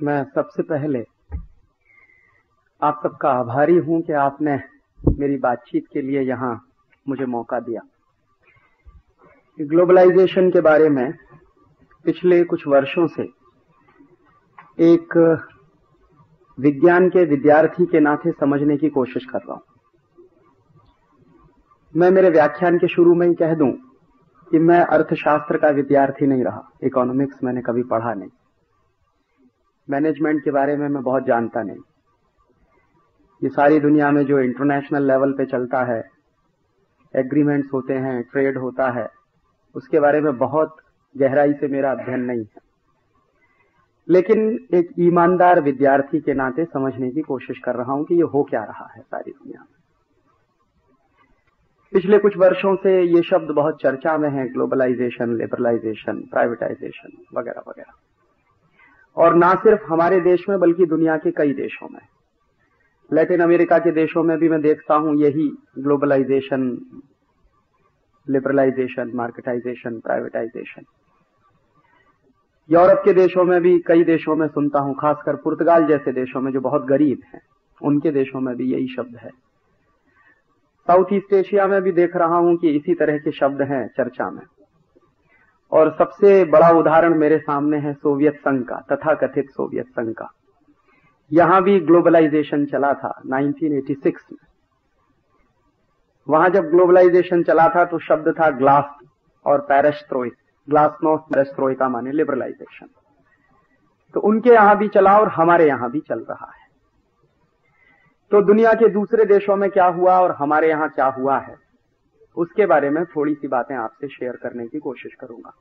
मैं सबसे पहले आप सबका आभारी हूं कि आपने मेरी बातचीत के लिए यहां मुझे मौका दिया। ग्लोबलाइजेशन के बारे में पिछले कुछ वर्षों से एक विज्ञान के विद्यार्थी के नाते समझने की कोशिश कर रहा हूं। मैं मेरे व्याख्यान के शुरू में ही कह दूं कि मैं अर्थशास्त्र का विद्यार्थी नहीं रहा। इकोनॉमिक्स मैंने कभी पढ़ा नहीं। मैनेजमेंट के बारे में मैं बहुत जानता नहीं। ये सारी दुनिया में जो इंटरनेशनल लेवल पे चलता है, एग्रीमेंट्स होते हैं, ट्रेड होता है, उसके बारे में बहुत गहराई से मेरा अध्ययन नहीं है। लेकिन एक ईमानदार विद्यार्थी के नाते समझने की कोशिश कर रहा हूं कि ये हो क्या रहा है सारी दुनिया में। पिछले कुछ वर्षों से ये शब्द बहुत चर्चा में है, ग्लोबलाइजेशन, लिबरलाइजेशन, प्राइवेटाइजेशन वगैरह वगैरह, और ना सिर्फ हमारे देश में बल्कि दुनिया के कई देशों में। लैटिन अमेरिका के देशों में भी मैं देखता हूं यही globalisation, liberalisation, marketisation, privatisation. Europe के देशों में भी, कई देशों में सुनता हूं, खासकर पुर्तगाल जैसे देशों में जो बहुत गरीब हैं, उनके देशों में भी यही शब्द है। साउथ ईस्ट एशिया में भी देख रहा हूं कि इसी तरह के शब्द हैं चर्चा में। और सबसे बड़ा उदाहरण मेरे सामने है सोवियत संघ का, तथाकथित सोवियत संघ का। यहां भी ग्लोबलाइजेशन चला था 1986 में। वहां जब ग्लोबलाइजेशन चला था तो शब्द था ग्लास और पेरेस्ट्रोइक, ग्लासनोस्ट पेरेस्ट्रोइका माने लिबरलाइजेशन। तो उनके यहां भी चला और हमारे यहां भी चल रहा है। तो दुनिया के दूसरे देशों में क्या हुआ और हमारे यहां क्या हुआ है, उसके बारे में थोड़ी सी बातें आपसे शेयर करने की कोशिश करूंगा।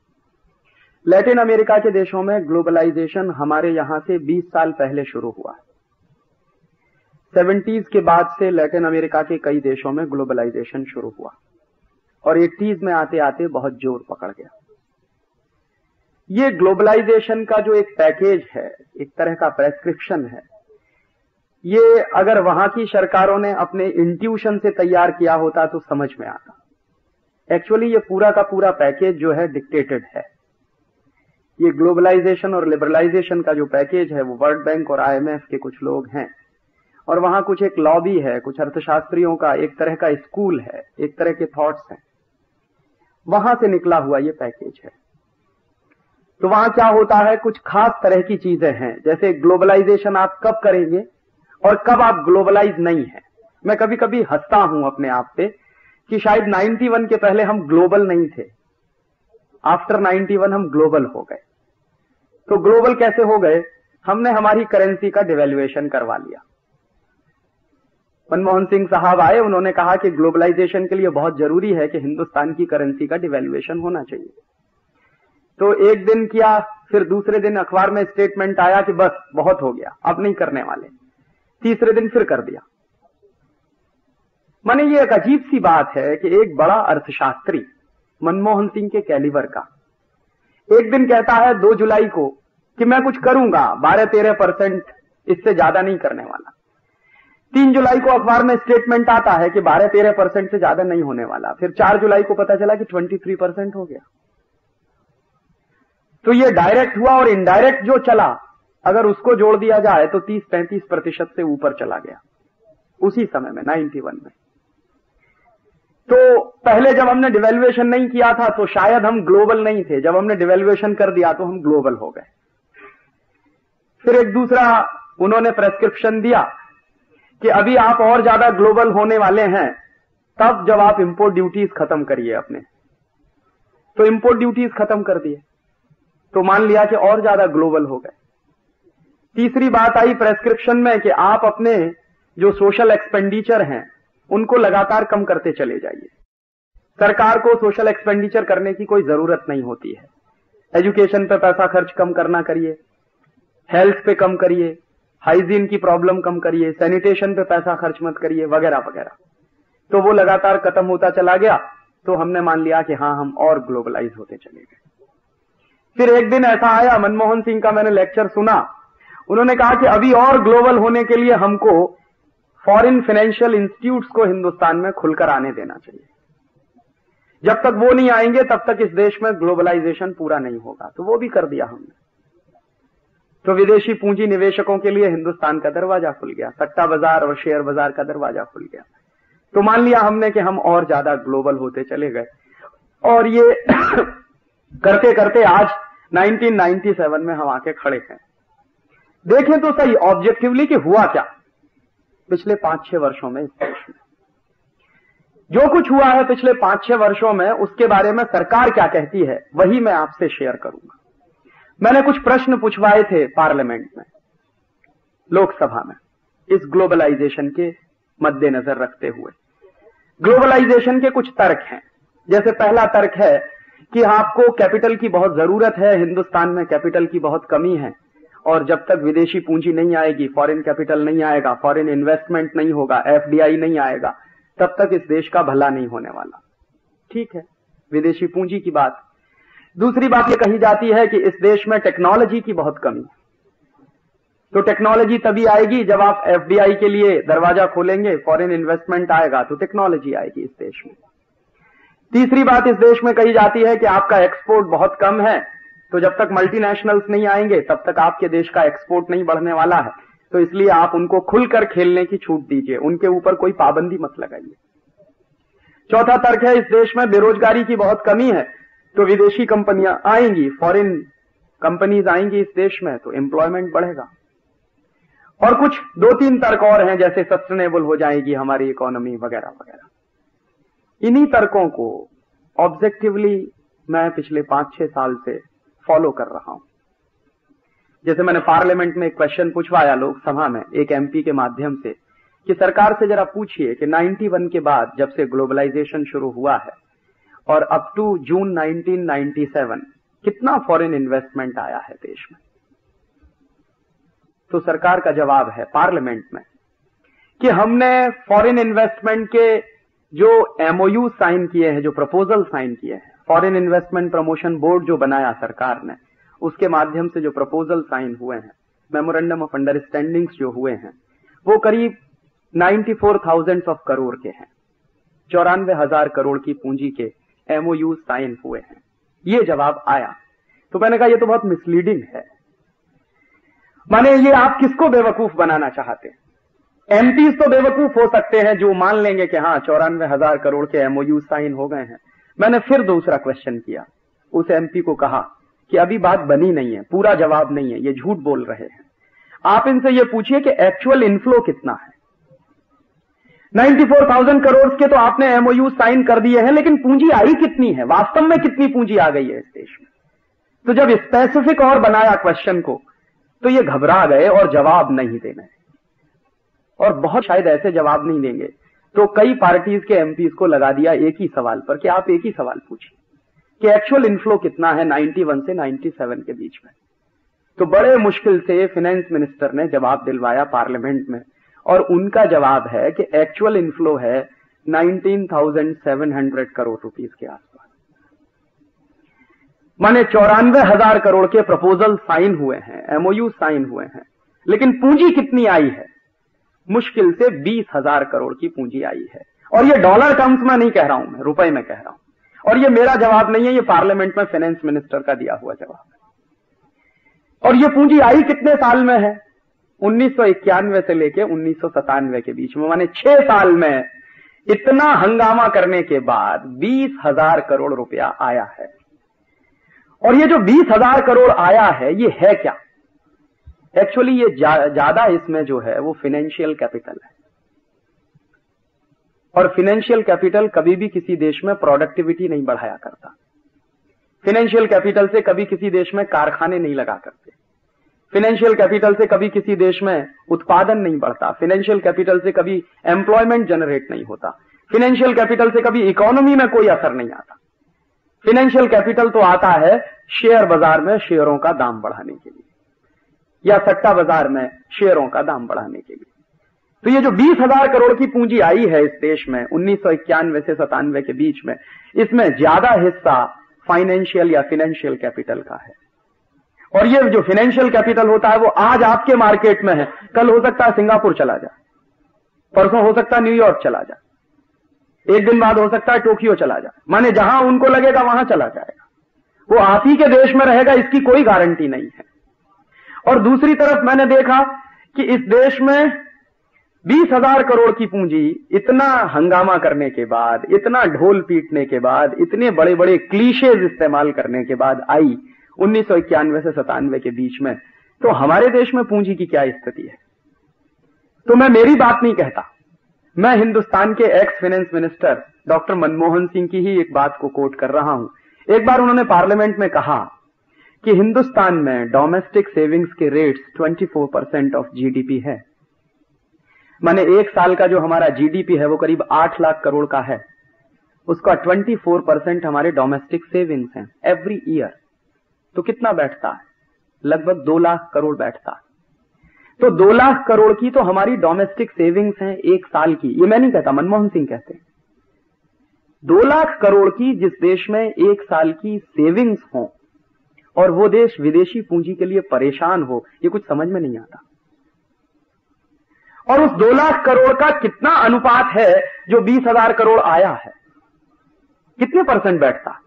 लैटिन अमेरिका के देशों में ग्लोबलाइजेशन हमारे यहां से 20 साल पहले शुरू हुआ। 70s के बाद से लैटिन अमेरिका के कई देशों में ग्लोबलाइजेशन शुरू हुआ और 80s में आते आते बहुत जोर पकड़ गया। ये ग्लोबलाइजेशन का जो एक पैकेज है, एक तरह का प्रेस्क्रिप्शन है, ये अगर वहां की सरकारों ने अपने इंट्यूशन से तैयार किया होता तो समझ में आता। एक्चुअली ये पूरा का पूरा पैकेज जो है डिक्टेटेड है। ये ग्लोबलाइजेशन और लिबरलाइजेशन का जो पैकेज है वो वर्ल्ड बैंक और IMF के कुछ लोग हैं, और वहां कुछ एक लॉबी है, कुछ अर्थशास्त्रियों का एक तरह का स्कूल है, एक तरह के थॉट्स हैं। वहां से निकला हुआ ये पैकेज है। तो वहां क्या होता है, कुछ खास तरह की चीजें हैं। जैसे ग्लोबलाइजेशन आप कब करेंगे और कब आप ग्लोबलाइज नहीं है। मैं कभी कभी हंसता हूं अपने आप पे कि शायद 91 के पहले हम ग्लोबल नहीं थे, आफ्टर 91 हम ग्लोबल हो गए। तो ग्लोबल कैसे हो गए? हमने हमारी करेंसी का डिवैल्यूएशन करवा लिया। मनमोहन सिंह साहब आए, उन्होंने कहा कि ग्लोबलाइजेशन के लिए बहुत जरूरी है कि हिंदुस्तान की करेंसी का डिवैल्यूएशन होना चाहिए। तो एक दिन किया, फिर दूसरे दिन अखबार में स्टेटमेंट आया कि बस बहुत हो गया, अब नहीं करने वाले। तीसरे दिन फिर कर दिया। माने ये एक अजीब सी बात है कि एक बड़ा अर्थशास्त्री मनमोहन सिंह के कैलिबर का एक दिन कहता है 2 जुलाई को कि मैं कुछ करूंगा, 12-13%, इससे ज्यादा नहीं करने वाला। 3 जुलाई को अखबार में स्टेटमेंट आता है कि 12-13% से ज्यादा नहीं होने वाला। फिर 4 जुलाई को पता चला कि 23% हो गया। तो ये डायरेक्ट हुआ, और इनडायरेक्ट जो चला अगर उसको जोड़ दिया जाए तो 30-35% से ऊपर चला गया उसी समय में, 91 में। तो पहले जब हमने डिवैल्यूएशन नहीं किया था तो शायद हम ग्लोबल नहीं थे। जब हमने डिवैल्यूएशन कर दिया तो हम ग्लोबल हो गए। फिर एक दूसरा उन्होंने प्रेस्क्रिप्शन दिया कि अभी आप और ज्यादा ग्लोबल होने वाले हैं तब जब आप इंपोर्ट ड्यूटीज खत्म करिए अपने। तो इंपोर्ट ड्यूटीज खत्म कर दिए तो मान लिया कि और ज्यादा ग्लोबल हो गए। तीसरी बात आई प्रेस्क्रिप्शन में कि आप अपने जो सोशल एक्सपेंडिचर हैं उनको लगातार कम करते चले जाइए। सरकार को सोशल एक्सपेंडिचर करने की कोई जरूरत नहीं होती है। एजुकेशन पे पैसा खर्च कम करना करिए, हेल्थ पे कम करिए, हाइजीन की प्रॉब्लम कम करिए, सैनिटेशन पे पैसा खर्च मत करिए, वगैरह वगैरह। तो वो लगातार खत्म होता चला गया। तो हमने मान लिया कि हां, हम और ग्लोबलाइज होते चले गए। फिर एक दिन ऐसा आया, मनमोहन सिंह का मैंने लेक्चर सुना, उन्होंने कहा कि अभी और ग्लोबल होने के लिए हमको फॉरेन फाइनेंशियल इंस्टीट्यूट्स को हिंदुस्तान में खुलकर आने देना चाहिए। जब तक वो नहीं आएंगे तब तक इस देश में ग्लोबलाइजेशन पूरा नहीं होगा। तो वो भी कर दिया हमने। तो विदेशी पूंजी निवेशकों के लिए हिंदुस्तान का दरवाजा खुल गया, सट्टा बाजार और शेयर बाजार का दरवाजा खुल गया। तो मान लिया हमने कि हम और ज्यादा ग्लोबल होते चले गए, और ये करते करते आज 1997 में हम आके खड़े हैं। देखें तो सही ऑब्जेक्टिवली कि हुआ क्या पिछले 5-6 वर्षों में इस देश में। जो कुछ हुआ है पिछले 5-6 वर्षों में, उसके बारे में सरकार क्या कहती है वही मैं आपसे शेयर करूंगा। मैंने कुछ प्रश्न पूछवाए थे पार्लियामेंट में, लोकसभा में, इस ग्लोबलाइजेशन के मद्देनजर रखते हुए। ग्लोबलाइजेशन के कुछ तर्क हैं। जैसे पहला तर्क है कि आपको कैपिटल की बहुत जरूरत है, हिंदुस्तान में कैपिटल की बहुत कमी है, और जब तक विदेशी पूंजी नहीं आएगी, फॉरेन कैपिटल नहीं आएगा, फॉरेन इन्वेस्टमेंट नहीं होगा, एफडीआई नहीं आएगा, तब तक इस देश का भला नहीं होने वाला। ठीक है, विदेशी पूंजी की बात। दूसरी बात ये कही जाती है कि इस देश में टेक्नोलॉजी की बहुत कमी है, तो टेक्नोलॉजी तभी आएगी जब आप एफडीआई के लिए दरवाजा खोलेंगे, फॉरेन इन्वेस्टमेंट आएगा, तो टेक्नोलॉजी आएगी इस देश में। तीसरी बात इस देश में कही जाती है कि आपका एक्सपोर्ट बहुत कम है, तो जब तक मल्टीनेशनल्स नहीं आएंगे तब तक आपके देश का एक्सपोर्ट नहीं बढ़ने वाला है, तो इसलिए आप उनको खुलकर खेलने की छूट दीजिए, उनके ऊपर कोई पाबंदी मत लगाइए। चौथा तर्क है इस देश में बेरोजगारी की बहुत कमी है, तो विदेशी कंपनियां आएंगी, फॉरेन कंपनीज आएंगी इस देश में, तो एम्प्लॉयमेंट बढ़ेगा। और कुछ 2-3 तर्क और हैं, जैसे सस्टेनेबल हो जाएगी हमारी इकोनॉमी वगैरह वगैरह। इन्हीं तर्कों को ऑब्जेक्टिवली मैं पिछले 5-6 साल से फॉलो कर रहा हूं। जैसे मैंने पार्लियामेंट में एक क्वेश्चन पूछवाया लोकसभा में एक एमपी के माध्यम से कि सरकार से जरा पूछिए कि 91 के बाद जब से ग्लोबलाइजेशन शुरू हुआ है और अप टू जून 1997 कितना फॉरेन इन्वेस्टमेंट आया है देश में। तो सरकार का जवाब है पार्लियामेंट में कि हमने फॉरेन इन्वेस्टमेंट के जो एमओयू साइन किए हैं, जो प्रपोजल साइन किए हैं, फॉरेन इन्वेस्टमेंट प्रमोशन बोर्ड जो बनाया सरकार ने, उसके माध्यम से जो प्रपोजल साइन हुए हैं, मेमोरेंडम ऑफ अंडरस्टैंडिंग्स जो हुए हैं, वो करीब 94,000 करोड़ के हैं। 94,000 करोड़ की पूंजी के एमओयू साइन हुए हैं। ये जवाब आया। तो मैंने कहा ये तो बहुत मिसलीडिंग है। माने ये आप किसको बेवकूफ बनाना चाहते हैं? एमपीज तो बेवकूफ हो सकते हैं जो मान लेंगे कि हाँ 94,000 करोड़ के एमओयू साइन हो गए हैं। मैंने फिर दूसरा क्वेश्चन किया, उस एमपी को कहा कि अभी बात बनी नहीं है, पूरा जवाब नहीं है, ये झूठ बोल रहे हैं। आप इनसे ये पूछिए कि एक्चुअल इनफ्लो कितना है। 94,000 करोड़ के तो आपने एमओयू साइन कर दिए हैं, लेकिन पूंजी आई कितनी है, वास्तव में कितनी पूंजी आ गई है इस देश में? तो जब स्पेसिफिक और बनाया क्वेश्चन को तो ये घबरा गए और जवाब नहीं देने, और बहुत शायद ऐसे जवाब नहीं देंगे। तो कई पार्टीज के एमपीज को लगा दिया एक ही सवाल पर कि आप एक ही सवाल पूछिए कि एक्चुअल इनफ्लो कितना है 91 से 97 के बीच में। तो बड़े मुश्किल से फाइनेंस मिनिस्टर ने जवाब दिलवाया पार्लियामेंट में, और उनका जवाब है कि एक्चुअल इनफ्लो है 19,700 करोड़ रुपीस के आसपास। माने 94,000 करोड़ के प्रपोजल साइन हुए हैं, एमओयू साइन हुए हैं, लेकिन पूंजी कितनी आई है? मुश्किल से 20,000 करोड़ की पूंजी आई है। और ये डॉलर टर्म्स में नहीं कह रहा हूं, मैं रुपए में कह रहा हूं। और ये मेरा जवाब नहीं है, ये पार्लियामेंट में फाइनेंस मिनिस्टर का दिया हुआ जवाब है। और ये पूंजी आई कितने साल में है? 1991 से लेके 1997 के बीच में, माने 6 साल में इतना हंगामा करने के बाद 20,000 करोड़ रुपया आया है। और ये जो 20,000 करोड़ आया है ये है क्या? एक्चुअली ये ज्यादा इसमें जो है वो फाइनेंशियल कैपिटल है, और फाइनेंशियल कैपिटल कभी भी किसी देश में प्रोडक्टिविटी नहीं बढ़ाया करता। फाइनेंशियल कैपिटल से कभी किसी देश में कारखाने नहीं लगा करते। फाइनेंशियल कैपिटल से कभी किसी देश में उत्पादन नहीं बढ़ता। फाइनेंशियल कैपिटल से कभी एम्प्लॉयमेंट जनरेट नहीं होता। फाइनेंशियल कैपिटल से कभी इकोनॉमी में कोई असर नहीं आता। फाइनेंशियल कैपिटल तो आता है शेयर बाजार में शेयरों का दाम बढ़ाने के लिए, या सट्टा बाजार में शेयरों का दाम बढ़ाने के लिए। तो ये जो 20,000 करोड़ की पूंजी आई है इस देश में 1991 से 97 के बीच में, इसमें ज्यादा हिस्सा फाइनेंशियल या फाइनेंशियल कैपिटल का है। और ये जो फाइनेंशियल कैपिटल होता है वो आज आपके मार्केट में है, कल हो सकता है सिंगापुर चला जाए, परसों हो सकता है न्यूयॉर्क चला जाए, एक दिन बाद हो सकता है टोक्यो चला जाए। माने जहां उनको लगेगा वहां चला जाएगा, वो आप ही के देश में रहेगा, इसकी कोई गारंटी नहीं है। और दूसरी तरफ मैंने देखा कि इस देश में 20,000 करोड़ की पूंजी इतना हंगामा करने के बाद, इतना ढोल पीटने के बाद, इतने बड़े बड़े क्लीशेज इस्तेमाल करने के बाद आई 1991 से 97 के बीच में, तो हमारे देश में पूंजी की क्या स्थिति है? तो मैं मेरी बात नहीं कहता, मैं हिंदुस्तान के ex finance minister doctor Manmohan Singh की ही एक बात को कोट कर रहा हूं। एक बार उन्होंने पार्लियामेंट में कहा कि हिंदुस्तान में डोमेस्टिक सेविंग्स के रेट्स 24% ऑफ जीडीपी है। माने एक साल का जो हमारा जीडीपी है वो करीब 8 लाख करोड़ का है, उसका 24% हमारे डोमेस्टिक सेविंग्स हैं एवरी ईयर। तो कितना बैठता है? लगभग 2 लाख करोड़ बैठता है। तो 2 लाख करोड़ की तो हमारी डोमेस्टिक सेविंग्स हैं एक साल की। ये मैं नहीं कहता, मनमोहन सिंह कहते हैं। 2 लाख करोड़ की जिस देश में एक साल की सेविंग्स हो और वो देश विदेशी पूंजी के लिए परेशान हो, ये कुछ समझ में नहीं आता। और उस 2 लाख करोड़ का कितना अनुपात है जो 20,000 करोड़ आया है? कितने परसेंट बैठता?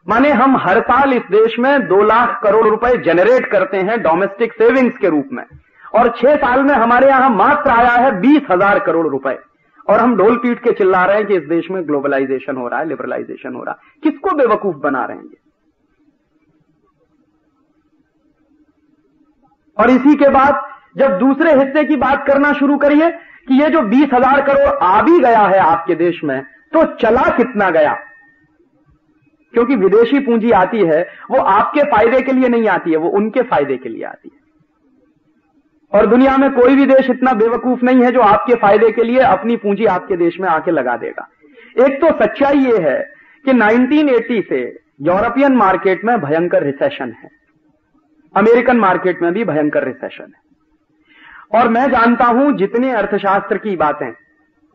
माने हम हर साल इस देश में 2 लाख करोड़ रुपए जनरेट करते हैं डोमेस्टिक सेविंग्स के रूप में, और 6 साल में हमारे यहां मात्र आया है 20,000 करोड़ रुपए, और हम ढोल पीट के चिल्ला रहे हैं कि इस देश में ग्लोबलाइजेशन हो रहा है, लिबरलाइजेशन हो रहा है। किसको बेवकूफ बना रहे हैं? और इसी के बाद जब दूसरे हिस्से की बात करना शुरू करिए कि ये जो 20,000 करोड़ आ भी गया है आपके देश में, तो चला कितना गया? क्योंकि विदेशी पूंजी आती है वो आपके फायदे के लिए नहीं आती है, वो उनके फायदे के लिए आती है। और दुनिया में कोई भी देश इतना बेवकूफ नहीं है जो आपके फायदे के लिए अपनी पूंजी आपके देश में आके लगा देगा। एक तो सच्चाई ये है कि 1980 से यूरोपियन मार्केट में भयंकर रिसेशन है, अमेरिकन मार्केट में भी भयंकर रिसेशन है। और मैं जानता हूं जितने अर्थशास्त्र की बातें,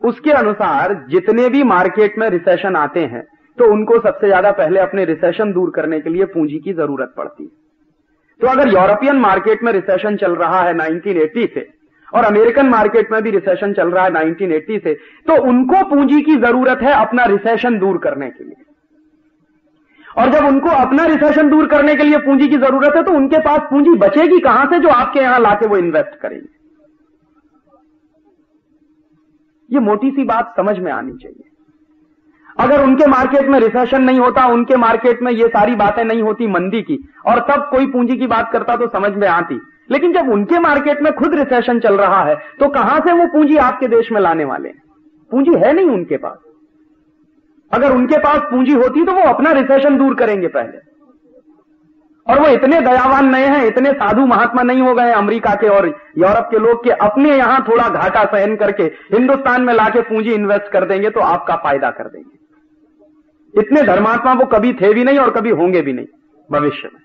उसके अनुसार जितने भी मार्केट में रिसेशन आते हैं तो उनको सबसे ज्यादा पहले अपने रिसेशन दूर करने के लिए पूंजी की जरूरत पड़ती है। तो अगर यूरोपियन मार्केट में रिसेशन चल रहा है 1980 से और अमेरिकन मार्केट में भी रिसेशन चल रहा है 1980 से, तो उनको पूंजी की जरूरत है अपना रिसेशन दूर करने के लिए। और जब उनको अपना रिसेशन दूर करने के लिए पूंजी की जरूरत है तो उनके पास पूंजी बचेगी कहां से जो आपके यहां लाके वो इन्वेस्ट करेंगे? ये मोटी सी बात समझ में आनी चाहिए। अगर उनके मार्केट में रिसेशन नहीं होता, उनके मार्केट में ये सारी बातें नहीं होती मंदी की, और तब कोई पूंजी की बात करता तो समझ में आती। लेकिन जब उनके मार्केट में खुद रिसेशन चल रहा है तो कहां से वो पूंजी आपके देश में लाने वाले हैं? पूंजी है नहीं उनके पास। अगर उनके पास पूंजी होती तो वो अपना रिसेशन दूर करेंगे पहले। और वो इतने दयावान नहीं हैं, इतने साधु महात्मा नहीं हो गए अमेरिका के और यूरोप के लोग के अपने यहां थोड़ा घाटा सहन करके हिंदुस्तान में लाके पूंजी इन्वेस्ट कर देंगे तो आपका फायदा कर देंगे। इतने धर्मात्मा वो कभी थे भी नहीं और कभी होंगे भी नहीं भविष्य में।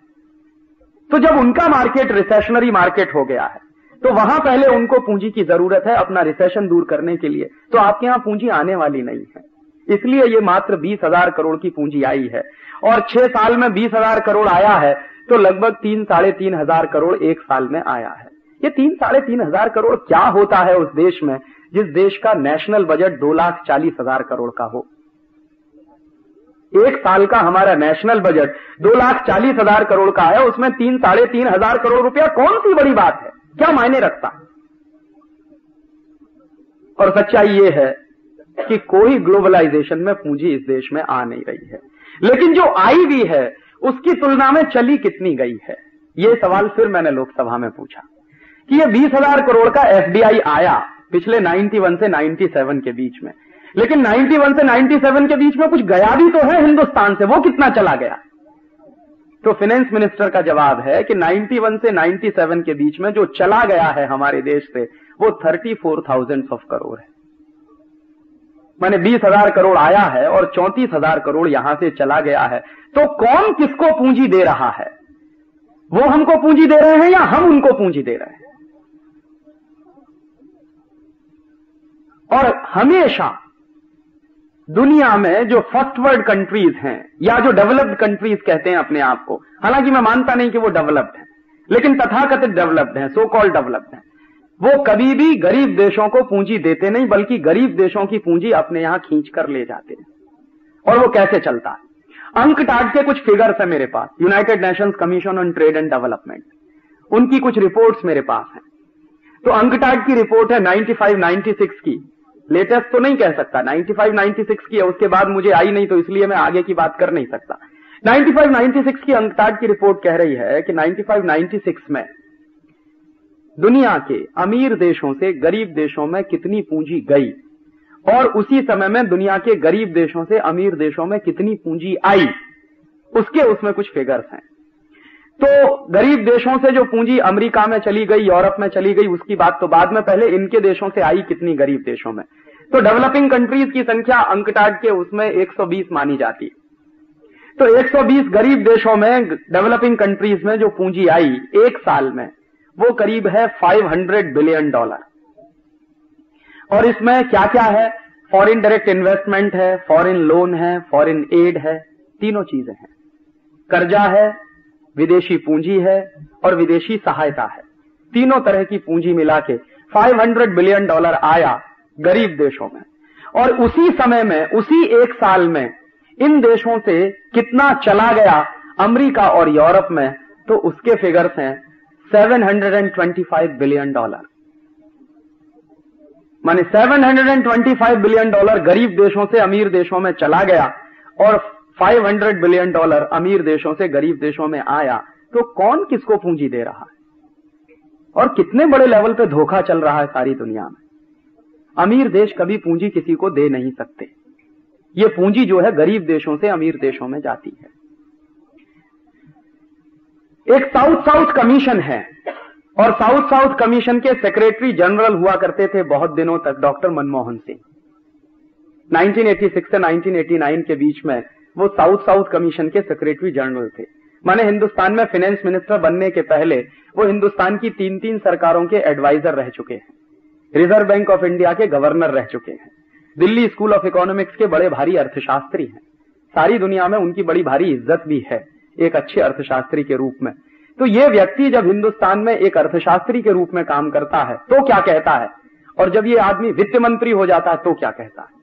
तो जब उनका मार्केट रिसेशनरी मार्केट हो गया है तो वहां पहले उनको पूंजी की जरूरत है अपना रिसेशन दूर करने के लिए, तो आपके यहां पूंजी आने वाली नहीं है। इसलिए ये मात्र 20,000 करोड़ की पूंजी आई है, और 6 साल में 20,000 करोड़ आया है तो लगभग 3-3,500 करोड़ एक साल में आया है। ये 3-3,500 करोड़ क्या होता है उस देश में जिस देश का नेशनल बजट 2,40,000 करोड़ का हो? एक साल का हमारा नेशनल बजट 2,40,000 करोड़ का है, उसमें 3-3,500 करोड़ रुपया कौन सी बड़ी बात है? क्या मायने रखता है? और सच्चाई ये है कि कोई ग्लोबलाइजेशन में पूंजी इस देश में आ नहीं रही है, लेकिन जो आई भी है उसकी तुलना में चली कितनी गई है? यह सवाल फिर मैंने लोकसभा में पूछा कि ये 20,000 करोड़ का एफडीआई आया पिछले 91 से 97 के बीच में, लेकिन 91 से 97 के बीच में कुछ गया भी तो है हिंदुस्तान से, वो कितना चला गया? तो फाइनेंस मिनिस्टर का जवाब है कि 91 से 97 के बीच में जो चला गया है हमारे देश से वो 34,000 करोड़ है। माने 20,000 करोड़ आया है और 34,000 करोड़ यहां से चला गया है। तो कौन किसको पूंजी दे रहा है? वो हमको पूंजी दे रहे हैं या हम उनको पूंजी दे रहे हैं? और हमेशा दुनिया में जो फर्स्ट वर्ल्ड कंट्रीज हैं या जो डेवलप्ड कंट्रीज कहते हैं अपने आप को, हालांकि मैं मानता नहीं कि वो डेवलप्ड हैं, लेकिन तथाकथित डेवलप्ड हैं, सो कॉल्ड डेवलप्ड हैं, वो कभी भी गरीब देशों को पूंजी देते नहीं, बल्कि गरीब देशों की पूंजी अपने यहां खींच कर ले जाते हैं। और वो कैसे चलता है? अंक टाट के कुछ फिगर्स है मेरे पास, United Nations Commission on Trade and Development. उनकी कुछ रिपोर्ट्स मेरे पास हैं। तो अंकटाड की रिपोर्ट है 95-96 की, लेटेस्ट तो नहीं कह सकता, 95-96 की है, उसके बाद मुझे आई नहीं तो इसलिए मैं आगे की बात कर नहीं सकता। 95-96 की अंकटाड की रिपोर्ट कह रही है कि 95-96 में दुनिया के अमीर देशों से गरीब देशों में कितनी पूंजी गई और उसी समय में दुनिया के गरीब देशों से अमीर देशों में कितनी पूंजी आई, उसके उसमें कुछ फिगर्स हैं। तो गरीब देशों से जो पूंजी अमेरिका में चली गई, यूरोप में चली गई, उसकी बात तो बाद में, पहले इनके देशों से आई कितनी गरीब देशों में। तो डेवलपिंग कंट्रीज की संख्या अंकटाड के उसमें 120 मानी जाती है। तो 120 गरीब देशों में, डेवलपिंग कंट्रीज में जो पूंजी आई एक साल में, वो करीब है $500 बिलियन। और इसमें क्या क्या है? फॉरेन डायरेक्ट इन्वेस्टमेंट है, फॉरेन लोन है, फॉरेन एड है, तीनों चीजें हैं। कर्जा है, विदेशी पूंजी है और विदेशी सहायता है। तीनों तरह की पूंजी मिला के $500 बिलियन आया गरीब देशों में। और उसी समय में, उसी एक साल में इन देशों से कितना चला गया अमेरिका और यूरोप में, तो उसके फिगर्स हैं $725 बिलियन। माने $725 बिलियन गरीब देशों से अमीर देशों में चला गया और $500 बिलियन अमीर देशों से गरीब देशों में आया। तो कौन किसको पूंजी दे रहा है और कितने बड़े लेवल पे धोखा चल रहा है सारी दुनिया में। अमीर देश कभी पूंजी किसी को दे नहीं सकते। ये पूंजी जो है गरीब देशों से अमीर देशों में जाती है। एक साउथ कमीशन है और साउथ कमीशन के सेक्रेटरी जनरल हुआ करते थे बहुत दिनों तक डॉक्टर मनमोहन सिंह। 1986 से 1989 के बीच में वो साउथ कमीशन के सेक्रेटरी जनरल थे। माने हिंदुस्तान में फाइनेंस मिनिस्टर बनने के पहले वो हिंदुस्तान की 3 सरकारों के एडवाइजर रह चुके हैं, रिजर्व बैंक ऑफ इंडिया के गवर्नर रह चुके हैं, दिल्ली स्कूल ऑफ इकोनॉमिक्स के बड़े भारी अर्थशास्त्री हैं। सारी दुनिया में उनकी बड़ी भारी इज्जत भी है एक अच्छे अर्थशास्त्री के रूप में। तो ये व्यक्ति जब हिंदुस्तान में एक अर्थशास्त्री के रूप में काम करता है तो क्या कहता है, और जब ये आदमी वित्त मंत्री हो जाता है तो क्या कहता है।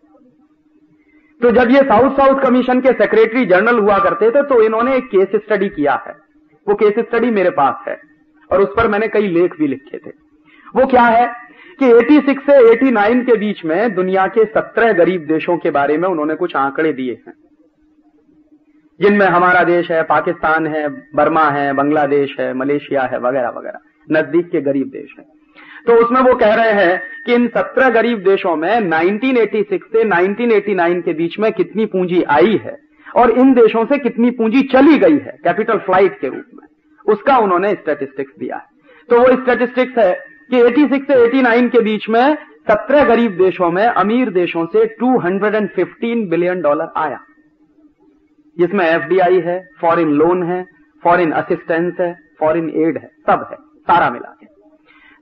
तो जब ये साउथ कमीशन के सेक्रेटरी जनरल हुआ करते थे तो इन्होंने एक केस स्टडी किया है। वो केस स्टडी मेरे पास है और उस पर मैंने कई लेख भी लिखे थे। वो क्या है कि 86 से 89 के बीच में दुनिया के 17 गरीब देशों के बारे में उन्होंने कुछ आंकड़े दिए हैं, जिनमें हमारा देश है, पाकिस्तान है, बर्मा है, बांग्लादेश है, मलेशिया है, वगैरह वगैरह, नजदीक के गरीब देश हैं। तो उसमें वो कह रहे हैं कि इन 17 गरीब देशों में 1986 से 1989 के बीच में कितनी पूंजी आई है और इन देशों से कितनी पूंजी चली गई है कैपिटल फ्लाइट के रूप में, उसका उन्होंने स्टैटिस्टिक्स दिया है। तो वो स्टैटिस्टिक्स है कि 86 से 89 के बीच में 17 गरीब देशों में अमीर देशों से $215 बिलियन आया, जिसमें एफडीआई है, फॉरेन लोन है, फॉरेन असिस्टेंस है, फॉरेन एड है, सब है, सारा मिला के।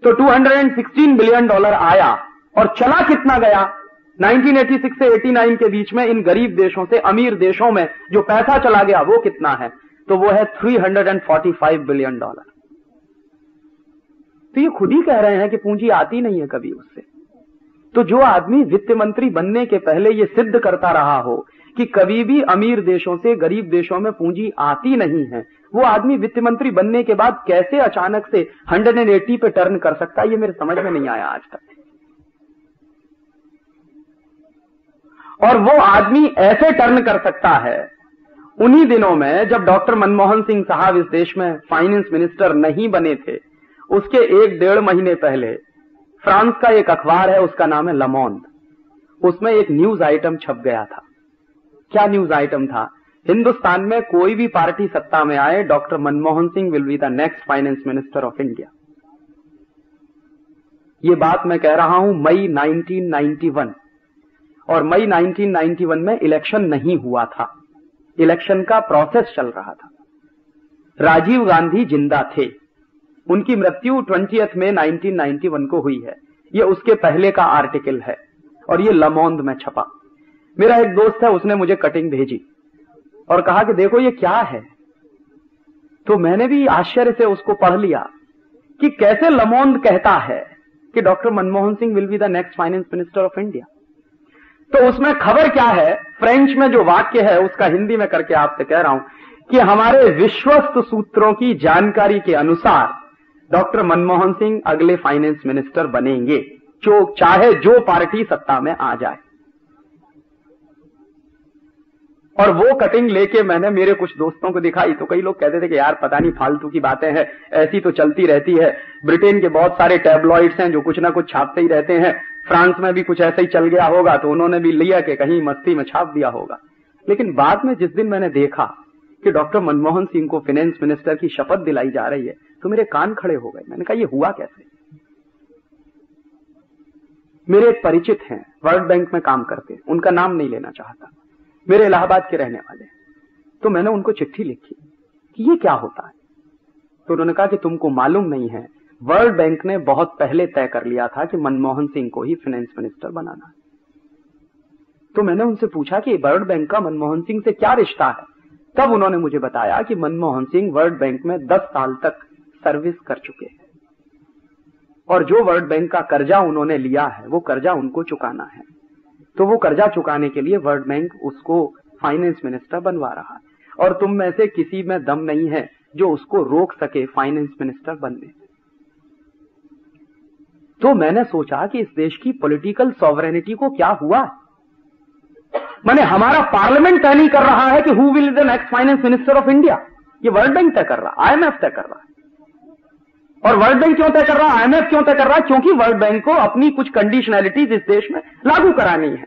तो $216 बिलियन आया और चला कितना गया 1986 से 89 के बीच में इन गरीब देशों से अमीर देशों में जो पैसा चला गया वो कितना है, तो वो है $345 बिलियन। तो ये खुद ही कह रहे हैं कि पूंजी आती नहीं है कभी उससे। तो जो आदमी वित्त मंत्री बनने के पहले ये सिद्ध करता रहा हो कि कभी भी अमीर देशों से गरीब देशों में पूंजी आती नहीं है, वो आदमी वित्त मंत्री बनने के बाद कैसे अचानक से 180 पे टर्न कर सकता है, ये मेरे समझ में नहीं आया आज तक। और वो आदमी ऐसे टर्न कर सकता है उन्हीं दिनों में जब डॉक्टर मनमोहन सिंह साहब इस देश में फाइनेंस मिनिस्टर नहीं बने थे, उसके 1-1.5 महीने पहले फ्रांस का एक अखबार है, उसका नाम है लमोंड, उसमें एक न्यूज आइटम छप गया था। क्या न्यूज आइटम था? हिंदुस्तान में कोई भी पार्टी सत्ता में आए, doctor Manmohan Singh will be the next finance minister of India. ये बात मैं कह रहा हूं मई 1991, और मई 1991 में इलेक्शन नहीं हुआ था, इलेक्शन का प्रोसेस चल रहा था। राजीव गांधी जिंदा थे, उनकी मृत्यु 20 मई 1991 को हुई है। ये उसके पहले का आर्टिकल है और ये लमोंड में छपा। मेरा एक दोस्त है, उसने मुझे कटिंग भेजी और कहा कि देखो ये क्या है। तो मैंने भी आश्चर्य से उसको पढ़ लिया कि कैसे लमोंड कहता है कि doctor Manmohan Singh will be the next finance minister of India. तो उसमें खबर क्या है, फ्रेंच में जो वाक्य है उसका हिंदी में करके आपसे कह रहा हूं कि हमारे विश्वस्त सूत्रों की जानकारी के अनुसार डॉक्टर मनमोहन सिंह अगले फाइनेंस मिनिस्टर बनेंगे, जो चाहे जो पार्टी सत्ता में आ जाए। और वो कटिंग लेके मैंने मेरे कुछ दोस्तों को दिखाई तो कई लोग कहते थे कि यार पता नहीं फालतू की बातें हैं, ऐसी तो चलती रहती है। ब्रिटेन के बहुत सारे टैबलॉइड्स हैं जो कुछ ना कुछ छापते ही रहते हैं, फ्रांस में भी कुछ ऐसा ही चल गया होगा तो उन्होंने भी लिया कि कहीं मस्ती में छाप दिया होगा। लेकिन बाद में जिस दिन मैंने देखा कि डॉक्टर मनमोहन सिंह को फाइनेंस मिनिस्टर की शपथ दिलाई जा रही है तो मेरे कान खड़े हो गए। मैंने कहा ये हुआ कैसे? मेरे एक परिचित हैं, वर्ल्ड बैंक में काम करते हैं, उनका नाम नहीं लेना चाहता, मेरे इलाहाबाद के रहने वाले। तो मैंने उनको चिट्ठी लिखी कि ये क्या होता है। तो उन्होंने कहा कि तुमको मालूम नहीं है, वर्ल्ड बैंक ने बहुत पहले तय कर लिया था कि मनमोहन सिंह को ही फाइनेंस मिनिस्टर बनाना है। तो मैंने उनसे पूछा कि वर्ल्ड बैंक का मनमोहन सिंह से क्या रिश्ता है। तब उन्होंने मुझे बताया कि मनमोहन सिंह वर्ल्ड बैंक में 10 साल तक सर्विस कर चुके हैं और जो वर्ल्ड बैंक का कर्जा उन्होंने लिया है वो कर्जा उनको चुकाना है। तो वो कर्जा चुकाने के लिए वर्ल्ड बैंक उसको फाइनेंस मिनिस्टर बनवा रहा है और तुम में से किसी में दम नहीं है जो उसको रोक सके फाइनेंस मिनिस्टर बनने से। तो मैंने सोचा कि इस देश की पॉलिटिकल सॉवरेनिटी को क्या हुआ। माने हमारा पार्लियामेंट तय नहीं कर रहा है कि who will be the next finance minister of India, ये वर्ल्ड बैंक तय कर रहा है, आईएमएफ तय कर रहा है। और वर्ल्ड बैंक क्यों तय कर रहा है, आईएमएफ क्यों तय कर रहा है? क्योंकि वर्ल्ड बैंक को अपनी कुछ कंडीशनैलिटीज इस देश में लागू करानी है,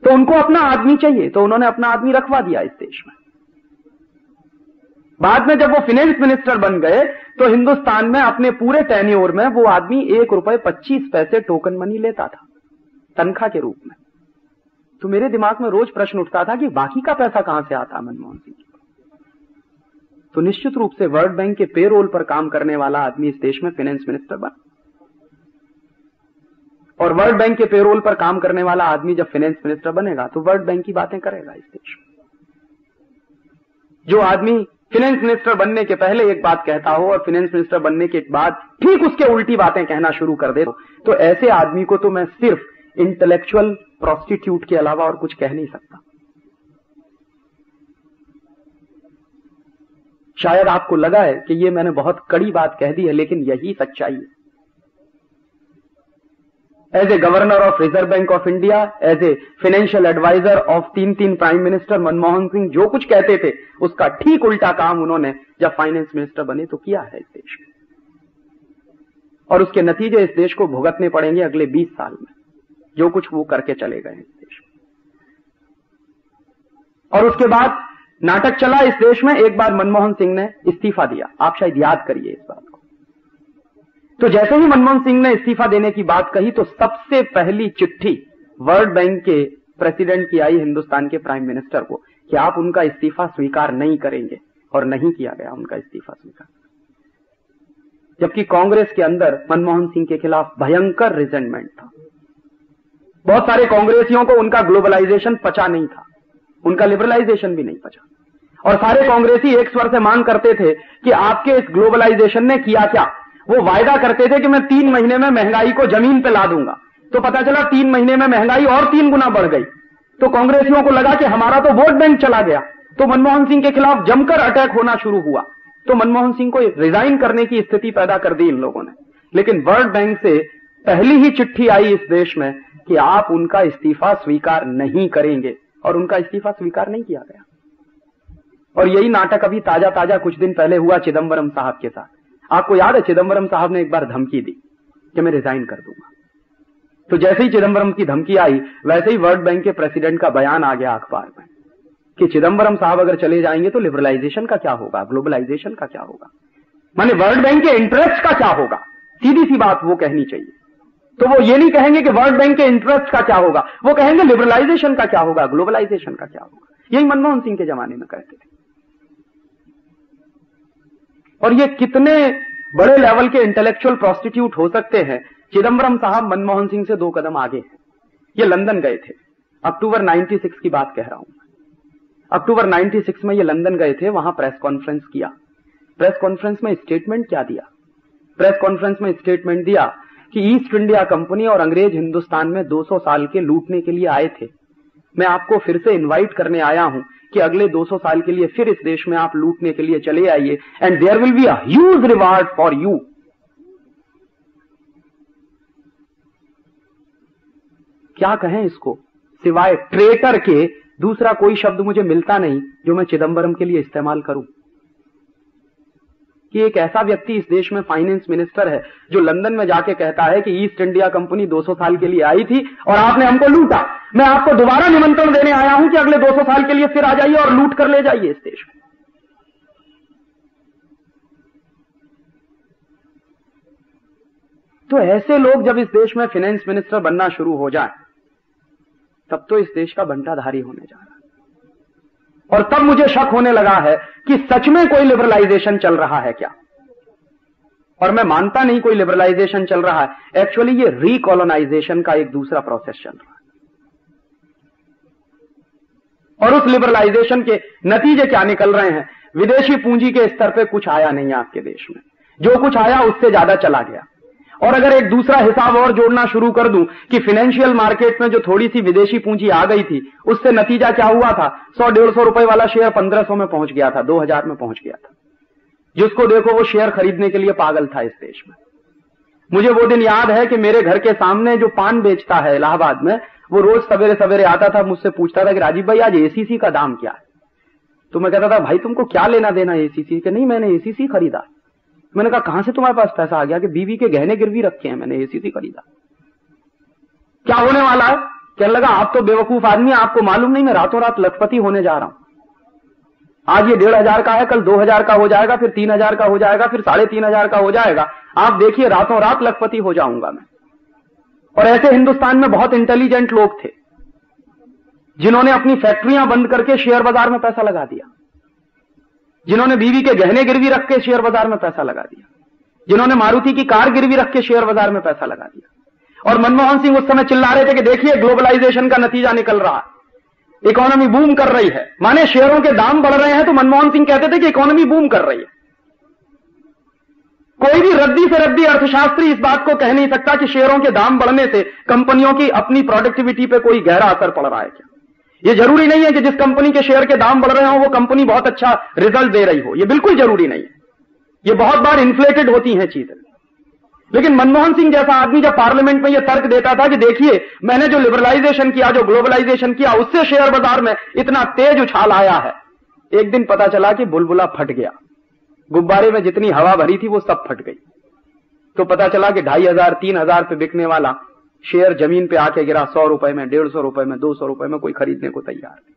तो उनको अपना आदमी चाहिए, तो उन्होंने अपना आदमी रखवा दिया इस देश में। बाद में जब वो फाइनेंस मिनिस्टर बन गए तो हिंदुस्तान में अपने पूरे टेन्योर में वो आदमी ₹1.25 टोकन मनी लेता था तनख्वाह के रूप में। तो मेरे दिमाग में रोज प्रश्न उठता था कि बाकी का पैसा कहां से आता मनमोहन सिंह। तो निश्चित रूप से वर्ल्ड बैंक के पेरोल पर काम करने वाला आदमी इस देश में फाइनेंस मिनिस्टर बना, और वर्ल्ड बैंक के पेरोल पर काम करने वाला आदमी जब फाइनेंस मिनिस्टर बनेगा तो वर्ल्ड बैंक की बातें करेगा इस देश में। जो आदमी फाइनेंस मिनिस्टर बनने के पहले एक बात कहता हो और फाइनेंस मिनिस्टर बनने के बाद ठीक उसके उल्टी बातें कहना शुरू कर दे, तो ऐसे आदमी को तो मैं सिर्फ इंटेलेक्चुअल प्रोस्टिट्यूट के अलावा और कुछ कह नहीं सकता। शायद आपको लगा है कि ये मैंने बहुत कड़ी बात कह दी है, लेकिन यही सच्चाई है। As a governor of Reserve Bank of India, as a financial adviser of 3 prime minister, Manmohan Singh जो कुछ कहते थे उसका ठीक उल्टा काम उन्होंने जब फाइनेंस मिनिस्टर बने तो किया है इस देश में, और उसके नतीजे इस देश को भुगतने पड़ेंगे अगले 20 साल में, जो कुछ वो करके चले गए इस देश में। और उसके बाद नाटक चला इस देश में। एक बार मनमोहन सिंह ने इस्तीफा दिया, आप शायद याद करिए इस बात को। तो जैसे ही मनमोहन सिंह ने इस्तीफा देने की बात कही तो सबसे पहली चिट्ठी वर्ल्ड बैंक के प्रेसिडेंट की आई हिंदुस्तान के प्राइम मिनिस्टर को कि आप उनका इस्तीफा स्वीकार नहीं करेंगे, और नहीं किया गया उनका इस्तीफा स्वीकार। जबकि कांग्रेस के अंदर मनमोहन सिंह के खिलाफ भयंकर रिजेंटमेंट था। बहुत सारे कांग्रेसियों को उनका ग्लोबलाइजेशन पचा नहीं था, उनका लिबरलाइजेशन भी नहीं पचा, और सारे कांग्रेसी एक स्वर से मांग करते थे कि आपके इस ग्लोबलाइजेशन ने किया क्या। वो वायदा करते थे कि मैं 3 महीने में महंगाई को जमीन पे ला दूंगा, तो पता चला 3 महीने में महंगाई और 3 गुना बढ़ गई। तो कांग्रेसियों को लगा कि हमारा तो वोट बैंक चला गया, तो मनमोहन सिंह के खिलाफ जमकर अटैक होना शुरू हुआ। तो मनमोहन सिंह को रिजाइन करने की स्थिति पैदा कर दी इन लोगों ने। लेकिन वर्ल्ड बैंक से पहली ही चिट्ठी आई इस देश में कि आप उनका इस्तीफा स्वीकार नहीं करेंगे, और उनका इस्तीफा स्वीकार नहीं किया गया। और यही नाटक अभी ताजा ताजा कुछ दिन पहले हुआ चिदंबरम साहब के साथ। आपको याद है चिदंबरम साहब ने एक बार धमकी दी कि मैं रिजाइन कर दूंगा। तो जैसे ही चिदंबरम की धमकी आई वैसे ही वर्ल्ड बैंक के प्रेसिडेंट का बयान आ गया अखबार में कि चिदंबरम साहब अगर चले जाएंगे तो लिबरलाइजेशन का क्या होगा, ग्लोबलाइजेशन का क्या होगा, माने वर्ल्ड बैंक के इंटरेस्ट का क्या होगा। सीधी सी बात वो कहनी चाहिए। तो वो ये नहीं कहेंगे कि वर्ल्ड बैंक के इंटरेस्ट का क्या होगा, वो कहेंगे लिबरलाइजेशन का क्या होगा, ग्लोबलाइजेशन का क्या होगा। यही मनमोहन सिंह के जमाने में कहते थे। और ये कितने बड़े लेवल के इंटेलेक्चुअल प्रोस्टिट्यूट हो सकते हैं। चिदंबरम साहब मनमोहन सिंह से 2 कदम आगे हैं। ये लंदन गए थे, अक्टूबर 96 की बात कह रहा हूं। अक्टूबर 96 में ये लंदन गए थे, वहां प्रेस कॉन्फ्रेंस किया। प्रेस कॉन्फ्रेंस में स्टेटमेंट क्या दिया? प्रेस कॉन्फ्रेंस में स्टेटमेंट दिया कि ईस्ट इंडिया कंपनी और अंग्रेज हिंदुस्तान में 200 साल के लूटने के लिए आए थे। मैं आपको फिर से इनवाइट करने आया हूं कि अगले 200 साल के लिए फिर इस देश में आप लूटने के लिए चले आइए, and there will be a huge reward for you क्या कहें इसको, सिवाय ट्रेटर के दूसरा कोई शब्द मुझे मिलता नहीं जो मैं चिदंबरम के लिए इस्तेमाल करूं। कि एक ऐसा व्यक्ति इस देश में फाइनेंस मिनिस्टर है जो लंदन में जाके कहता है कि ईस्ट इंडिया कंपनी 200 साल के लिए आई थी और आपने हमको लूटा, मैं आपको दोबारा निमंत्रण देने आया हूं कि अगले 200 साल के लिए फिर आ जाइए और लूट कर ले जाइए इस देश में। तो ऐसे लोग जब इस देश में फाइनेंस मिनिस्टर बनना शुरू हो जाए तब तो इस देश का बंटाधारी होने जा रहा है। और तब मुझे शक होने लगा है कि सच में कोई लिबरलाइजेशन चल रहा है क्या। और मैं मानता नहीं कोई लिबरलाइजेशन चल रहा है, एक्चुअली ये रिकॉलोनाइजेशन का एक दूसरा प्रोसेस चल रहा है। और उस लिबरलाइजेशन के नतीजे क्या निकल रहे हैं, विदेशी पूंजी के स्तर पे कुछ आया नहीं आपके देश में, जो कुछ आया उससे ज्यादा चला गया। और अगर एक दूसरा हिसाब और जोड़ना शुरू कर दूं कि फाइनेंशियल मार्केट में जो थोड़ी सी विदेशी पूंजी आ गई थी उससे नतीजा क्या हुआ था, 100-150 रुपए वाला शेयर 1500 में पहुंच गया था, 2000 में पहुंच गया था। जिसको देखो वो शेयर खरीदने के लिए पागल था इस देश में। मुझे वो दिन याद है कि मेरे घर के सामने जो पान बेचता है इलाहाबाद में, वो रोज सवेरे सवेरे आता था, मुझसे पूछता था कि राजीव भाई आज एसीसी का दाम क्या है। तो मैं कहता था भाई तुमको क्या लेना देना एसीसी के, नहीं मैंने एसीसी खरीदा। मैंने कहा कहां से तुम्हारे पास पैसा आ गया, कि बीवी के गहने गिरवी रखे हैं, मैंने एसीसी खरीदा। क्या होने वाला है, कहने लगा आप तो बेवकूफ आदमी, आपको मालूम नहीं मैं रातों रात लखपति होने जा रहा हूं। आज ये 1500 का है, कल 2000 का हो जाएगा, फिर 3000 का हो जाएगा, फिर 3500 का हो जाएगा। आप देखिए रातों रात लखपति हो जाऊंगा मैं। और ऐसे हिंदुस्तान में बहुत इंटेलिजेंट लोग थे जिन्होंने अपनी फैक्ट्रियां बंद करके शेयर बाजार में पैसा लगा दिया, जिन्होंने बीवी के गहने गिरवी रख के शेयर बाजार में पैसा लगा दिया, जिन्होंने मारुति की कार गिरवी रख के शेयर बाजार में पैसा लगा दिया। और मनमोहन सिंह उस समय चिल्ला रहे थे कि देखिए ग्लोबलाइजेशन का नतीजा निकल रहा है, इकोनॉमी बूम कर रही है, माने शेयरों के दाम बढ़ रहे हैं। तो मनमोहन सिंह कहते थे कि इकोनॉमी बूम कर रही है। कोई भी रद्दी से रद्दी अर्थशास्त्री इस बात को कह नहीं सकता कि शेयरों के दाम बढ़ने से कंपनियों की अपनी प्रोडक्टिविटी पे कोई गहरा असर पड़ रहा है क्या। ये जरूरी नहीं है कि जिस कंपनी के शेयर के दाम बढ़ रहे हो वो कंपनी बहुत अच्छा रिजल्ट दे रही हो, ये बिल्कुल जरूरी नहीं है। ये बहुत बार इन्फ्लेटेड होती हैं चीजें। लेकिन मनमोहन सिंह जैसा आदमी जब पार्लियामेंट में यह तर्क देता था कि देखिए मैंने जो लिबरलाइजेशन किया, जो ग्लोबलाइजेशन किया, उससे शेयर बाजार में इतना तेज उछाल आया है, एक दिन पता चला कि बुलबुला फट गया, गुब्बारे में जितनी हवा भरी थी वो सब फट गई। तो पता चला कि 2500-3000 पे बिकने वाला शेयर जमीन पे आके गिरा 100 रुपए में, 150 रुपए में, 200 रुपए में, कोई खरीदने को तैयार नहीं।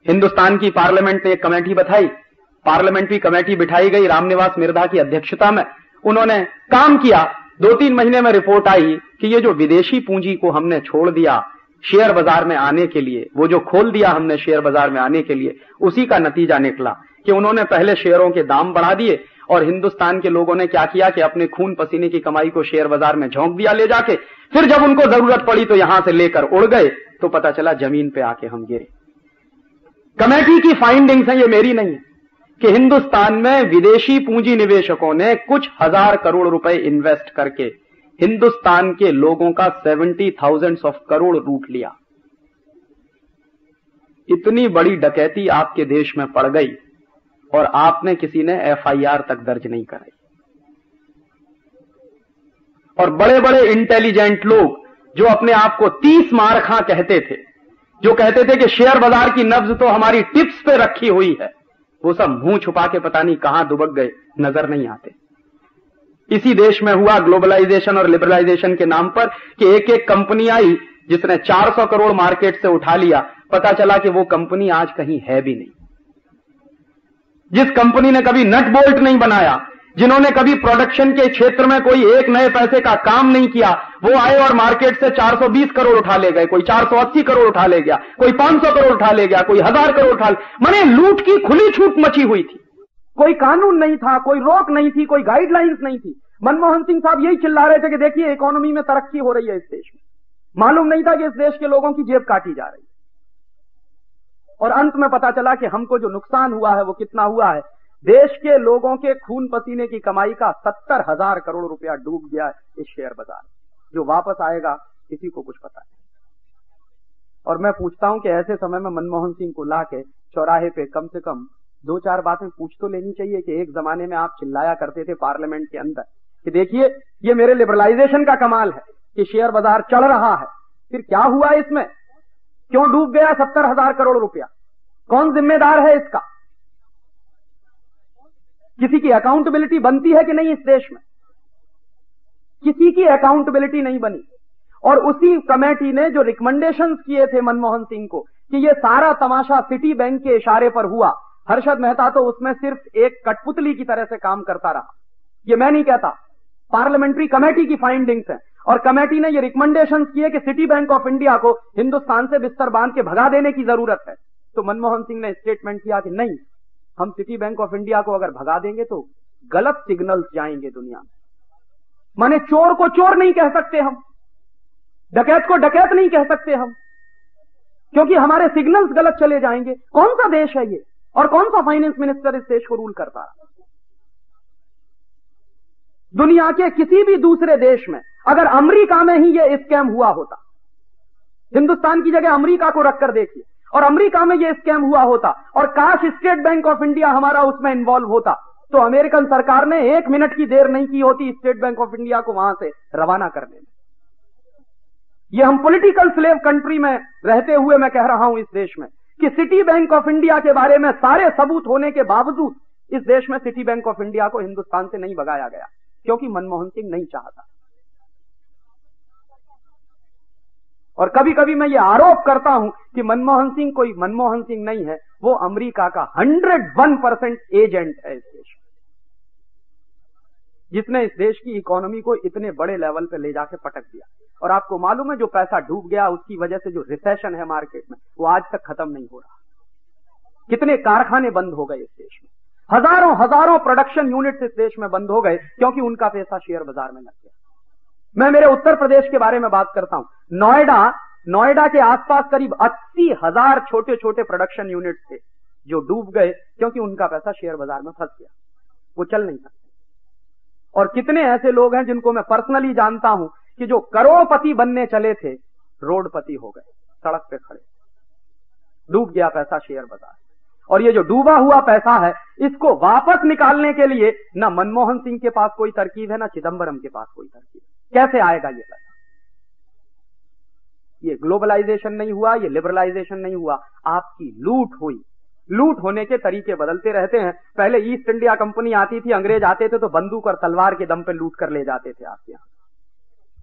हिंदुस्तान की पार्लियामेंट ने एक कमेटी बैठाई, पार्लियामेंट्री कमेटी बिठाई गई रामनिवास मिर्धा की अध्यक्षता में। उन्होंने काम किया, 2-3 महीने में रिपोर्ट आई कि ये जो विदेशी पूंजी को हमने छोड़ दिया शेयर बाजार में आने के लिए, वो जो खोल दिया हमने शेयर बाजार में आने के लिए, उसी का नतीजा निकला कि उन्होंने पहले शेयरों के दाम बढ़ा दिए और हिंदुस्तान के लोगों ने क्या किया कि अपने खून पसीने की कमाई को शेयर बाजार में झोंक दिया ले जाके। फिर जब उनको जरूरत पड़ी तो यहां से लेकर उड़ गए, तो पता चला जमीन पे आके हम गिरे। कमेटी की फाइंडिंग्स है, ये मेरी नहीं है, कि हिंदुस्तान में विदेशी पूंजी निवेशकों ने कुछ हजार करोड़ रुपए इन्वेस्ट करके हिंदुस्तान के लोगों का 70,000 करोड़ लूट लिया। इतनी बड़ी डकैती आपके देश में पड़ गई और आपने किसी ने एफआईआर तक दर्ज नहीं कराई। और बड़े बड़े इंटेलिजेंट लोग जो अपने आप को 30 मारखा कहते थे, जो कहते थे कि शेयर बाजार की नब्ज तो हमारी टिप्स पे रखी हुई है, वो सब मुंह छुपा के पता नहीं कहां दुबक गए, नजर नहीं आते। इसी देश में हुआ ग्लोबलाइजेशन और लिबरलाइजेशन के नाम पर कि एक एक कंपनी आई जिसने 400 करोड़ मार्केट से उठा लिया, पता चला कि वो कंपनी आज कहीं है भी नहीं। जिस कंपनी ने कभी नट बोल्ट नहीं बनाया, जिन्होंने कभी प्रोडक्शन के क्षेत्र में कोई एक नए पैसे का काम नहीं किया, वो आए और मार्केट से 420 करोड़ उठा ले गए, कोई 480 करोड़ उठा ले गया, कोई 500 करोड़ उठा ले गया, कोई 1000 करोड़ उठा ले। माने लूट की खुली छूट मची हुई थी, कोई कानून नहीं था, कोई रोक नहीं थी, कोई गाइडलाइंस नहीं थी। मनमोहन सिंह साहब यही चिल्ला रहे थे कि देखिए इकोनॉमी में तरक्की हो रही है इस देश में, मालूम नहीं था कि इस देश के लोगों की जेब काटी जा रही है। और अंत में पता चला कि हमको जो नुकसान हुआ है वो कितना हुआ है, देश के लोगों के खून पसीने की कमाई का 70,000 करोड़ रुपया डूब गया इस शेयर बाजार। जो वापस आएगा किसी को कुछ पता नहीं। और मैं पूछता हूं कि ऐसे समय में मनमोहन सिंह को लाके चौराहे पे कम से कम 2-4 बातें पूछ तो लेनी चाहिए कि एक जमाने में आप चिल्लाया करते थे पार्लियामेंट के अंदर कि देखिए ये मेरे लिबरलाइजेशन का कमाल है, कि शेयर बाजार चढ़ रहा है, फिर क्या हुआ इसमें, क्यों डूब गया 70,000 करोड़ रुपया, कौन जिम्मेदार है इसका? किसी की अकाउंटेबिलिटी बनती है कि नहीं इस देश में? किसी की अकाउंटेबिलिटी नहीं बनी। और उसी कमेटी ने जो रिकमेंडेशंस किए थे मनमोहन सिंह को कि ये सारा तमाशा सिटी बैंक के इशारे पर हुआ, हर्षद मेहता तो उसमें सिर्फ एक कठपुतली की तरह से काम करता रहा। ये मैं नहीं कहता, पार्लियामेंट्री कमेटी की फाइंडिंग्स हैं। और कमेटी ने ये रिकमेंडेशंस किए कि सिटी बैंक ऑफ इंडिया को हिंदुस्तान से बिस्तर बांध के भगा देने की जरूरत है। तो मनमोहन सिंह ने स्टेटमेंट किया कि नहीं, हम सिटी बैंक ऑफ इंडिया को अगर भगा देंगे तो गलत सिग्नल्स जाएंगे दुनिया में। माने चोर को चोर नहीं कह सकते हम, डकैत को डकैत नहीं कह सकते हम, क्योंकि हमारे सिग्नल्स गलत चले जाएंगे। कौन सा देश है ये, और कौन सा फाइनेंस मिनिस्टर इस देश को रूल करता है? दुनिया के किसी भी दूसरे देश में अगर अमेरिका में ही ये स्कैम हुआ होता, हिंदुस्तान की जगह अमेरिका को रखकर देखिए, और अमेरिका में ये स्कैम हुआ होता और काश स्टेट बैंक ऑफ इंडिया हमारा उसमें इन्वॉल्व होता, तो अमेरिकन सरकार ने 1 मिनट की देर नहीं की होती स्टेट बैंक ऑफ इंडिया को वहां से रवाना करने में। ये हम पॉलिटिकल स्लेव कंट्री में रहते हुए मैं कह रहा हूं इस देश में कि सिटी बैंक ऑफ इंडिया के बारे में सारे सबूत होने के बावजूद इस देश में सिटी बैंक ऑफ इंडिया को हिंदुस्तान से नहीं भगाया गया, क्योंकि मनमोहन सिंह नहीं चाहता। और कभी कभी मैं ये आरोप करता हूं कि मनमोहन सिंह कोई मनमोहन सिंह नहीं है, वो अमेरिका का 101% एजेंट है इस देश, जिसने इस देश की इकोनॉमी को इतने बड़े लेवल पे ले जाके पटक दिया। और आपको मालूम है जो पैसा डूब गया उसकी वजह से जो रिसेशन है मार्केट में, वो आज तक खत्म नहीं हो रहा। कितने कारखाने बंद हो गए इस देश में, हजारों प्रोडक्शन यूनिट्स इस देश में बंद हो गए क्योंकि उनका पैसा शेयर बाजार में लग गया। मैं मेरे उत्तर प्रदेश के बारे में बात करता हूं। नोएडा के आसपास करीब 80,000 छोटे छोटे प्रोडक्शन यूनिट्स थे जो डूब गए क्योंकि उनका पैसा शेयर बाजार में फंस गया, वो चल नहीं सकते। और कितने ऐसे लोग हैं जिनको मैं पर्सनली जानता हूं कि जो करोड़पति बनने चले थे, रोडपति हो गए, सड़क पे खड़े, डूब गया पैसा शेयर बाजार। और ये जो डूबा हुआ पैसा है, इसको वापस निकालने के लिए ना मनमोहन सिंह के पास कोई तरकीब है, ना चिदंबरम के पास कोई तरकीब। कैसे आएगा ये पैसा? ये ग्लोबलाइजेशन नहीं हुआ, ये लिबरलाइजेशन नहीं हुआ, आपकी लूट हुई। लूट होने के तरीके बदलते रहते हैं। पहले ईस्ट इंडिया कंपनी आती थी, अंग्रेज आते थे तो बंदूक और तलवार के दम पे लूट कर ले जाते थे आपके यहां,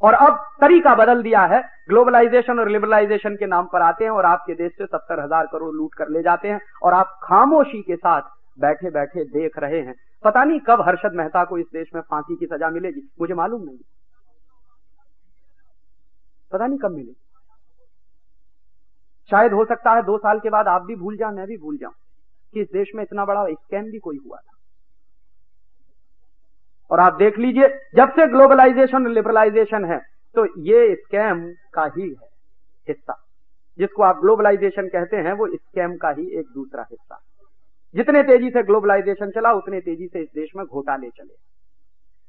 और अब तरीका बदल दिया है। ग्लोबलाइजेशन और लिबरलाइजेशन के नाम पर आते हैं और आपके देश से 70,000 करोड़ लूट कर ले जाते हैं, और आप खामोशी के साथ बैठे बैठे देख रहे हैं। पता नहीं कब हर्षद मेहता को इस देश में फांसी की सजा मिलेगी, मुझे मालूम नहीं, पता नहीं कब मिलेगी। शायद हो सकता है 2 साल के बाद आप भी भूल जाओ, मैं भी भूल जाऊं कि इस देश में इतना बड़ा स्कैम भी कोई हुआ था। और आप देख लीजिए, जब से ग्लोबलाइजेशन और लिबरलाइजेशन है तो ये स्कैम का ही है हिस्सा। जिसको आप ग्लोबलाइजेशन कहते हैं वो स्कैम का ही एक दूसरा हिस्सा। जितने तेजी से ग्लोबलाइजेशन चला उतने तेजी से इस देश में घोटाले चले।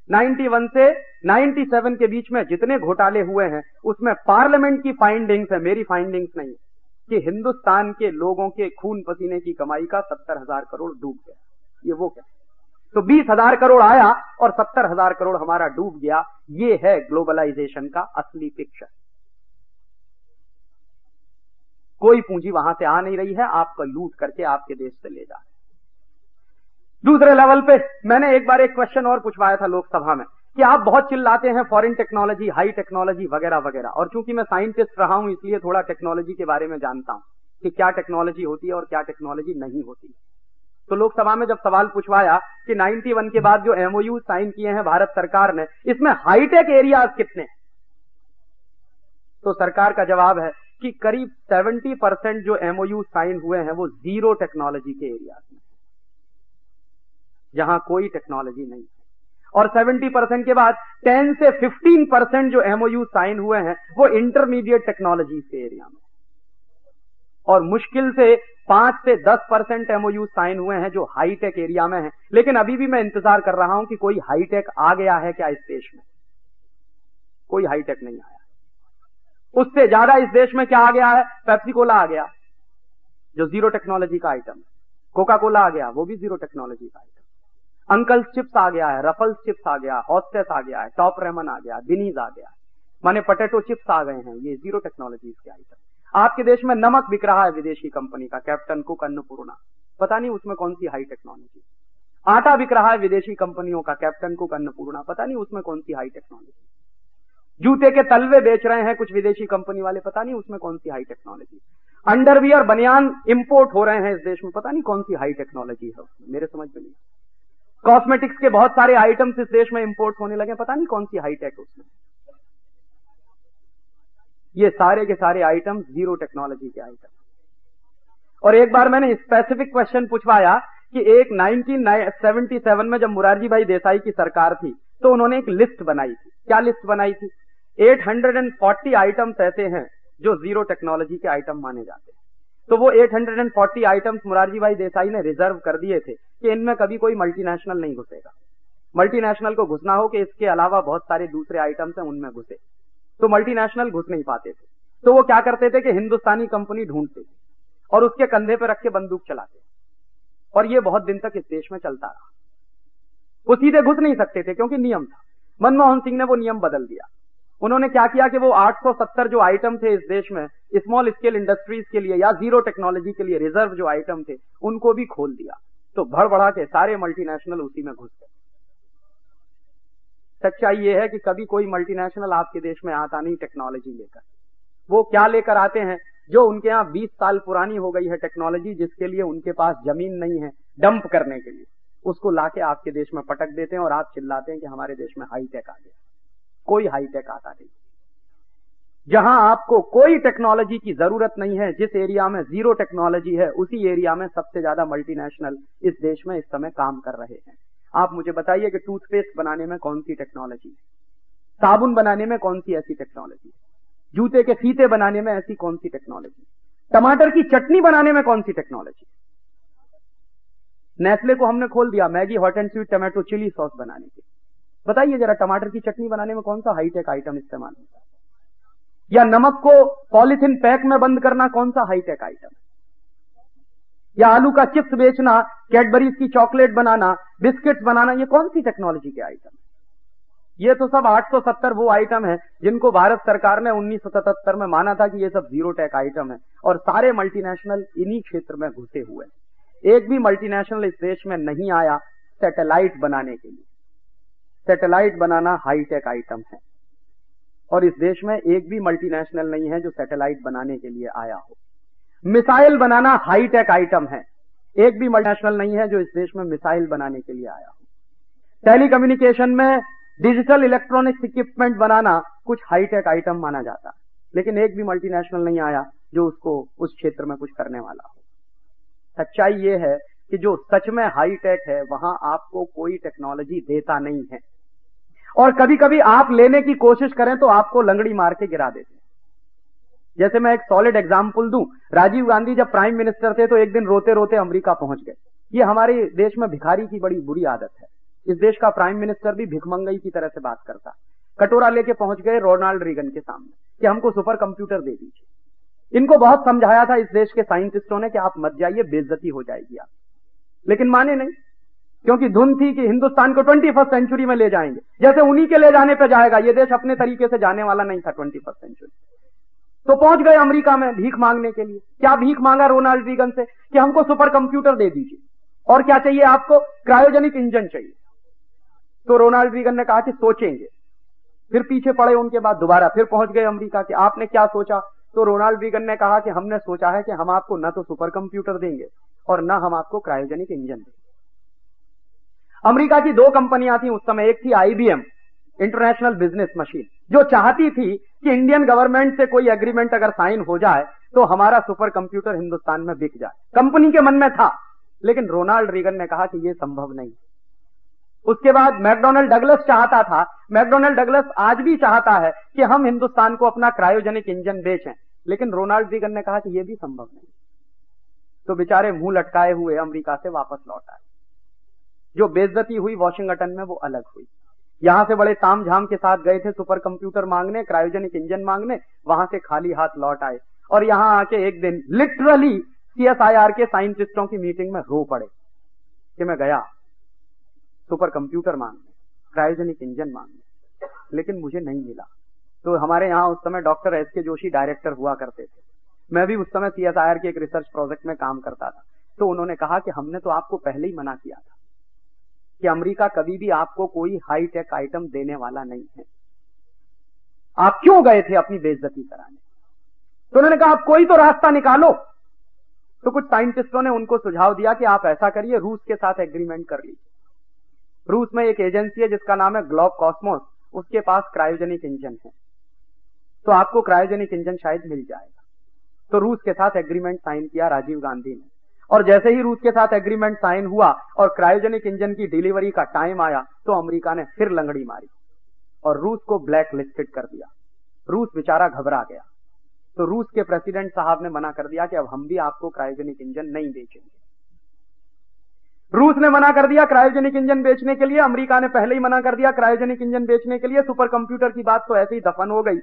91 से 97 के बीच में जितने घोटाले हुए हैं उसमें पार्लियामेंट की फाइंडिंग्स है, मेरी फाइंडिंग्स नहीं, कि हिंदुस्तान के लोगों के खून पसीने की कमाई का 70,000 करोड़ डूब गया। ये वो क्या, तो 20,000 करोड़ आया और 70,000 करोड़ हमारा डूब गया। ये है ग्लोबलाइजेशन का असली पिक्चर। कोई पूंजी वहां से आ नहीं रही है, आपको लूट करके आपके देश से ले जा रहे। दूसरे लेवल पे मैंने एक बार एक क्वेश्चन और पूछवाया था लोकसभा में कि आप बहुत चिल्लाते हैं फॉरेन टेक्नोलॉजी, हाई टेक्नोलॉजी वगैरह वगैरह, और चूंकि मैं साइंटिस्ट रहा हूं इसलिए थोड़ा टेक्नोलॉजी के बारे में जानता हूं कि क्या टेक्नोलॉजी होती है और क्या टेक्नोलॉजी नहीं होती है। तो लोकसभा में जब सवाल पूछवाया कि 91 के बाद जो एमओयू साइन किए हैं भारत सरकार ने, इसमें हाईटेक एरियाज कितने, तो सरकार का जवाब है कि करीब 70% जो एमओयू साइन हुए हैं वो जीरो टेक्नोलॉजी के एरियाज में, जहां कोई टेक्नोलॉजी नहीं है। और 70% के बाद 10 से 15% जो एमओयू साइन हुए हैं वो इंटरमीडिएट टेक्नोलॉजी के एरिया में, और मुश्किल से 5 से 10% एमओयू साइन हुए हैं जो हाईटेक एरिया में है। लेकिन अभी भी मैं इंतजार कर रहा हूं कि कोई हाईटेक आ गया है क्या इस देश में। कोई हाईटेक नहीं आया। उससे ज्यादा इस देश में क्या आ गया है, पेप्सी कोला आ गया जो जीरो टेक्नोलॉजी का आइटम है, कोका कोला आ गया वो भी जीरो टेक्नोलॉजी का आइटम, अंकल चिप्स आ गया है, रफल्स चिप्स आ गया, हॉस्टेस आ गया है, टॉप रेमन आ गया, बिनीज आ गया। माने पोटैटो चिप्स आ गए हैं, ये जीरो टेक्नोलॉजीज के आइटम। आपके देश में नमक बिक रहा है विदेशी कंपनी का, कैप्टन कुक, अन्नपूर्णा, पता नहीं उसमें कौन सी हाई टेक्नोलॉजी। आटा बिक रहा है विदेशी कंपनियों का, कैप्टन कुक, अन्नपूर्णा, पता नहीं उसमें कौन सी हाई टेक्नोलॉजी। जूते के तलवे बेच रहे हैं कुछ विदेशी कंपनी वाले, पता नहीं उसमें कौन सी हाई टेक्नोलॉजी। अंडरवियर बनियान इंपोर्ट हो रहे हैं इस देश में, पता नहीं कौन सी हाई टेक्नोलॉजी है उसमें, मेरे समझ में नहीं। कॉस्मेटिक्स के बहुत सारे आइटम्स इस देश में इंपोर्ट होने लगे, पता नहीं कौन सी हाईटेक है उसमें। ये सारे के सारे आइटम जीरो टेक्नोलॉजी के आइटम। और एक बार मैंने स्पेसिफिक क्वेश्चन पूछवाया कि एक 1977 में जब मुरारजी भाई देसाई की सरकार थी तो उन्होंने एक लिस्ट बनाई थी। क्या लिस्ट बनाई थी? 840 आइटम्स ऐसे हैं जो जीरो टेक्नोलॉजी के आइटम माने जाते हैं। तो वो 840 आइटम्स मुरारजी भाई देसाई ने रिजर्व कर दिए थे कि इनमें कभी कोई मल्टीनेशनल नहीं घुसेगा। मल्टीनेशनल को घुसना हो कि इसके अलावा बहुत सारे दूसरे आइटम्स हैं उनमें घुसे, तो मल्टीनेशनल घुस नहीं पाते थे। तो वो क्या करते थे कि हिंदुस्तानी कंपनी ढूंढते थे और उसके कंधे पर रख के बंदूक चलाते, और ये बहुत दिन तक इस देश में चलता रहा। वो सीधे घुस नहीं सकते थे क्योंकि नियम था। मनमोहन सिंह ने वो नियम बदल दिया। उन्होंने क्या किया कि वो 870 जो आइटम थे इस देश में स्मॉल स्केल इंडस्ट्रीज के लिए या जीरो टेक्नोलॉजी के लिए रिजर्व जो आइटम थे उनको भी खोल दिया। तो भड़ बढ़ा के सारे मल्टीनेशनल उसी में घुस गए। सच्चाई ये है कि कभी कोई मल्टीनेशनल आपके देश में आता नहीं टेक्नोलॉजी लेकर। वो क्या लेकर आते हैं? जो उनके यहाँ 20 साल पुरानी हो गई है टेक्नोलॉजी, जिसके लिए उनके पास जमीन नहीं है डंप करने के लिए, उसको लाके आपके देश में पटक देते हैं और आप चिल्लाते हैं कि हमारे देश में हाईटेक आ गया। कोई हाईटेक आता नहीं। जहां आपको कोई टेक्नोलॉजी की जरूरत नहीं है, जिस एरिया में जीरो टेक्नोलॉजी है, उसी एरिया में सबसे ज्यादा मल्टीनेशनल इस देश में इस समय काम कर रहे हैं। आप मुझे बताइए कि टूथपेस्ट बनाने में कौन सी टेक्नोलॉजी है, साबुन बनाने में कौन सी ऐसी टेक्नोलॉजी है, जूते के फीते बनाने में ऐसी कौन सी टेक्नोलॉजी, टमाटर की चटनी बनाने में कौन सी टेक्नोलॉजी। नेस्ले को हमने खोल दिया Maggi hot and sweet tomato chilli sauce बनाने के। बताइए जरा टमाटर की चटनी बनाने में कौन सा हाईटेक आइटम इस्तेमाल होता है? या नमक को पॉलिथीन पैक में बंद करना कौन सा हाईटेक आइटम है? या आलू का चिप्स बेचना, कैडबरीज की चॉकलेट बनाना, बिस्किट्स बनाना, ये कौन सी टेक्नोलॉजी के आइटम है? ये तो सब 870 वो आइटम है जिनको भारत सरकार ने 1977 में माना था कि ये सब जीरो टेक आइटम है, और सारे मल्टीनेशनल इन्हीं क्षेत्र में घुसे हुए हैं। एक भी मल्टीनेशनल इस देश में नहीं आया सैटेलाइट बनाने के लिए। सैटेलाइट बनाना हाईटेक आइटम है, और इस देश में एक भी मल्टीनेशनल नहीं है जो सैटेलाइट बनाने के लिए आया हो। मिसाइल बनाना हाईटेक आइटम है, एक भी मल्टीनेशनल नहीं है जो इस देश में मिसाइल बनाने के लिए आया हो। टेलीकम्युनिकेशन में डिजिटल इलेक्ट्रॉनिक्स इक्विपमेंट बनाना कुछ हाईटेक आइटम माना जाता है, लेकिन एक भी मल्टीनेशनल नहीं आया जो उसको उस क्षेत्र में कुछ करने वाला हो। सच्चाई ये है कि जो सच में हाईटेक है वहां आपको कोई टेक्नोलॉजी देता नहीं है, और कभी कभी आप लेने की कोशिश करें तो आपको लंगड़ी मार के गिरा देते हैं। जैसे मैं एक सॉलिड एग्जाम्पल दूं, राजीव गांधी जब प्राइम मिनिस्टर थे तो एक दिन रोते रोते अमेरिका पहुंच गए। ये हमारे देश में भिखारी की बड़ी बुरी आदत है। इस देश का प्राइम मिनिस्टर भी भिखमंगई की तरह से बात करता। कटोरा लेके पहुंच गए रोनाल्ड रीगन के सामने कि हमको सुपर कंप्यूटर दे दीजिए। इनको बहुत समझाया था इस देश के साइंटिस्टों ने कि आप मत जाइए, बेइज्जती हो जाएगी आप, लेकिन माने नहीं, क्योंकि धुन थी कि हिंदुस्तान को 21st सेंचुरी में ले जाएंगे। जैसे उन्हीं के ले जाने पे जाएगा, ये देश अपने तरीके से जाने वाला नहीं था 21st सेंचुरी। तो पहुंच गए अमेरिका में भीख मांगने के लिए। क्या भीख मांगा रोनाल्ड रीगन से कि हमको सुपर कंप्यूटर दे दीजिए, और क्या चाहिए आपको? क्रायोजेनिक इंजन चाहिए। तो रोनाल्ड रीगन ने कहा कि सोचेंगे। फिर पीछे पड़े उनके बाद दोबारा फिर पहुंच गए अमेरिका कि आपने क्या सोचा? तो रोनाल्ड रीगन ने कहा कि हमने सोचा है कि हम आपको न तो सुपर कंप्यूटर देंगे और न हम आपको क्रायोजेनिक इंजन देंगे। अमेरिका की दो कंपनियां थी उस समय। एक थी IBM, इंटरनेशनल बिजनेस मशीन, जो चाहती थी कि इंडियन गवर्नमेंट से कोई एग्रीमेंट अगर साइन हो जाए तो हमारा सुपर कंप्यूटर हिंदुस्तान में बिक जाए। कंपनी के मन में था, लेकिन रोनाल्ड रीगन ने कहा कि यह संभव नहीं। उसके बाद मैकडोनल्ड डगलस चाहता था, मैकडोनल्ड डगलस आज भी चाहता है कि हम हिंदुस्तान को अपना क्रायोजेनिक इंजन बेचें, लेकिन रोनाल्ड रीगन ने कहा कि यह भी संभव नहीं। तो बेचारे मुंह लटकाए हुए अमेरिका से वापस लौट आए। जो बेइज्जती हुई वॉशिंगटन में वो अलग हुई। यहां से बड़े तामझाम के साथ गए थे सुपर कंप्यूटर मांगने, क्रायोजेनिक इंजन मांगने, वहां से खाली हाथ लौट आए, और यहां आके एक दिन लिटरली CSIR के साइंटिस्टों की मीटिंग में रो पड़े कि मैं गया सुपर कंप्यूटर मांगने, क्रायोजेनिक इंजन मांगने, लेकिन मुझे नहीं मिला। तो हमारे यहाँ उस समय डॉक्टर एस.के. जोशी डायरेक्टर हुआ करते थे। मैं भी उस समय CSIR के एक रिसर्च प्रोजेक्ट में काम करता था। तो उन्होंने कहा कि हमने तो आपको पहले ही मना किया था कि अमेरिका कभी भी आपको कोई हाई टेक आइटम देने वाला नहीं है, आप क्यों गए थे अपनी बेइज्जती कराने। तो उन्होंने कहा आप कोई तो रास्ता निकालो। तो कुछ साइंटिस्टों ने उनको सुझाव दिया कि आप ऐसा करिए, रूस के साथ एग्रीमेंट कर लीजिए। रूस में एक एजेंसी है जिसका नाम है ग्लोब कॉस्मोस, उसके पास क्रायोजेनिक इंजन है, तो आपको क्रायोजेनिक इंजन शायद मिल जाएगा। तो रूस के साथ एग्रीमेंट साइन किया राजीव गांधी ने, और जैसे ही रूस के साथ एग्रीमेंट साइन हुआ और क्रायोजेनिक इंजन की डिलीवरी का टाइम आया तो अमेरिका ने फिर लंगड़ी मारी और रूस को ब्लैक लिस्टेड कर दिया। रूस बेचारा घबरा गया। तो रूस के प्रेसिडेंट साहब ने मना कर दिया कि अब हम भी आपको क्रायोजेनिक इंजन नहीं बेचेंगे। रूस ने मना कर दिया क्रायोजेनिक इंजन बेचने के लिए, अमेरिका ने पहले ही मना कर दिया क्रायोजेनिक इंजन बेचने के लिए। सुपर कंप्यूटर की बात तो ऐसे ही दफन हो गई।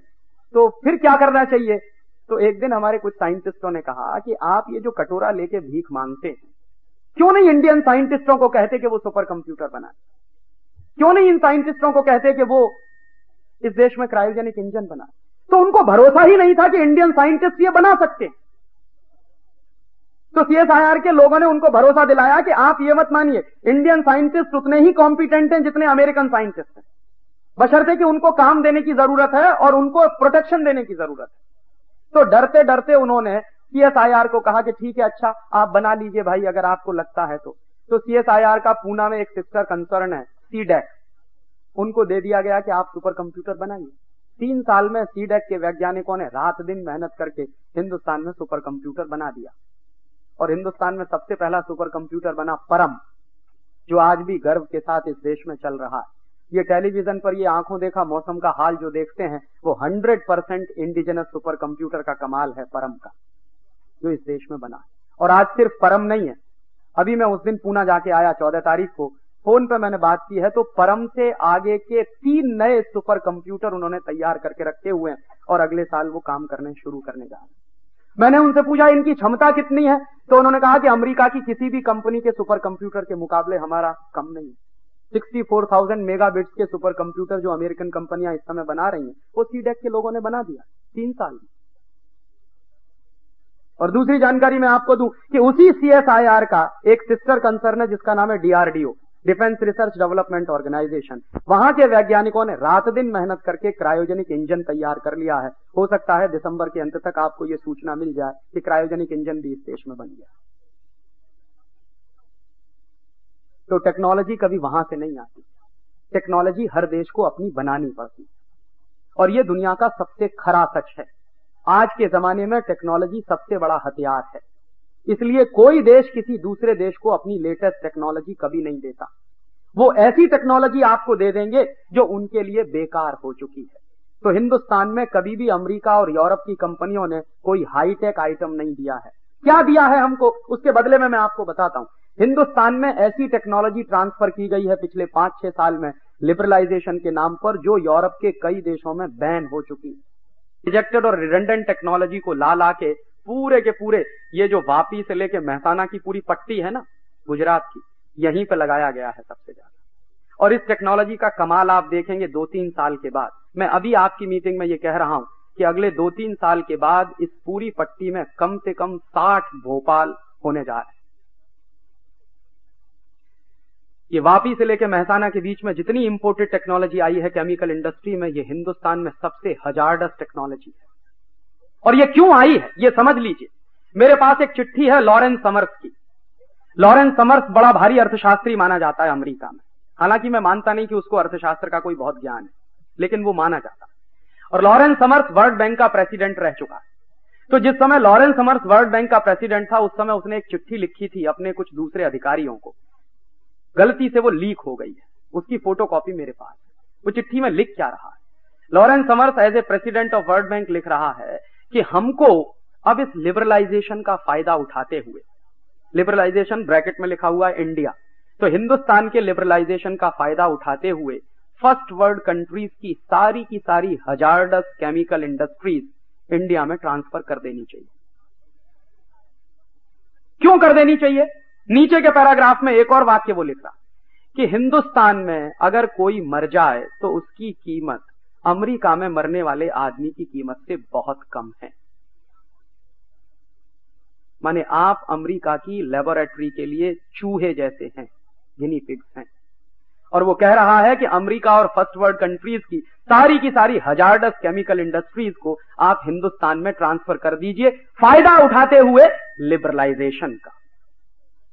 तो फिर क्या करना चाहिए? तो एक दिन हमारे कुछ साइंटिस्टों ने कहा कि आप ये जो कटोरा लेके भीख मांगते हैं, क्यों नहीं इंडियन साइंटिस्टों को कहते कि वो सुपर कंप्यूटर बनाए, क्यों नहीं इन साइंटिस्टों को कहते कि वो इस देश में क्रायोजेनिक इंजन बनाए। तो उनको भरोसा ही नहीं था कि इंडियन साइंटिस्ट ये बना सकते हैं। तो CSIR के लोगों ने उनको भरोसा दिलाया कि आप ये मत मानिए, इंडियन साइंटिस्ट उतने ही कॉम्पिटेंट हैं जितने अमेरिकन साइंटिस्ट हैं, बशर्ते कि उनको काम देने की जरूरत है और उनको प्रोटेक्शन देने की जरूरत है। तो डरते डरते उन्होंने CSIR को कहा कि ठीक है, अच्छा आप बना लीजिए भाई, अगर आपको लगता है तो CSIR का पूना में एक सिस्टर कंसर्न है CDAC, उनको दे दिया गया कि आप सुपर कंप्यूटर बनाइए। 3 साल में CDAC के वैज्ञानिकों ने रात दिन मेहनत करके हिंदुस्तान में सुपर कंप्यूटर बना दिया, और हिंदुस्तान में सबसे पहला सुपर कंप्यूटर बना परम, जो आज भी गर्व के साथ इस देश में चल रहा है। ये टेलीविजन पर ये आंखों देखा मौसम का हाल जो देखते हैं, वो 100% इंडिजिनस सुपर कंप्यूटर का कमाल है परम का, जो इस देश में बना है। और आज सिर्फ परम नहीं है, अभी मैं उस दिन पूना जाके आया 14 तारीख को, फोन पे मैंने बात की है, तो परम से आगे के 3 नए सुपर कंप्यूटर उन्होंने तैयार करके रखे हुए हैं और अगले साल वो काम करने शुरू करने जा रहे हैं। मैंने उनसे पूछा इनकी क्षमता कितनी है, तो उन्होंने कहा कि अमेरिका की किसी भी कंपनी के सुपर कंप्यूटर के मुकाबले हमारा कम नहीं है। 64,000 मेगाबिट्स के सुपर कंप्यूटर जो अमेरिकन कंपनियां इस समय बना रही हैं, वो CDAC के लोगों ने बना दिया 3 साल में। और दूसरी जानकारी मैं आपको दूं कि उसी CSIR का एक सिस्टर कंसर्न है जिसका नाम है DRDO, defence research development organisation. वहां के वैज्ञानिकों ने रात दिन मेहनत करके क्रायोजेनिक इंजन तैयार कर लिया है। हो सकता है दिसंबर के अंत तक आपको यह सूचना मिल जाए कि क्रायोजेनिक इंजन भी इस देश में बन गया। तो टेक्नोलॉजी कभी वहां से नहीं आती, टेक्नोलॉजी हर देश को अपनी बनानी पड़ती, और यह दुनिया का सबसे खरा सच है। आज के जमाने में टेक्नोलॉजी सबसे बड़ा हथियार है, इसलिए कोई देश किसी दूसरे देश को अपनी लेटेस्ट टेक्नोलॉजी कभी नहीं देता। वो ऐसी टेक्नोलॉजी आपको दे देंगे जो उनके लिए बेकार हो चुकी है। तो हिंदुस्तान में कभी भी अमेरिका और यूरोप की कंपनियों ने कोई हाईटेक आइटम नहीं दिया है। क्या दिया है हमको, उसके बदले में मैं आपको बताता हूं। हिंदुस्तान में ऐसी टेक्नोलॉजी ट्रांसफर की गई है पिछले 5-6 साल में लिबरलाइजेशन के नाम पर, जो यूरोप के कई देशों में बैन हो चुकी है। रिजेक्टेड और रिडंडेंट टेक्नोलॉजी को ला के पूरे के पूरे ये जो वापी से लेके मेहसाना की पूरी पट्टी है ना गुजरात की, यहीं पे लगाया गया है सबसे ज्यादा। और इस टेक्नोलॉजी का कमाल आप देखेंगे 2-3 साल के बाद। मैं अभी आपकी मीटिंग में ये कह रहा हूं कि अगले 2-3 साल के बाद इस पूरी पट्टी में कम से कम 60 भोपाल होने जा रहे हैं। ये वापी से लेकर मेहसाना के बीच में जितनी इंपोर्टेड टेक्नोलॉजी आई है केमिकल इंडस्ट्री में, ये हिंदुस्तान में सबसे हजारदस्त टेक्नोलॉजी है। और ये क्यों आई है ये समझ लीजिए। मेरे पास एक चिट्ठी है लॉरेंस समर्स की। लॉरेंस समर्स बड़ा भारी अर्थशास्त्री माना जाता है अमेरिका में। हालांकि मैं मानता नहीं कि उसको अर्थशास्त्र का कोई बहुत ज्ञान है, लेकिन वो माना जाता है। और लॉरेंस समर्स वर्ल्ड बैंक का प्रेसिडेंट रह चुका है। तो जिस समय लॉरेंस समर्स वर्ल्ड बैंक का प्रेसिडेंट था, उस समय उसने एक चिट्ठी लिखी थी अपने कुछ दूसरे अधिकारियों को। गलती से वो लीक हो गई है, उसकी फोटोकॉपी मेरे पास है। वो चिट्ठी में लिख क्या रहा है, Lawrence Summers as a president of World Bank लिख रहा है कि हमको अब इस लिबरलाइजेशन का फायदा उठाते हुए, लिबरलाइजेशन ब्रैकेट में लिखा हुआ है इंडिया, तो हिंदुस्तान के लिबरलाइजेशन का फायदा उठाते हुए फर्स्ट वर्ल्ड कंट्रीज की सारी हजारदस्त केमिकल इंडस्ट्रीज इंडिया में ट्रांसफर कर देनी चाहिए। क्यों कर देनी चाहिए? नीचे के पैराग्राफ में एक और वाक्य वो लिख रहा कि हिंदुस्तान में अगर कोई मर जाए तो उसकी कीमत अमेरिका में मरने वाले आदमी की कीमत से बहुत कम है। माने आप अमेरिका की लेबोरेटरी के लिए चूहे जैसे हैं, गिनी पिग्स हैं। और वो कह रहा है कि अमेरिका और फर्स्ट वर्ल्ड कंट्रीज की सारी हजार्डस केमिकल इंडस्ट्रीज को आप हिंदुस्तान में ट्रांसफर कर दीजिए, फायदा उठाते हुए लिबरलाइजेशन का।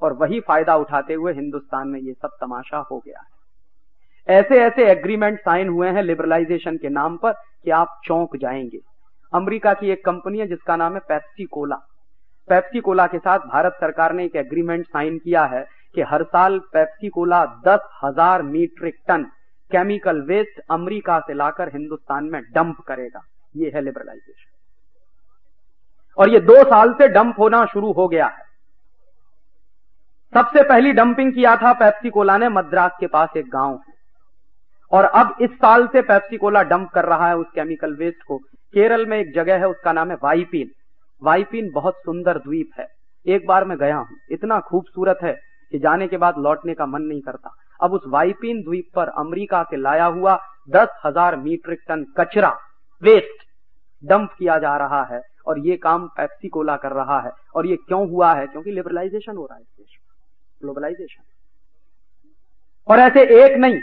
और वही फायदा उठाते हुए हिंदुस्तान में ये सब तमाशा हो गया है। ऐसे ऐसे एग्रीमेंट साइन हुए हैं लिबरलाइजेशन के नाम पर कि आप चौंक जाएंगे। अमेरिका की एक कंपनी है जिसका नाम है पेप्सी कोला। पेप्सी कोला के साथ भारत सरकार ने एक एग्रीमेंट साइन किया है कि हर साल Pepsi cola 10,000 metric ton chemical waste America से लाकर हिंदुस्तान में डंप करेगा। ये है लिबरलाइजेशन। और ये 2 साल से डंप होना शुरू हो गया है। सबसे पहली डंपिंग किया था पेप्सी कोला ने मद्रास के पास एक गांव है, और अब इस साल से पेप्सी कोला डंप कर रहा है उस केमिकल वेस्ट को। केरल में एक जगह है, उसका नाम है वाइपीन। वाइपीन बहुत सुंदर द्वीप है। एक बार मैं गया हूं, इतना खूबसूरत है कि जाने के बाद लौटने का मन नहीं करता। अब उस वाइपीन द्वीप पर अमेरिका से लाया हुआ 10,000 मीट्रिक टन कचरा वेस्ट डंप किया जा रहा है, और ये काम पेप्सी कोला कर रहा है। और ये क्यों हुआ है? क्योंकि लिबरलाइजेशन हो रहा है इस देश में, ग्लोबलाइजेशन। और ऐसे एक नहीं,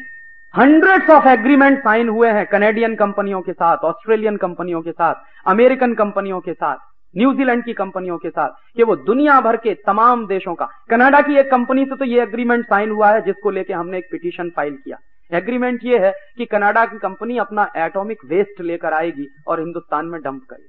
हंड्रेड्स ऑफ एग्रीमेंट साइन हुए हैं कनेडियन कंपनियों के साथ, ऑस्ट्रेलियन कंपनियों के साथ, अमेरिकन कंपनियों के साथ, न्यूजीलैंड की कंपनियों के साथ, कि वो दुनिया भर के तमाम देशों का। कनाडा की एक कंपनी से तो ये एग्रीमेंट साइन हुआ है जिसको लेके हमने एक पिटीशन फाइल किया। एग्रीमेंट ये है कि कनाडा की कंपनी अपना एटॉमिक वेस्ट लेकर आएगी और हिंदुस्तान में डंप करेगी।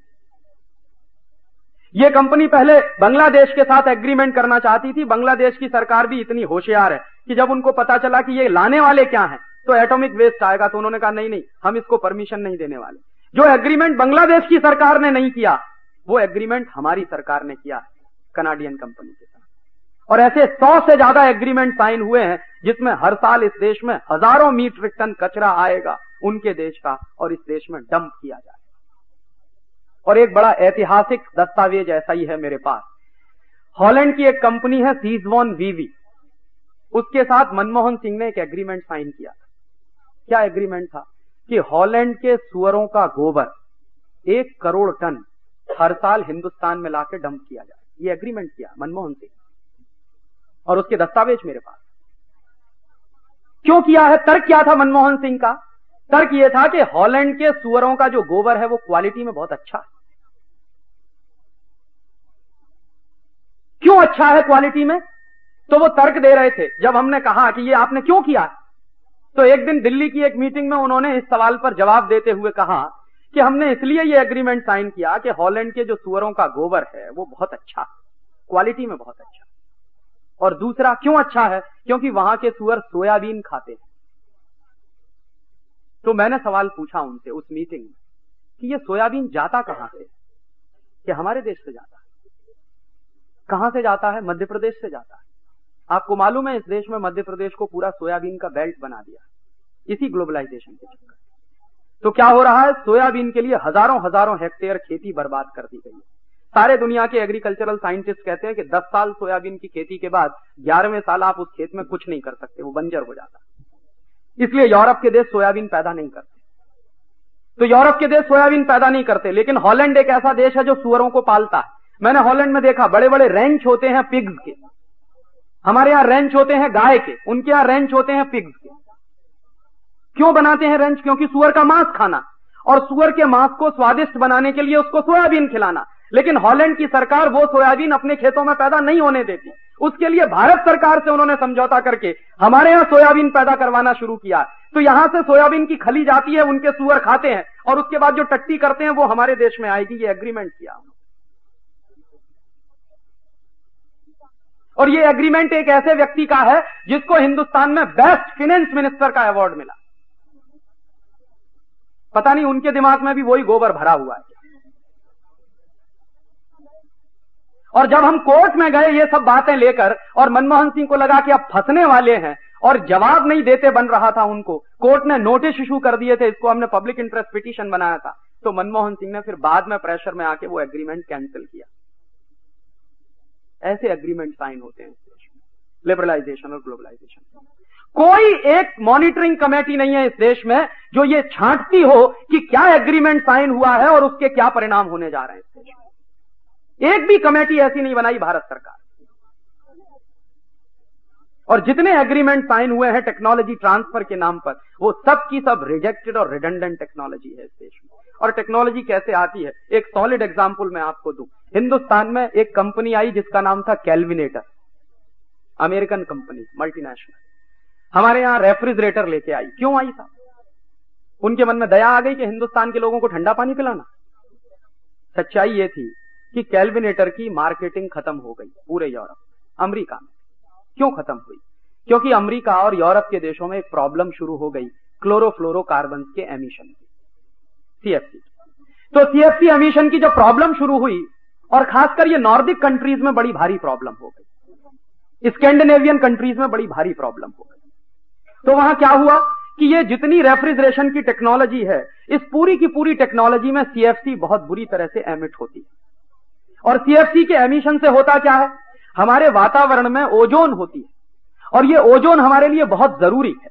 ये कंपनी पहले बांग्लादेश के साथ एग्रीमेंट करना चाहती थी। बांग्लादेश की सरकार भी इतनी होशियार है कि जब उनको पता चला कि ये लाने वाले क्या हैं, तो एटॉमिक वेस्ट आएगा, तो उन्होंने कहा नहीं, हम इसको परमिशन नहीं देने वाले। जो एग्रीमेंट बांग्लादेश की सरकार ने नहीं किया, वो एग्रीमेंट हमारी सरकार ने किया कनाडियन कंपनी के साथ। और ऐसे 100 से ज्यादा एग्रीमेंट साइन हुए हैं जिसमें हर साल इस देश में हजारों मीट्रिक टन कचरा आएगा उनके देश का, और इस देश में डंप किया जाएगा। और एक बड़ा ऐतिहासिक दस्तावेज ऐसा ही है मेरे पास। हॉलैंड की एक कंपनी है सीजवॉन वीवी, उसके साथ मनमोहन सिंह ने एक एग्रीमेंट साइन किया था। क्या एग्रीमेंट था? कि हॉलैंड के सुअरों का गोबर 1 करोड़ टन हर साल हिंदुस्तान में लाकर डंप किया जाए। ये एग्रीमेंट किया मनमोहन सिंह, और उसके दस्तावेज मेरे पास। क्यों किया है? तर्क क्या था मनमोहन सिंह का? तर्क यह था कि हॉलैंड के सुअरों का जो गोबर है वो क्वालिटी में बहुत अच्छा है। क्यों अच्छा है क्वालिटी में? तो वो तर्क दे रहे थे। जब हमने कहा कि ये आपने क्यों किया, तो एक दिन दिल्ली की एक मीटिंग में उन्होंने इस सवाल पर जवाब देते हुए कहा कि हमने इसलिए ये एग्रीमेंट साइन किया कि हॉलैंड के जो सुअरों का गोबर है वो बहुत अच्छा, क्वालिटी में बहुत अच्छा। और दूसरा क्यों अच्छा है? क्योंकि वहां के सुअर सोयाबीन खाते हैं। तो मैंने सवाल पूछा उनसे उस मीटिंग में कि ये सोयाबीन जाता कहां से? कि हमारे देश से जाता है। कहां से जाता है? मध्य प्रदेश से जाता है। आपको मालूम है इस देश में मध्य प्रदेश को पूरा सोयाबीन का बेल्ट बना दिया इसी ग्लोबलाइजेशन के चक्कर। तो क्या हो रहा है? सोयाबीन के लिए हजारों हेक्टेयर खेती बर्बाद कर दी गई है। सारे दुनिया के एग्रीकल्चरल साइंटिस्ट कहते हैं कि 10 साल सोयाबीन की खेती के बाद 11वें साल आप उस खेत में कुछ नहीं कर सकते, वो बंजर हो जाता। इसलिए यूरोप के देश सोयाबीन पैदा नहीं करते। तो यूरोप के देश सोयाबीन पैदा नहीं करते, लेकिन हॉलैंड एक ऐसा देश है जो सुअरों को पालता है। मैंने हॉलैंड में देखा बड़े बड़े रेंच होते हैं पिग्स के। हमारे यहां रेंच होते हैं गाय के, उनके यहां रेंच होते हैं पिग्स के। क्यों बनाते हैं रेंच? क्योंकि सुअर का मांस खाना, और सुअर के मांस को स्वादिष्ट बनाने के लिए उसको सोयाबीन खिलाना। लेकिन हॉलैंड की सरकार वो सोयाबीन अपने खेतों में पैदा नहीं होने देती। उसके लिए भारत सरकार से उन्होंने समझौता करके हमारे यहां सोयाबीन पैदा करवाना शुरू किया। तो यहां से सोयाबीन की खली जाती है, उनके सुअर खाते हैं, और उसके बाद जो टट्टी करते हैं वो हमारे देश में आएगी। ये एग्रीमेंट किया। और ये एग्रीमेंट एक ऐसे व्यक्ति का है जिसको हिंदुस्तान में बेस्ट फाइनेंस मिनिस्टर का अवार्ड मिला। पता नहीं उनके दिमाग में भी वही गोबर भरा हुआ है। और जब हम कोर्ट में गए ये सब बातें लेकर, और मनमोहन सिंह को लगा कि अब फंसने वाले हैं, और जवाब नहीं देते बन रहा था उनको, कोर्ट ने नोटिस इशू कर दिए थे। इसको हमने पब्लिक इंटरेस्ट पिटीशन बनाया था। तो मनमोहन सिंह ने फिर बाद में प्रेशर में आके वो एग्रीमेंट कैंसिल किया। ऐसे एग्रीमेंट साइन होते हैं लिबरलाइजेशन और ग्लोबलाइजेशन। कोई एक मॉनिटरिंग कमेटी नहीं है इस देश में जो ये छांटती हो कि क्या एग्रीमेंट साइन हुआ है और उसके क्या परिणाम होने जा रहे हैं इस देश में। एक भी कमेटी ऐसी नहीं बनाई भारत सरकार। और जितने एग्रीमेंट साइन हुए हैं टेक्नोलॉजी ट्रांसफर के नाम पर, वो सब की सब रिजेक्टेड और रिडंडेंट टेक्नोलॉजी है इस देश में। और टेक्नोलॉजी कैसे आती है, एक सॉलिड एग्जांपल मैं आपको दूं। हिंदुस्तान में एक कंपनी आई जिसका नाम था कैलविनेटर, अमेरिकन कंपनी, मल्टीनेशनल। हमारे यहां रेफ्रिजरेटर लेके आई। क्यों आई साहब? उनके मन में दया आ गई कि हिंदुस्तान के लोगों को ठंडा पानी पिलाना। सच्चाई ये थी कि कैलविनेटर की मार्केटिंग खत्म हो गई पूरे यूरोप, अमेरिका में। क्यों खत्म हुई? क्योंकि अमेरिका और यूरोप के देशों में एक प्रॉब्लम शुरू हो गई क्लोरोफ्लोरोकार्बन के एमिशन की, सीएफसी। तो सीएफसी एमिशन की जब प्रॉब्लम शुरू हुई, और खासकर ये नॉर्डिक कंट्रीज में बड़ी भारी प्रॉब्लम हो गई, स्कैंडिनेवियन कंट्रीज में बड़ी भारी प्रॉब्लम हो गई। तो वहां क्या हुआ कि ये जितनी रेफ्रिजरेशन की टेक्नोलॉजी है, इस पूरी की पूरी टेक्नोलॉजी में सीएफसी बहुत बुरी तरह से एमिट होती है। और सीएफसी के एमिशन से होता क्या है, हमारे वातावरण में ओजोन होती है, और ये ओजोन हमारे लिए बहुत जरूरी है।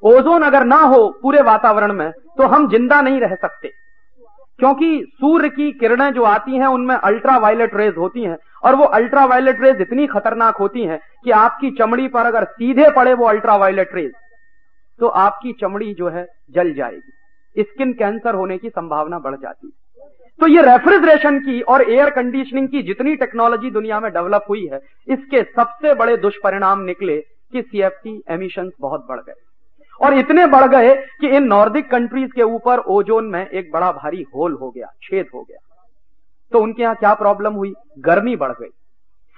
ओजोन अगर ना हो पूरे वातावरण में तो हम जिंदा नहीं रह सकते, क्योंकि सूर्य की किरणें जो आती हैं उनमें अल्ट्रा वायलेट रेज होती हैं, और वो अल्ट्रा वायलेट रेज इतनी खतरनाक होती हैं कि आपकी चमड़ी पर अगर सीधे पड़े वो अल्ट्रा वायलेट रेज, तो आपकी चमड़ी जो है जल जाएगी, स्किन कैंसर होने की संभावना बढ़ जाती है। तो ये रेफ्रिजरेशन की और एयर कंडीशनिंग की जितनी टेक्नोलॉजी दुनिया में डेवलप हुई है, इसके सबसे बड़े दुष्परिणाम निकले कि सीएफसी एमिशंस बहुत बढ़ गए, और इतने बढ़ गए कि इन नॉर्डिक कंट्रीज के ऊपर ओजोन में एक बड़ा भारी होल हो गया, छेद हो गया। तो उनके यहां क्या प्रॉब्लम हुई, गर्मी बढ़ गई,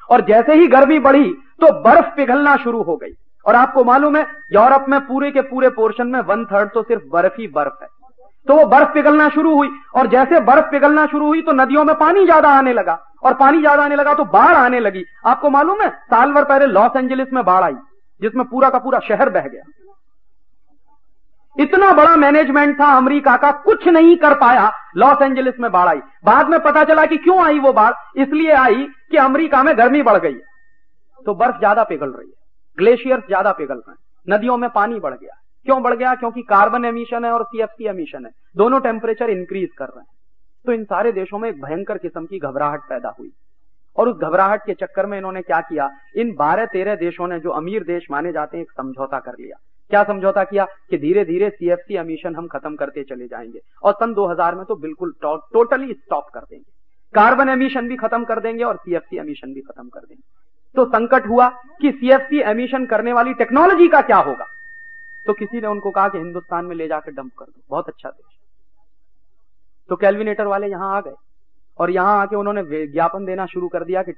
और जैसे ही गर्मी बढ़ी तो बर्फ पिघलना शुरू हो गई। और आपको मालूम है यूरोप में पूरे के पूरे पोर्शन में 1/3 तो सिर्फ बर्फ ही बर्फ है। तो वो बर्फ पिघलना शुरू हुई, और जैसे बर्फ पिघलना शुरू हुई तो नदियों में पानी ज्यादा आने लगा, और पानी ज्यादा आने लगा तो बाढ़ आने लगी। आपको मालूम है साल भर पहले लॉस एंजलिस में बाढ़ आई, जिसमें पूरा का पूरा शहर बह गया। इतना बड़ा मैनेजमेंट था अमेरिका का, कुछ नहीं कर पाया, लॉस एंजलिस में बाढ़ आई। बाद में पता चला कि क्यों आई वो बाढ़, इसलिए आई कि अमेरिका में गर्मी बढ़ गई है, तो बर्फ ज्यादा पिघल रही है, ग्लेशियर्स ज्यादा पिघल रहे हैं, नदियों में पानी बढ़ गया। क्यों बढ़ गया? क्योंकि कार्बन एमिशन है और सीएफसी एमिशन है, दोनों टेम्परेचर इंक्रीज कर रहे हैं। तो इन सारे देशों में एक भयंकर किस्म की घबराहट पैदा हुई, और उस घबराहट के चक्कर में इन्होंने क्या किया, इन 12-13 देशों ने, जो अमीर देश माने जाते हैं, एक समझौता कर लिया। क्या समझौता किया कि धीरे धीरे सीएफसी एमिशन हम खत्म करते चले जाएंगे, और सन 2000 में तो बिल्कुल टोटली स्टॉप कर देंगे, कार्बन एमिशन भी खत्म कर देंगे और सीएफसी एमिशन भी खत्म कर देंगे। तो संकट हुआ कि सीएफसी एमिशन करने वाली टेक्नोलॉजी का क्या होगा। तो किसी ने उनको कहा कि हिंदुस्तान में ले जाकर डंप कर दो, बहुत अच्छा देश। तो कैलविनेटर वाले यहां आ गए, और यहां आके उन्होंने विज्ञापन देना शुरू कर दिया कि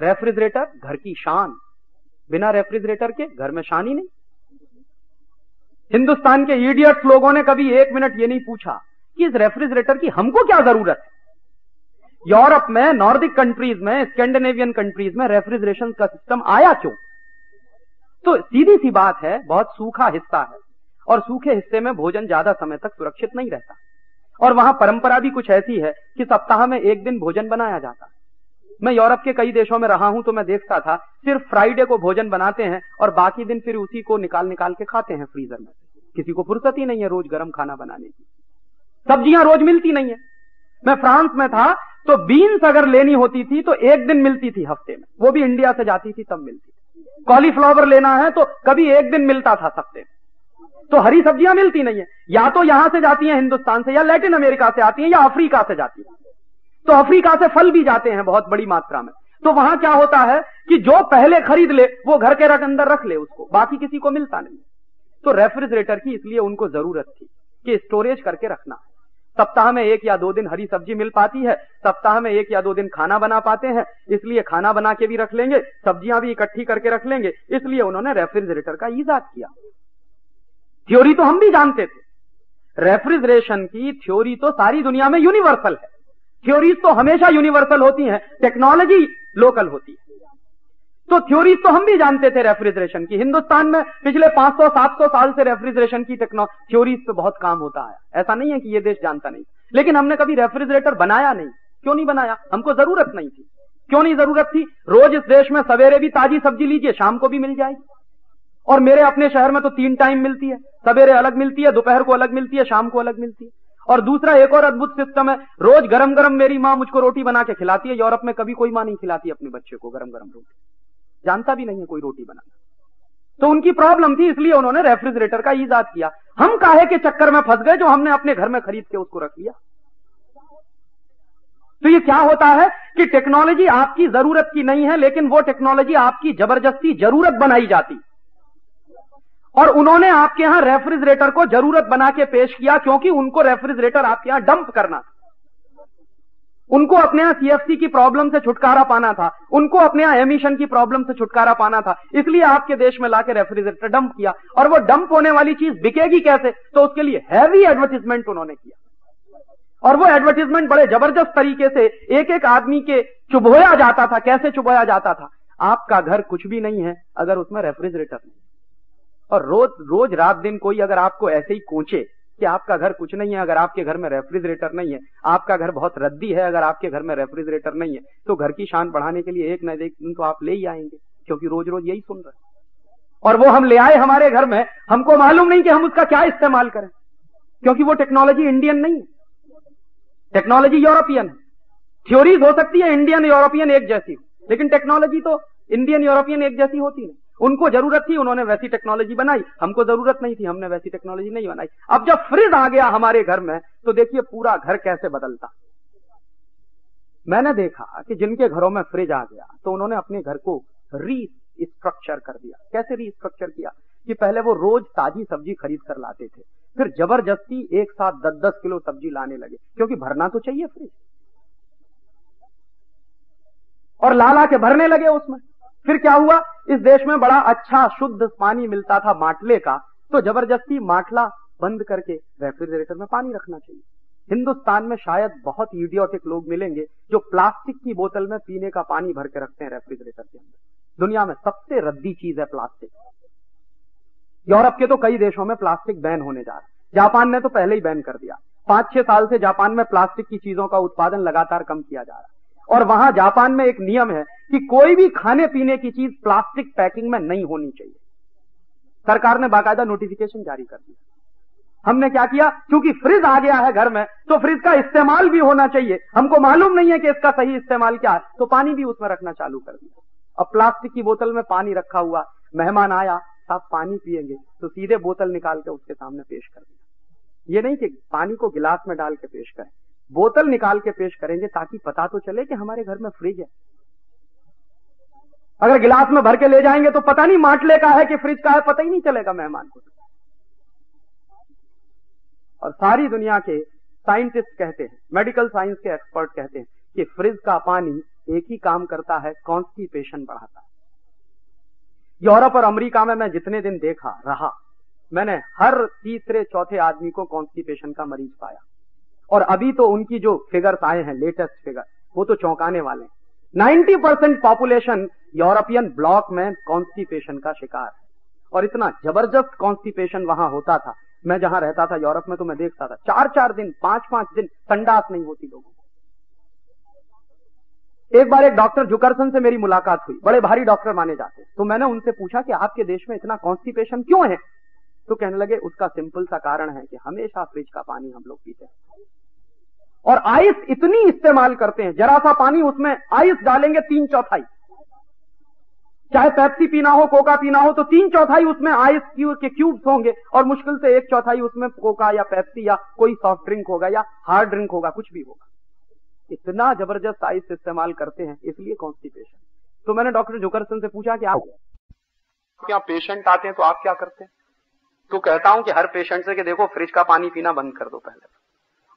रेफ्रिजरेटर घर की शान, बिना रेफ्रिजरेटर के घर में शान ही नहीं। हिंदुस्तान के इडियट्स लोगों ने कभी 1 मिनट ये नहीं पूछा कि इस रेफ्रिजरेटर की हमको क्या जरूरत है। यूरोप में, नॉर्डिक कंट्रीज में, स्कैंडिनेवियन कंट्रीज में रेफ्रिजरेशन का सिस्टम आया क्यों? तो सीधी सी बात है, बहुत सूखा हिस्सा है, और सूखे हिस्से में भोजन ज्यादा समय तक सुरक्षित नहीं रहता, और वहां परंपरा भी कुछ ऐसी है कि सप्ताह में 1 दिन भोजन बनाया जाता है। मैं यूरोप के कई देशों में रहा हूं तो मैं देखता था सिर्फ फ्राइडे को भोजन बनाते हैं, और बाकी दिन फिर उसी को निकाल निकाल के खाते हैं फ्रीजर में। किसी को फुर्सत ही नहीं है रोज गर्म खाना बनाने की, सब्जियां रोज मिलती नहीं है। मैं फ्रांस में था तो बीन्स अगर लेनी होती थी तो 1 दिन मिलती थी हफ्ते में, वो भी इंडिया से जाती थी तब मिलती थी। कॉलीफ्लावर लेना है तो कभी 1 दिन मिलता था हफ्ते में। तो हरी सब्जियां मिलती नहीं है, या तो यहां से जाती हैं हिंदुस्तान से, या लैटिन अमेरिका से आती हैं, या अफ्रीका से जाती है। तो अफ्रीका से फल भी जाते हैं बहुत बड़ी मात्रा में। तो वहां क्या होता है कि जो पहले खरीद ले वो घर के अंदर रख ले उसको, बाकी किसी को मिलता नहीं। तो रेफ्रिजरेटर की इसलिए उनको जरूरत थी कि स्टोरेज करके रखना है। सप्ताह में 1 या 2 दिन हरी सब्जी मिल पाती है, सप्ताह में 1 या 2 दिन खाना बना पाते हैं, इसलिए खाना बना के भी रख लेंगे, सब्जियां भी इकट्ठी करके रख लेंगे, इसलिए उन्होंने रेफ्रिजरेटर का ईजाद किया। थ्योरी तो हम भी जानते थे, रेफ्रिजरेशन की थ्योरी तो सारी दुनिया में यूनिवर्सल है। थ्योरीज तो हमेशा यूनिवर्सल होती हैं, टेक्नोलॉजी लोकल होती है। तो थ्योरीज तो हम भी जानते थे रेफ्रिजरेशन की। हिंदुस्तान में पिछले 500-700 साल से रेफ्रिजरेशन की थ्योरीज पे बहुत काम होता है, ऐसा नहीं है कि ये देश जानता नहीं। लेकिन हमने कभी रेफ्रिजरेटर बनाया नहीं। क्यों नहीं बनाया? हमको जरूरत नहीं थी। क्यों नहीं जरूरत थी? रोज इस देश में सवेरे भी ताजी सब्जी लीजिए, शाम को भी मिल जाएगी। और मेरे अपने शहर में तो 3 टाइम मिलती है, सवेरे अलग मिलती है, दोपहर को अलग मिलती है, शाम को अलग मिलती है। और दूसरा एक और अद्भुत सिस्टम है, रोज गरम गरम मेरी मां मुझको रोटी बना के खिलाती है। यूरोप में कभी कोई मां नहीं खिलाती अपने बच्चे को गरम गरम रोटी, जानता भी नहीं है कोई रोटी बनाना। तो उनकी प्रॉब्लम थी, इसलिए उन्होंने रेफ्रिजरेटर का ईजाद किया। हम काहे के चक्कर में फंस गए जो हमने अपने घर में खरीद के उसको रख लिया। तो ये क्या होता है कि टेक्नोलॉजी आपकी जरूरत की नहीं है, लेकिन वो टेक्नोलॉजी आपकी जबरदस्ती जरूरत बनाई जाती। और उन्होंने आपके यहां रेफ्रिजरेटर को जरूरत बना के पेश किया, क्योंकि उनको रेफ्रिजरेटर आपके यहां डंप करना था। उनको अपने यहां सीएफसी की प्रॉब्लम से छुटकारा पाना था, उनको अपने यहां एमिशन की प्रॉब्लम से छुटकारा पाना था, इसलिए आपके देश में लाके रेफ्रिजरेटर डंप किया। और वो डंप होने वाली चीज बिकेगी कैसे, तो उसके लिए हैवी एडवर्टीजमेंट उन्होंने किया। और वो एडवर्टीजमेंट बड़े जबरदस्त तरीके से एक एक आदमी के चुभोया जाता था। कैसे चुभोया जाता था? आपका घर कुछ भी नहीं है अगर उसमें रेफ्रिजरेटर नहीं। और रोज रोज रात दिन कोई अगर आपको ऐसे ही कोचे कि आपका घर कुछ नहीं है अगर आपके घर में रेफ्रिजरेटर नहीं है, आपका घर बहुत रद्दी है अगर आपके घर में रेफ्रिजरेटर नहीं है, तो घर की शान बढ़ाने के लिए एक न एक दिन तो आप ले ही आएंगे, क्योंकि रोज रोज यही सुन रहे हैं। और वो हम ले आए हमारे घर में, हमको मालूम नहीं कि हम उसका क्या इस्तेमाल करें, क्योंकि वो टेक्नोलॉजी इंडियन नहीं है, टेक्नोलॉजी यूरोपियन है। थ्योरीज हो सकती है इंडियन यूरोपियन एक जैसी, लेकिन टेक्नोलॉजी तो इंडियन यूरोपियन एक जैसी होती है। उनको जरूरत थी, उन्होंने वैसी टेक्नोलॉजी बनाई, हमको जरूरत नहीं थी, हमने वैसी टेक्नोलॉजी नहीं बनाई। अब जब फ्रिज आ गया हमारे घर में, तो देखिए पूरा घर कैसे बदलता। मैंने देखा कि जिनके घरों में फ्रिज आ गया तो उन्होंने अपने घर को रीस्ट्रक्चर कर दिया। कैसे रीस्ट्रक्चर किया कि पहले वो रोज ताजी सब्जी खरीद कर लाते थे, फिर जबरदस्ती एक साथ 10-10 किलो सब्जी लाने लगे, क्योंकि भरना तो चाहिए फ्रिज, और ला के भरने लगे उसमें। फिर क्या हुआ, इस देश में बड़ा अच्छा शुद्ध पानी मिलता था माटले का, तो जबरदस्ती माटला बंद करके रेफ्रिजरेटर में पानी रखना चाहिए। हिंदुस्तान में शायद बहुत इडियोटिक लोग मिलेंगे जो प्लास्टिक की बोतल में पीने का पानी भर के रखते हैं रेफ्रिजरेटर के अंदर। दुनिया में सबसे रद्दी चीज है प्लास्टिक। यूरोप के तो कई देशों में प्लास्टिक बैन होने जा रहा है, जापान ने तो पहले ही बैन कर दिया। 5-6 साल से जापान में प्लास्टिक की चीजों का उत्पादन लगातार कम किया जा रहा है। और वहां जापान में एक नियम है कि कोई भी खाने पीने की चीज प्लास्टिक पैकिंग में नहीं होनी चाहिए। सरकार ने बाकायदा नोटिफिकेशन जारी कर दिया। हमने क्या किया, क्योंकि फ्रिज आ गया है घर में, तो फ्रिज का इस्तेमाल भी होना चाहिए। हमको मालूम नहीं है कि इसका सही इस्तेमाल क्या है, तो पानी भी उसमें रखना चालू कर दिया। अब प्लास्टिक की बोतल में पानी रखा हुआ, मेहमान आया, साहब पानी पिएंगे, तो सीधे बोतल निकाल के उसके सामने पेश कर दिया। ये नहीं कि पानी को गिलास में डाल के पेश करें, बोतल निकाल के पेश करेंगे, ताकि पता तो चले कि हमारे घर में फ्रिज है। अगर गिलास में भर के ले जाएंगे तो पता नहीं माटले का है कि फ्रिज का है, पता ही नहीं चलेगा मेहमान को। और सारी दुनिया के साइंटिस्ट कहते हैं, मेडिकल साइंस के एक्सपर्ट कहते हैं कि फ्रिज का पानी एक ही काम करता है, कॉन्स्टिपेशन बढ़ाता है। यूरोप और अमेरिका में मैं जितने दिन देखा रहा, मैंने हर तीसरे चौथे आदमी को कॉन्स्टिपेशन का मरीज पाया। और अभी तो उनकी जो फिगर्स आए हैं, लेटेस्ट फिगर, वो तो चौंकाने वाले हैं। 90% पॉपुलेशन यूरोपियन ब्लॉक में कॉन्स्टिपेशन का शिकार है। और इतना जबरदस्त कॉन्स्टिपेशन वहां होता था, मैं जहां रहता था यूरोप में, तो मैं देखता था 4-4 दिन 5-5 दिन संडास नहीं होती लोगों को। एक बार एक डॉक्टर जुकरसन से मेरी मुलाकात हुई, बड़े भारी डॉक्टर माने जाते हैं। तो मैंने उनसे पूछा कि आपके देश में इतना कॉन्स्टिपेशन क्यों है? तो कहने लगे उसका सिंपल सा कारण है कि हमेशा फ्रिज का पानी हम लोग पीते हैं और आइस इतनी इस्तेमाल करते हैं, जरा सा पानी उसमें आइस डालेंगे 3/4, चाहे पेप्सी पीना हो, कोका पीना हो, तो 3/4 उसमें आइस के क्यूब्स होंगे और मुश्किल से 1/4 उसमें कोका या पेप्सी या कोई सॉफ्ट ड्रिंक होगा या हार्ड ड्रिंक होगा, कुछ भी होगा। इतना जबरदस्त आइस इस्तेमाल करते हैं, इसलिए कॉन्स्टिपेशन। तो मैंने डॉक्टर जुकरसन से पूछा कि आप यहाँ पेशेंट आते हैं तो आप क्या करते हैं? तो कहता हूं कि हर पेशेंट से कि देखो फ्रिज का पानी पीना बंद कर दो पहले,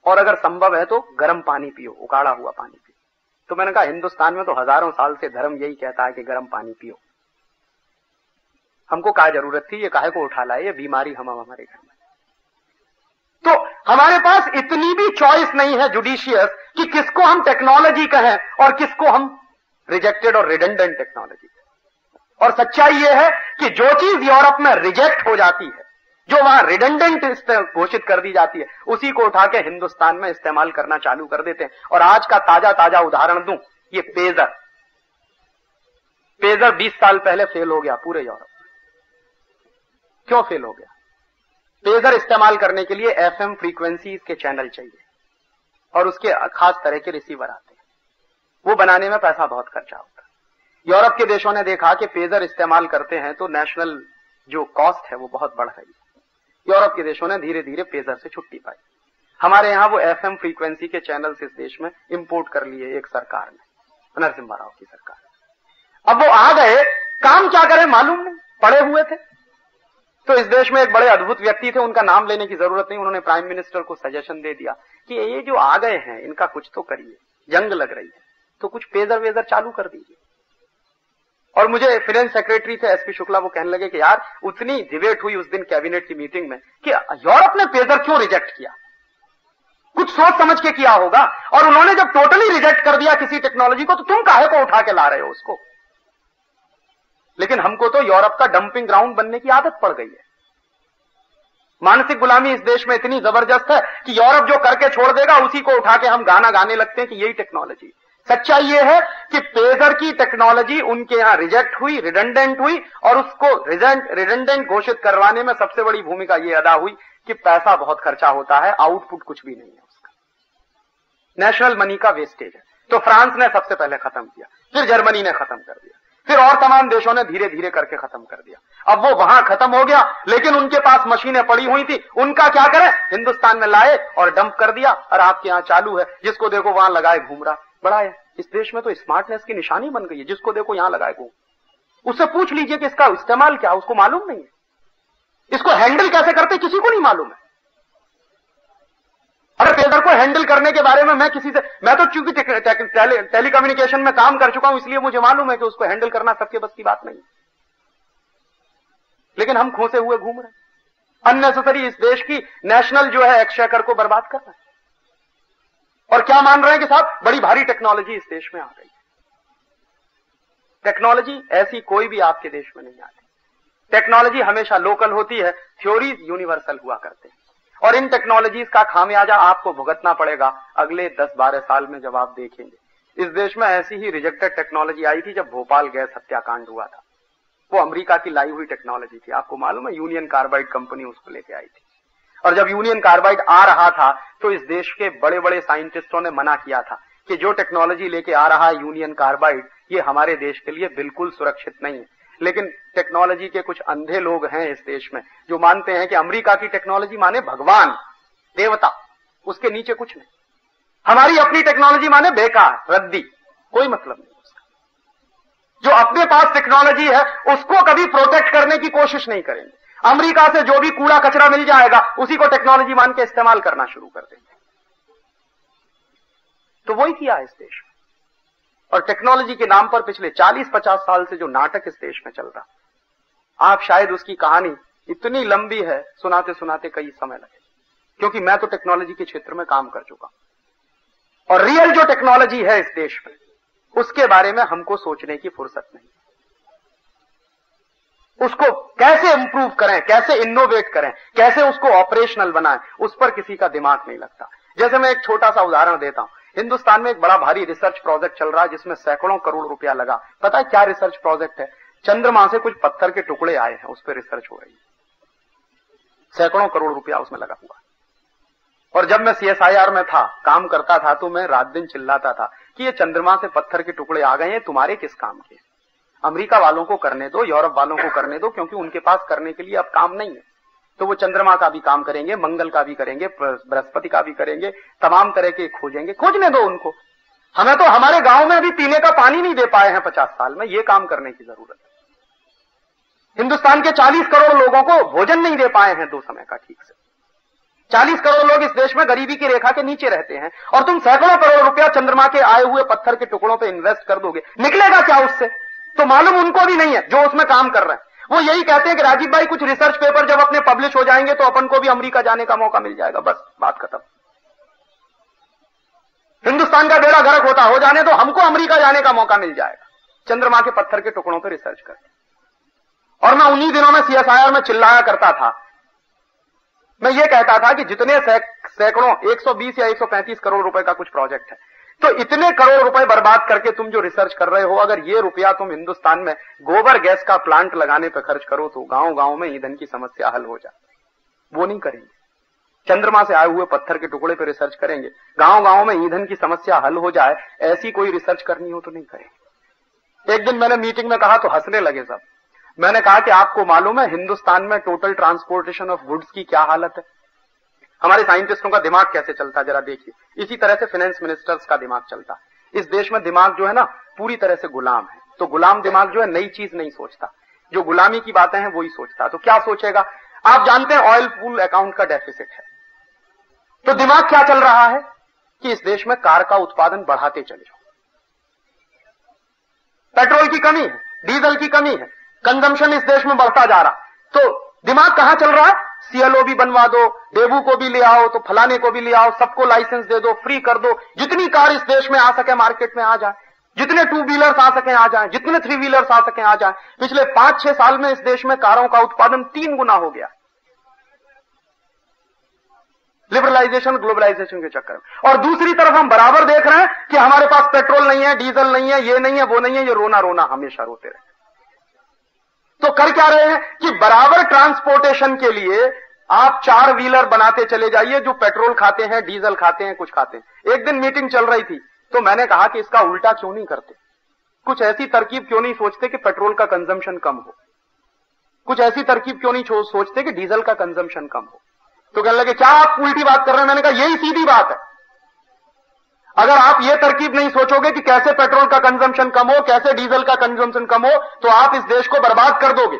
और अगर संभव है तो गर्म पानी पियो, उकाड़ा हुआ पानी पियो। तो मैंने कहा हिंदुस्तान में तो हजारों साल से धर्म यही कहता है कि गर्म पानी पियो, हमको क्या जरूरत थी, ये काहे को उठा लाए, ये बीमारी हम हमारे घर में। तो हमारे पास इतनी भी चॉइस नहीं है जुडिशियस कि किसको हम टेक्नोलॉजी कहें और किसको हम रिजेक्टेड और रिडंडेंट टेक्नोलॉजी कहें। और सच्चाई यह है कि जो चीज यूरोप में रिजेक्ट हो जाती है, जो वहां रिडंडेंट घोषित कर दी जाती है, उसी को उठा के हिंदुस्तान में इस्तेमाल करना चालू कर देते हैं। और आज का ताजा उदाहरण दूं, ये पेजर 20 साल पहले फेल हो गया पूरे यूरोप। क्यों फेल हो गया? पेजर इस्तेमाल करने के लिए एफएम फ्रीक्वेंसीज के चैनल चाहिए और उसके खास तरह के रिसीवर आते हैं, वो बनाने में पैसा बहुत खर्चा होता है। यूरोप के देशों ने देखा कि पेजर इस्तेमाल करते हैं तो नेशनल जो कॉस्ट है वो बहुत बढ़ रही है। यूरोप के देशों ने धीरे धीरे पेजर से छुट्टी पाई। हमारे यहां वो एफएम फ्रीक्वेंसी के चैनल्स इस देश में इंपोर्ट कर लिए एक सरकार ने, नरसिम्हा राव की सरकार। अब वो आ गए, काम क्या करें मालूम नहीं, पड़े हुए थे। तो इस देश में एक बड़े अद्भुत व्यक्ति थे, उनका नाम लेने की जरूरत नहीं, उन्होंने प्राइम मिनिस्टर को सजेशन दे दिया कि ये जो आ गए हैं इनका कुछ तो करिए, जंग लग रही है, तो कुछ पेजर वेजर चालू कर दीजिए। और मुझे फाइनेंस सेक्रेटरी थे एसपी शुक्ला, वो कहने लगे कि यार उतनी डिबेट हुई उस दिन कैबिनेट की मीटिंग में कि यूरोप ने पेजर क्यों रिजेक्ट किया, कुछ सोच समझ के किया होगा। और उन्होंने जब टोटली रिजेक्ट कर दिया किसी टेक्नोलॉजी को, तो तुम काहे को उठा के ला रहे हो उसको? लेकिन हमको तो यूरोप का डंपिंग ग्राउंड बनने की आदत पड़ गई है। मानसिक गुलामी इस देश में इतनी जबरदस्त है कि यूरोप जो करके छोड़ देगा उसी को उठा के हम गाना गाने लगते हैं कि यही टेक्नोलॉजी। सच्चाई यह है कि पेजर की टेक्नोलॉजी उनके यहां रिजेक्ट हुई, रिडंडेंट हुई, और उसको रिडंडेंट घोषित करवाने में सबसे बड़ी भूमिका यह अदा हुई कि पैसा बहुत खर्चा होता है, आउटपुट कुछ भी नहीं है उसका, नेशनल मनी का वेस्टेज है। तो फ्रांस ने सबसे पहले खत्म किया, फिर जर्मनी ने खत्म कर दिया, फिर और तमाम देशों ने धीरे धीरे करके खत्म कर दिया। अब वो वहां खत्म हो गया, लेकिन उनके पास मशीनें पड़ी हुई थी, उनका क्या करें, हिंदुस्तान में लाए और डंप कर दिया, और आपके यहां चालू है, जिसको देखो वहां लगाए घूम रहा। बड़ा है, इस देश में तो स्मार्टनेस की निशानी बन गई है, जिसको देखो यहां लगाए घूम। उससे पूछ लीजिए कि इसका इस्तेमाल क्या, उसको मालूम नहीं है, इसको हैंडल कैसे करते किसी को नहीं मालूम है। अरे पेजर को हैंडल करने के बारे में मैं तो चूंकि टेलीकम्युनिकेशन में काम कर चुका हूं, इसलिए मुझे मालूम है कि उसको हैंडल करना सबके बस की बात नहीं। लेकिन हम खोसे हुए घूम रहे हैं, अननेसेसरी इस देश की नेशनल जो है एक्सचेकर को बर्बाद कर रहे हैं, और क्या मान रहे हैं कि साहब बड़ी भारी टेक्नोलॉजी इस देश में आ गई। टेक्नोलॉजी ऐसी कोई भी आपके देश में नहीं आती। टेक्नोलॉजी हमेशा लोकल होती है, थ्योरीज यूनिवर्सल हुआ करते हैं, और इन टेक्नोलॉजीज का खामियाजा आपको भुगतना पड़ेगा अगले 10-12 साल में, जब आप देखेंगे। इस देश में ऐसी ही रिजेक्टेड टेक्नोलॉजी आई थी जब भोपाल गैस हत्याकांड हुआ था। वो अमेरिका की लाई हुई टेक्नोलॉजी थी, आपको मालूम है, यूनियन कार्बाइड कंपनी उसको लेके आई थी। और जब यूनियन कार्बाइड आ रहा था तो इस देश के बड़े बड़े साइंटिस्टों ने मना किया था कि जो टेक्नोलॉजी लेके आ रहा है यूनियन कार्बाइड, ये हमारे देश के लिए बिल्कुल सुरक्षित नहीं है। लेकिन टेक्नोलॉजी के कुछ अंधे लोग हैं इस देश में जो मानते हैं कि अमेरिका की टेक्नोलॉजी माने भगवान, देवता, उसके नीचे कुछ नहीं। हमारी अपनी टेक्नोलॉजी माने बेकार, रद्दी, कोई मतलब नहीं उसका। जो अपने पास टेक्नोलॉजी है उसको कभी प्रोटेक्ट करने की कोशिश नहीं करेंगे। अमेरिका से जो भी कूड़ा कचरा मिल जाएगा उसी को टेक्नोलॉजी मान के इस्तेमाल करना शुरू कर देंगे। तो वही किया इस देश में। और टेक्नोलॉजी के नाम पर पिछले 40-50 साल से जो नाटक इस देश में चल रहा, आप शायद उसकी कहानी इतनी लंबी है, सुनाते सुनाते कई समय लगे, क्योंकि मैं तो टेक्नोलॉजी के क्षेत्र में काम कर चुका हूं। और रियल जो टेक्नोलॉजी है इस देश में, उसके बारे में हमको सोचने की फुर्सत नहीं। उसको कैसे इंप्रूव करें, कैसे इनोवेट करें, कैसे उसको ऑपरेशनल बनाएं, उस पर किसी का दिमाग नहीं लगता। जैसे मैं एक छोटा सा उदाहरण देता हूं। हिंदुस्तान में एक बड़ा भारी रिसर्च प्रोजेक्ट चल रहा है जिसमें सैकड़ों करोड़ रुपया लगा। पता है क्या रिसर्च प्रोजेक्ट है? चंद्रमा से कुछ पत्थर के टुकड़े आए हैं, उस पर रिसर्च हो रही है। सैकड़ों करोड़ रुपया उसमें लगा हुआ। और जब मैं CSIR में था, काम करता था, तो मैं रात दिन चिल्लाता था कि ये चंद्रमा से पत्थर के टुकड़े आ गए हैं, तुम्हारे किस काम के? अमेरिका वालों को करने दो, यूरोप वालों को करने दो, क्योंकि उनके पास करने के लिए अब काम नहीं है। तो वो चंद्रमा का भी काम करेंगे, मंगल का भी करेंगे, बृहस्पति का भी करेंगे, तमाम तरह के खोजेंगे। खोजने दो उनको। हमें तो हमारे गांव में अभी पीने का पानी नहीं दे पाए हैं 50 साल में, ये काम करने की जरूरत है। हिंदुस्तान के 40 करोड़ लोगों को भोजन नहीं दे पाए हैं 2 समय का ठीक से। 40 करोड़ लोग इस देश में गरीबी की रेखा के नीचे रहते हैं, और तुम सैकड़ों करोड़ रुपया चंद्रमा के आए हुए पत्थर के टुकड़ों पे इन्वेस्ट कर दोगे, निकलेगा क्या उससे? तो मालूम उनको भी नहीं है जो उसमें काम कर रहे हैं। वो यही कहते हैं कि राजीव भाई कुछ रिसर्च पेपर जब अपने पब्लिश हो जाएंगे तो अपन को भी अमेरिका जाने का मौका मिल जाएगा, बस बात खत्म। हिंदुस्तान का बेड़ा गर्क होता हो जाने तो हमको अमेरिका जाने का मौका मिल जाएगा, चंद्रमा के पत्थर के टुकड़ों पर रिसर्च करके। और मैं उन्हीं दिनों में CSIR में चिल्लाया करता था। मैं ये कहता था कि जितने सैकड़ों 120 या 135 करोड़ रुपए का कुछ प्रोजेक्ट है, तो इतने करोड़ रुपए बर्बाद करके तुम जो रिसर्च कर रहे हो, अगर ये रुपया तुम हिंदुस्तान में गोबर गैस का प्लांट लगाने पर खर्च करो तो गांव गांव में ईंधन की समस्या हल हो जाए। वो नहीं करेंगे। चंद्रमा से आए हुए पत्थर के टुकड़े पर रिसर्च करेंगे, गांव गांव में ईंधन की समस्या हल हो जाए, ऐसी कोई रिसर्च करनी हो तो नहीं करेंगे। एक दिन मैंने मीटिंग में कहा तो हंसने लगे सब। मैंने कहा कि आपको मालूम है हिंदुस्तान में टोटल ट्रांसपोर्टेशन ऑफ गुड्स की क्या हालत है? हमारे साइंटिस्टों का दिमाग कैसे चलता है जरा देखिए। इसी तरह से फाइनेंस मिनिस्टर्स का दिमाग चलता है। इस देश में दिमाग जो है ना पूरी तरह से गुलाम है। तो गुलाम दिमाग जो है नई चीज नहीं सोचता, जो गुलामी की बातें हैं वही सोचता। तो क्या सोचेगा? आप जानते हैं ऑयल पूल अकाउंट का डेफिसिट है, तो दिमाग क्या चल रहा है कि इस देश में कार का उत्पादन बढ़ाते चले जाओ। पेट्रोल की कमी है, डीजल की कमी है, कंजम्पशन इस देश में बढ़ता जा रहा, तो दिमाग कहां चल रहा है? सीएलओ भी बनवा दो, डेबू को भी ले आओ, तो फलाने को भी ले आओ, सबको लाइसेंस दे दो, फ्री कर दो, जितनी कार इस देश में आ सके मार्केट में आ जाए, जितने टू व्हीलर्स आ सके आ जाए, जितने थ्री व्हीलर्स आ सके आ जाए। पिछले 5-6 साल में इस देश में कारों का उत्पादन 3 गुना हो गया, लिबरलाइजेशन ग्लोबलाइजेशन के चक्कर में। और दूसरी तरफ हम बराबर देख रहे हैं कि हमारे पास पेट्रोल नहीं है, डीजल नहीं है, ये नहीं है, वो नहीं है, ये रोना रोना हमेशा रोते रहे। तो कर क्या रहे हैं कि बराबर ट्रांसपोर्टेशन के लिए आप 4 व्हीलर बनाते चले जाइए जो पेट्रोल खाते हैं, डीजल खाते हैं, कुछ खाते हैं। एक दिन मीटिंग चल रही थी तो मैंने कहा कि इसका उल्टा क्यों नहीं करते, कुछ ऐसी तरकीब क्यों नहीं सोचते कि पेट्रोल का कंजम्पशन कम हो, कुछ ऐसी तरकीब क्यों नहीं सोचते कि डीजल का कंजम्पशन कम हो। तो कहने लगे क्या आप उल्टी बात कर रहे हैं? मैंने कहा यही सीधी बात है। अगर आप ये तरकीब नहीं सोचोगे कि कैसे पेट्रोल का कंजम्पशन कम हो, कैसे डीजल का कंजम्पशन कम हो, तो आप इस देश को बर्बाद कर दोगे।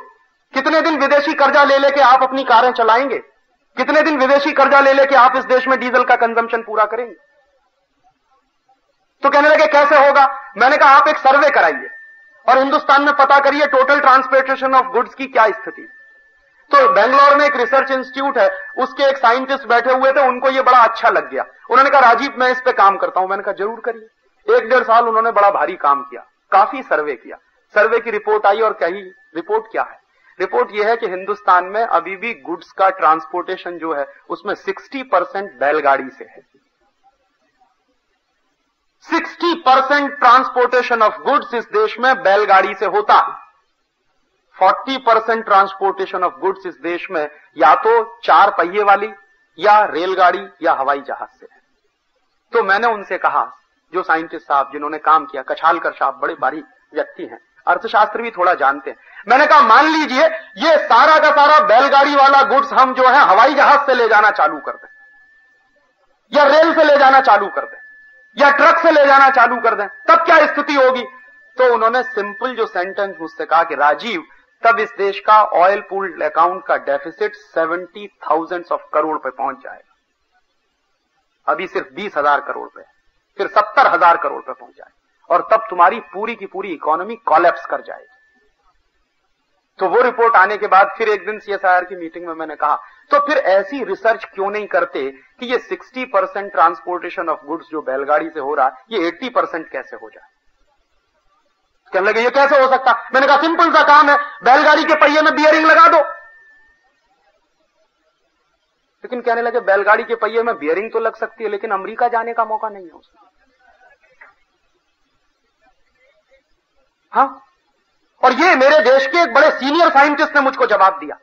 कितने दिन विदेशी कर्जा ले लेके आप अपनी कारें चलाएंगे? कितने दिन विदेशी कर्जा ले लेके आप इस देश में डीजल का कंजम्पशन पूरा करेंगे? तो कहने लगे कैसे होगा? मैंने कहा आप एक सर्वे कराइए और हिंदुस्तान में पता करिए टोटल ट्रांसपोर्टेशन ऑफ गुड्स की क्या स्थिति। तो बेंगलोर में एक रिसर्च इंस्टीट्यूट है, उसके एक साइंटिस्ट बैठे हुए थे, उनको ये बड़ा अच्छा लग गया। उन्होंने कहा राजीव मैं इस पे काम करता हूं। मैंने कहा जरूर करिए। 1-1.5 साल उन्होंने बड़ा भारी काम किया, काफी सर्वे किया। सर्वे की रिपोर्ट आई और कही रिपोर्ट क्या है? रिपोर्ट यह है कि हिंदुस्तान में अभी भी गुड्स का ट्रांसपोर्टेशन जो है उसमें 60% बैलगाड़ी से है। 60% ट्रांसपोर्टेशन ऑफ गुड्स इस देश में बैलगाड़ी से होता है। 40% ट्रांसपोर्टेशन ऑफ गुड्स इस देश में या तो 4 पहिए वाली या रेलगाड़ी या हवाई जहाज से है। तो मैंने उनसे कहा, जो साइंटिस्ट साहब जिन्होंने काम किया, कछालकर साहब बड़े बारीक व्यक्ति हैं, अर्थशास्त्र भी थोड़ा जानते हैं। मैंने कहा मान लीजिए ये सारा का सारा बैलगाड़ी वाला गुड्स हम जो है हवाई जहाज से ले जाना चालू कर दें, या रेल से ले जाना चालू कर दें, या ट्रक से ले जाना चालू कर दें, तब क्या स्थिति होगी? तो उन्होंने सिंपल जो सेंटेंस मुझसे कहा कि राजीव तब इस देश का ऑयल पूल अकाउंट का डेफिसिट 70,000 करोड़ पे पहुंच जाएगा। अभी सिर्फ 20,000 करोड़ पे, फिर 70,000 करोड़ पे पहुंच जाएगा और तब तुम्हारी पूरी की पूरी इकोनॉमी कोलैप्स कर जाएगी। तो वो रिपोर्ट आने के बाद फिर एक दिन CSIR की मीटिंग में मैंने कहा तो फिर ऐसी रिसर्च क्यों नहीं करते कि ये 60% ट्रांसपोर्टेशन ऑफ गुड्स जो बैलगाड़ी से हो रहा है ये 80% कैसे हो जाए। कहने लगे ये कैसे हो सकता? मैंने कहा सिंपल सा काम है, बैलगाड़ी के पहिए में बियरिंग लगा दो। लेकिन कहने लगे बैलगाड़ी के पहिए में बियरिंग तो लग सकती है लेकिन अमेरिका जाने का मौका नहीं है उसमें। हाँ, और ये मेरे देश के एक बड़े सीनियर साइंटिस्ट ने मुझको जवाब दिया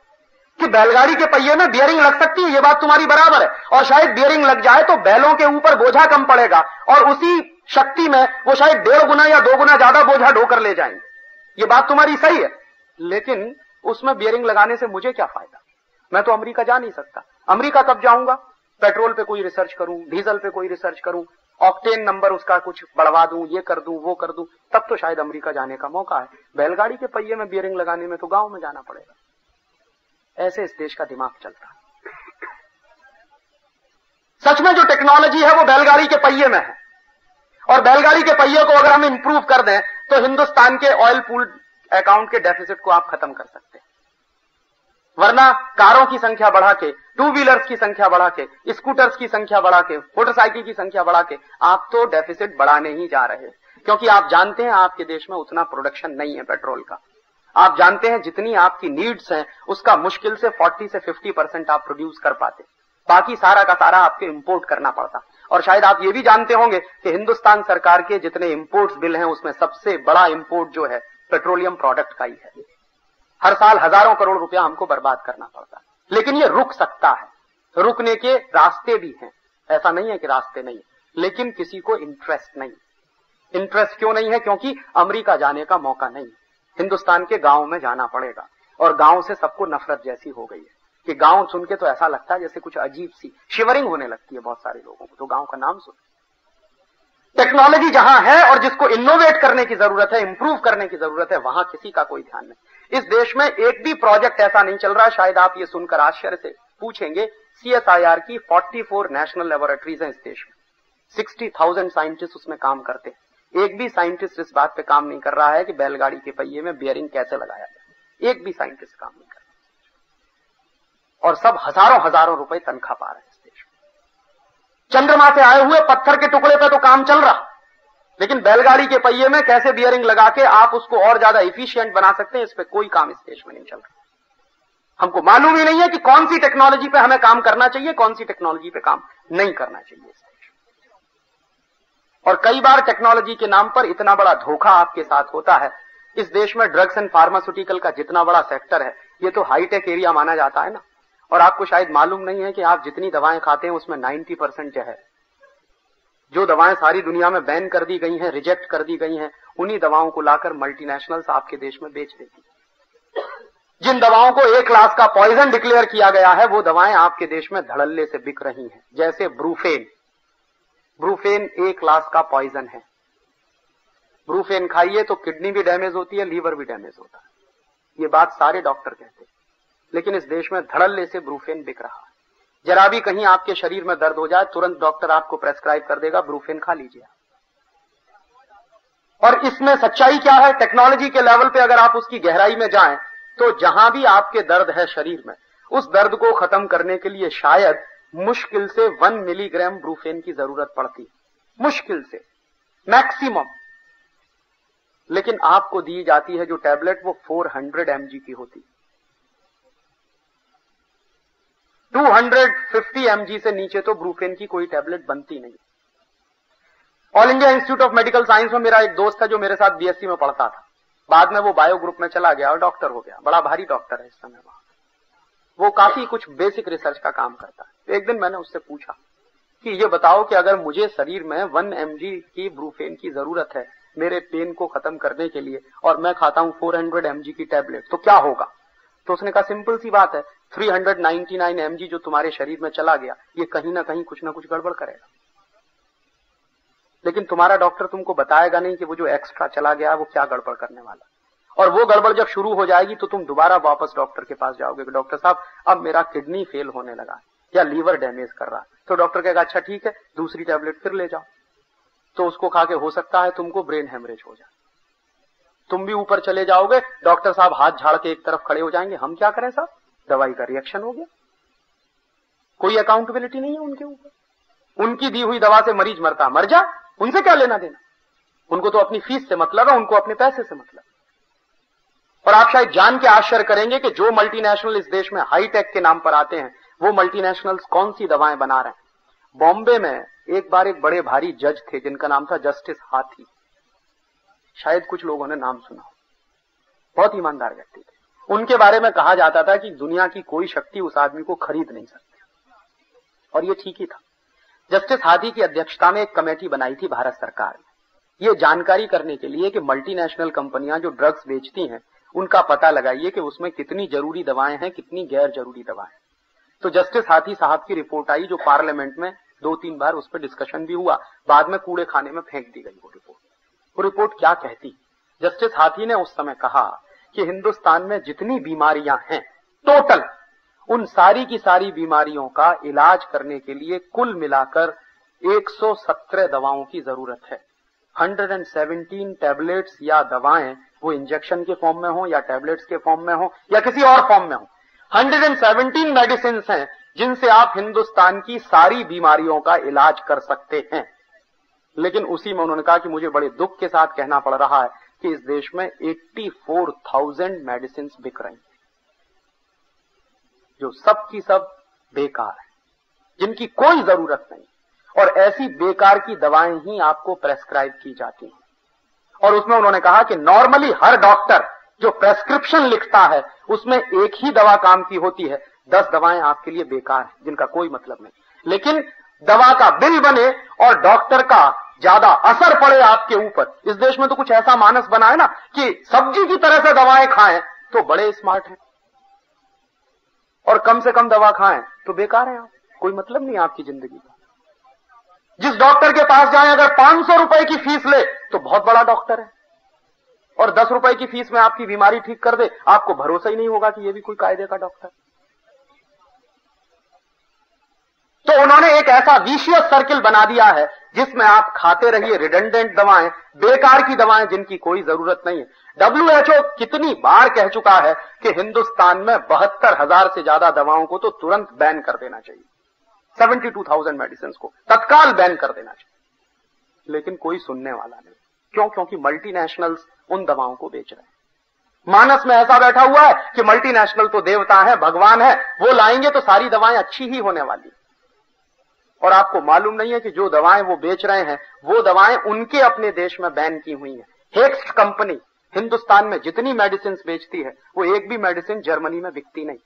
कि बैलगाड़ी के पहिए में बियरिंग लग सकती है, ये बात तुम्हारी बराबर है, और शायद बियरिंग लग जाए तो बैलों के ऊपर बोझा कम पड़ेगा और उसी शक्ति में वो शायद 1.5 गुना या 2 गुना ज्यादा बोझा ढोकर ले जाएंगे। ये बात तुम्हारी सही है, लेकिन उसमें बियरिंग लगाने से मुझे क्या फायदा? मैं तो अमेरिका जा नहीं सकता। अमेरिका कब जाऊंगा? पेट्रोल पे कोई रिसर्च करूं, डीजल पे कोई रिसर्च करूं, ऑक्टेन नंबर उसका कुछ बढ़वा दूं, ये कर दूं, वो कर दूं, तब तो शायद अमेरिका जाने का मौका है। बैलगाड़ी के पहिए में बियरिंग लगाने में तो गांव में जाना पड़ेगा। ऐसे इस देश का दिमाग चलता है। सच में जो टेक्नोलॉजी है वो बैलगाड़ी के पहिए में है, और बैलगाड़ी के पहिए को अगर हम इंप्रूव कर दें तो हिंदुस्तान के ऑयल पूल अकाउंट के डेफिसिट को आप खत्म कर सकते हैं। वरना कारों की संख्या बढ़ा के, 2 व्हीलर्स की संख्या बढ़ा के, स्कूटर्स की संख्या बढ़ा के, मोटरसाइकिल की संख्या बढ़ा के आप तो डेफिसिट बढ़ाने ही जा रहे हैं। क्योंकि आप जानते हैं आपके देश में उतना प्रोडक्शन नहीं है पेट्रोल का। आप जानते हैं जितनी आपकी नीड्स हैं उसका मुश्किल से 40 से 50% आप प्रोड्यूस कर पाते, बाकी सारा का सारा आपको इंपोर्ट करना पड़ता। और शायद आप ये भी जानते होंगे कि हिंदुस्तान सरकार के जितने इंपोर्ट्स बिल हैं उसमें सबसे बड़ा इंपोर्ट जो है पेट्रोलियम प्रोडक्ट का ही है। हर साल हजारों करोड़ रुपया हमको बर्बाद करना पड़ता है, लेकिन ये रुक सकता है, रुकने के रास्ते भी हैं, ऐसा नहीं है कि रास्ते नहीं, लेकिन किसी को इंटरेस्ट नहीं। इंटरेस्ट क्यों नहीं है? क्योंकि अमेरिका जाने का मौका नहीं, हिंदुस्तान के गांव में जाना पड़ेगा। और गांव से सबको नफरत जैसी हो गई है कि गांव सुन के तो ऐसा लगता है जैसे कुछ अजीब सी शिवरिंग होने लगती है बहुत सारे लोगों को तो गांव का नाम सुन। टेक्नोलॉजी जहां है और जिसको इनोवेट करने की जरूरत है, इंप्रूव करने की जरूरत है, वहां किसी का कोई ध्यान नहीं। इस देश में एक भी प्रोजेक्ट ऐसा नहीं चल रहा। शायद आप ये सुनकर आश्चर्य से पूछेंगे, CSIR की 44 नेशनल लेबोरेटरीज हैं इस देश में, 60,000 साइंटिस्ट उसमें काम करते हैं। एक भी साइंटिस्ट इस बात पे काम नहीं कर रहा है कि बैलगाड़ी के पहिए में बियरिंग कैसे लगाया जाए, एक भी साइंटिस्ट काम नहीं कर रहा। और सब हजारों हजारों रुपए तनख्वाह पा रहे हैं इस देश में। चंद्रमा से आए हुए पत्थर के टुकड़े पे तो काम चल रहा, लेकिन बैलगाड़ी के पहिए में कैसे बियरिंग लगा के आप उसको और ज्यादा इफिशिएंट बना सकते हैं, इस पे कोई काम इस देश में नहीं चल रहा। हमको मालूम ही नहीं है कि कौन सी टेक्नोलॉजी पे हमें काम करना चाहिए, कौन सी टेक्नोलॉजी पे काम नहीं करना चाहिए इस देश में। और कई बार टेक्नोलॉजी के नाम पर इतना बड़ा धोखा आपके साथ होता है। इस देश में ड्रग्स एंड फार्मास्यूटिकल का जितना बड़ा सेक्टर है, ये तो हाईटेक एरिया माना जाता है ना। और आपको शायद मालूम नहीं है कि आप जितनी दवाएं खाते हैं उसमें 90% जो है, जो दवाएं सारी दुनिया में बैन कर दी गई हैं, रिजेक्ट कर दी गई हैं, उन्हीं दवाओं को लाकर मल्टीनेशनल्स आपके देश में बेच देती हैं। जिन दवाओं को A क्लास का पॉइजन डिक्लेयर किया गया है, वो दवाएं आपके देश में धड़ल्ले से बिक रही हैं। जैसे ब्रूफेन A क्लास का पॉइजन है। ब्रूफेन खाइए तो किडनी भी डैमेज होती है, लीवर भी डैमेज होता है। ये बात सारे डॉक्टर कहते हैं, लेकिन इस देश में धड़ल्ले से ब्रूफेन बिक रहा है। जरा भी कहीं आपके शरीर में दर्द हो जाए, तुरंत डॉक्टर आपको प्रेस्क्राइब कर देगा, ब्रूफेन खा लीजिए। और इसमें सच्चाई क्या है? टेक्नोलॉजी के लेवल पे अगर आप उसकी गहराई में जाएं, तो जहां भी आपके दर्द है शरीर में, उस दर्द को खत्म करने के लिए शायद मुश्किल से 1 मिलीग्राम ब्रूफेन की जरूरत पड़ती, मुश्किल से, मैक्सिमम। लेकिन आपको दी जाती है जो टैबलेट, वो 400 mg की होती। 250 mg से नीचे तो ब्रूफेन की कोई टैबलेट बनती नहीं। All India institute of medical science में मेरा एक दोस्त था जो मेरे साथ BSc में पढ़ता था। बाद में वो बायो ग्रुप में चला गया और डॉक्टर हो गया, बड़ा भारी डॉक्टर है इस समय वहां। वो काफी कुछ बेसिक रिसर्च का काम करता है। तो एक दिन मैंने उससे पूछा कि ये बताओ कि अगर मुझे शरीर में 1 mg की ब्रूफेन की जरूरत है मेरे पेन को खत्म करने के लिए, और मैं खाता हूं 400 mg की टैबलेट, तो क्या होगा? तो उसने कहा सिंपल सी बात है, 399 mg जो तुम्हारे शरीर में चला गया, ये कहीं ना कहीं कुछ ना कुछ गड़बड़ करेगा। लेकिन तुम्हारा डॉक्टर तुमको बताएगा नहीं कि वो जो एक्स्ट्रा चला गया वो क्या गड़बड़ करने वाला। और वो गड़बड़ जब शुरू हो जाएगी तो तुम दोबारा वापस डॉक्टर के पास जाओगे कि डॉक्टर साहब अब मेरा किडनी फेल होने लगा या लीवर डैमेज कर रहा है। तो डॉक्टर कहेगा अच्छा ठीक है, दूसरी टैबलेट फिर ले जाओ। तो उसको खा के हो सकता है तुमको ब्रेन हेमरेज हो जाए, तुम भी ऊपर चले जाओगे। डॉक्टर साहब हाथ झाड़ के एक तरफ खड़े हो जाएंगे, हम क्या करें साहब, दवाई का रिएक्शन हो गया। कोई अकाउंटेबिलिटी नहीं है उनके ऊपर। उनकी दी हुई दवा से मरीज मरता, मर जा, उनसे क्या लेना देना। उनको तो अपनी फीस से मतलब है, उनको अपने पैसे से मतलब। और आप शायद जान के आश्चर्य करेंगे कि जो मल्टीनेशनल इस देश में हाईटेक के नाम पर आते हैं, वो मल्टीनेशनल्स कौन सी दवाएं बना रहे हैं। बॉम्बे में एक बार एक बड़े भारी जज थे जिनका नाम था जस्टिस हाथी, शायद कुछ लोगों ने नाम सुना हो। बहुत ईमानदार व्यक्ति थे। उनके बारे में कहा जाता था कि दुनिया की कोई शक्ति उस आदमी को खरीद नहीं सकती, और ये ठीक ही था। जस्टिस हाथी की अध्यक्षता में एक कमेटी बनाई थी भारत सरकार ने, ये जानकारी करने के लिए कि मल्टीनेशनल कंपनियां जो ड्रग्स बेचती हैं उनका पता लगाइए कि उसमें कितनी जरूरी दवाएं हैं, कितनी गैर जरूरी दवाएं। तो जस्टिस हाथी साहब की रिपोर्ट आई, जो पार्लियामेंट में 2-3 बार उस पर डिस्कशन भी हुआ, बाद में कूड़े खाने में फेंक दी गई वो रिपोर्ट। वो रिपोर्ट क्या कहती? जस्टिस हाथी ने उस समय कहा कि हिंदुस्तान में जितनी बीमारियां हैं टोटल, उन सारी की सारी बीमारियों का इलाज करने के लिए कुल मिलाकर 117 दवाओं की जरूरत है। 117 टैबलेट्स या दवाएं, वो इंजेक्शन के फॉर्म में हो या टैबलेट्स के फॉर्म में हो या किसी और फॉर्म में हो, 117 मेडिसिन हैं जिनसे आप हिंदुस्तान की सारी बीमारियों का इलाज कर सकते हैं। लेकिन उसी में उन्होंने कहा कि मुझे बड़े दुख के साथ कहना पड़ रहा है कि इस देश में 84,000 मेडिसिन बिक रही हैं, जो सब की सब बेकार है, जिनकी कोई जरूरत नहीं। और ऐसी बेकार की दवाएं ही आपको प्रेस्क्राइब की जाती हैं। और उसमें उन्होंने कहा कि नॉर्मली हर डॉक्टर जो प्रेस्क्रिप्शन लिखता है उसमें एक ही दवा काम की होती है, 10 दवाएं आपके लिए बेकार हैं जिनका कोई मतलब नहीं। लेकिन दवा का बिल बने और डॉक्टर का ज्यादा असर पड़े आपके ऊपर। इस देश में तो कुछ ऐसा मानस बना है ना कि सब्जी की तरह से दवाएं खाएं तो बड़े स्मार्ट हैं, और कम से कम दवा खाएं तो बेकार है आप, कोई मतलब नहीं आपकी जिंदगी का। जिस डॉक्टर के पास जाएं अगर 500 रुपए की फीस ले तो बहुत बड़ा डॉक्टर है, और 10 रुपए की फीस में आपकी बीमारी ठीक कर दे, आपको भरोसा ही नहीं होगा कि यह भी कोई कायदे का डॉक्टर। तो उन्होंने एक ऐसा विशियस सर्किल बना दिया है जिसमें आप खाते रहिए रिडंडेंट दवाएं, बेकार की दवाएं जिनकी कोई जरूरत नहीं है। WHO कितनी बार कह चुका है कि हिंदुस्तान में 72,000 से ज्यादा दवाओं को तो तुरंत बैन कर देना चाहिए, 72,000 मेडिसिन को तत्काल बैन कर देना चाहिए, लेकिन कोई सुनने वाला नहीं। क्यों? क्योंकि मल्टीनेशनल्स उन दवाओं को बेच रहे हैं। मानस में ऐसा बैठा हुआ है कि मल्टीनेशनल तो देवता है, भगवान है, वो लाएंगे तो सारी दवाएं अच्छी ही होने वाली। और आपको मालूम नहीं है कि जो दवाएं वो बेच रहे हैं वो दवाएं उनके अपने देश में बैन की हुई हैं। हेक्स कंपनी हिंदुस्तान में जितनी मेडिसिन बेचती है वो एक भी मेडिसिन जर्मनी में बिकती नहीं।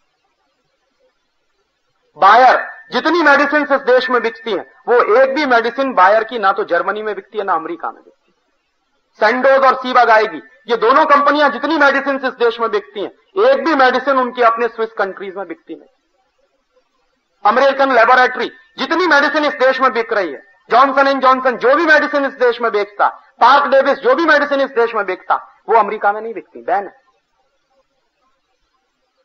बायर जितनी मेडिसिन इस देश में बिकती है वो एक भी मेडिसिन बायर की ना तो जर्मनी में बिकती है ना अमेरिका में बिकती है। सैंडोज और सीबागाएगी ये दोनों कंपनियां जितनी मेडिसिन इस देश में बिकती हैं, एक भी मेडिसिन उनके अपने स्विस कंट्रीज में बिकती नहीं। अमेरिकन लेबोरेटरी जितनी मेडिसिन इस देश में बिक रही है, जॉनसन एंड जॉनसन जो भी मेडिसिन इस देश में बेचता, पार्क डेविस जो भी मेडिसिन इस देश में बिकता, वो अमेरिका में नहीं बिकती, बैन है।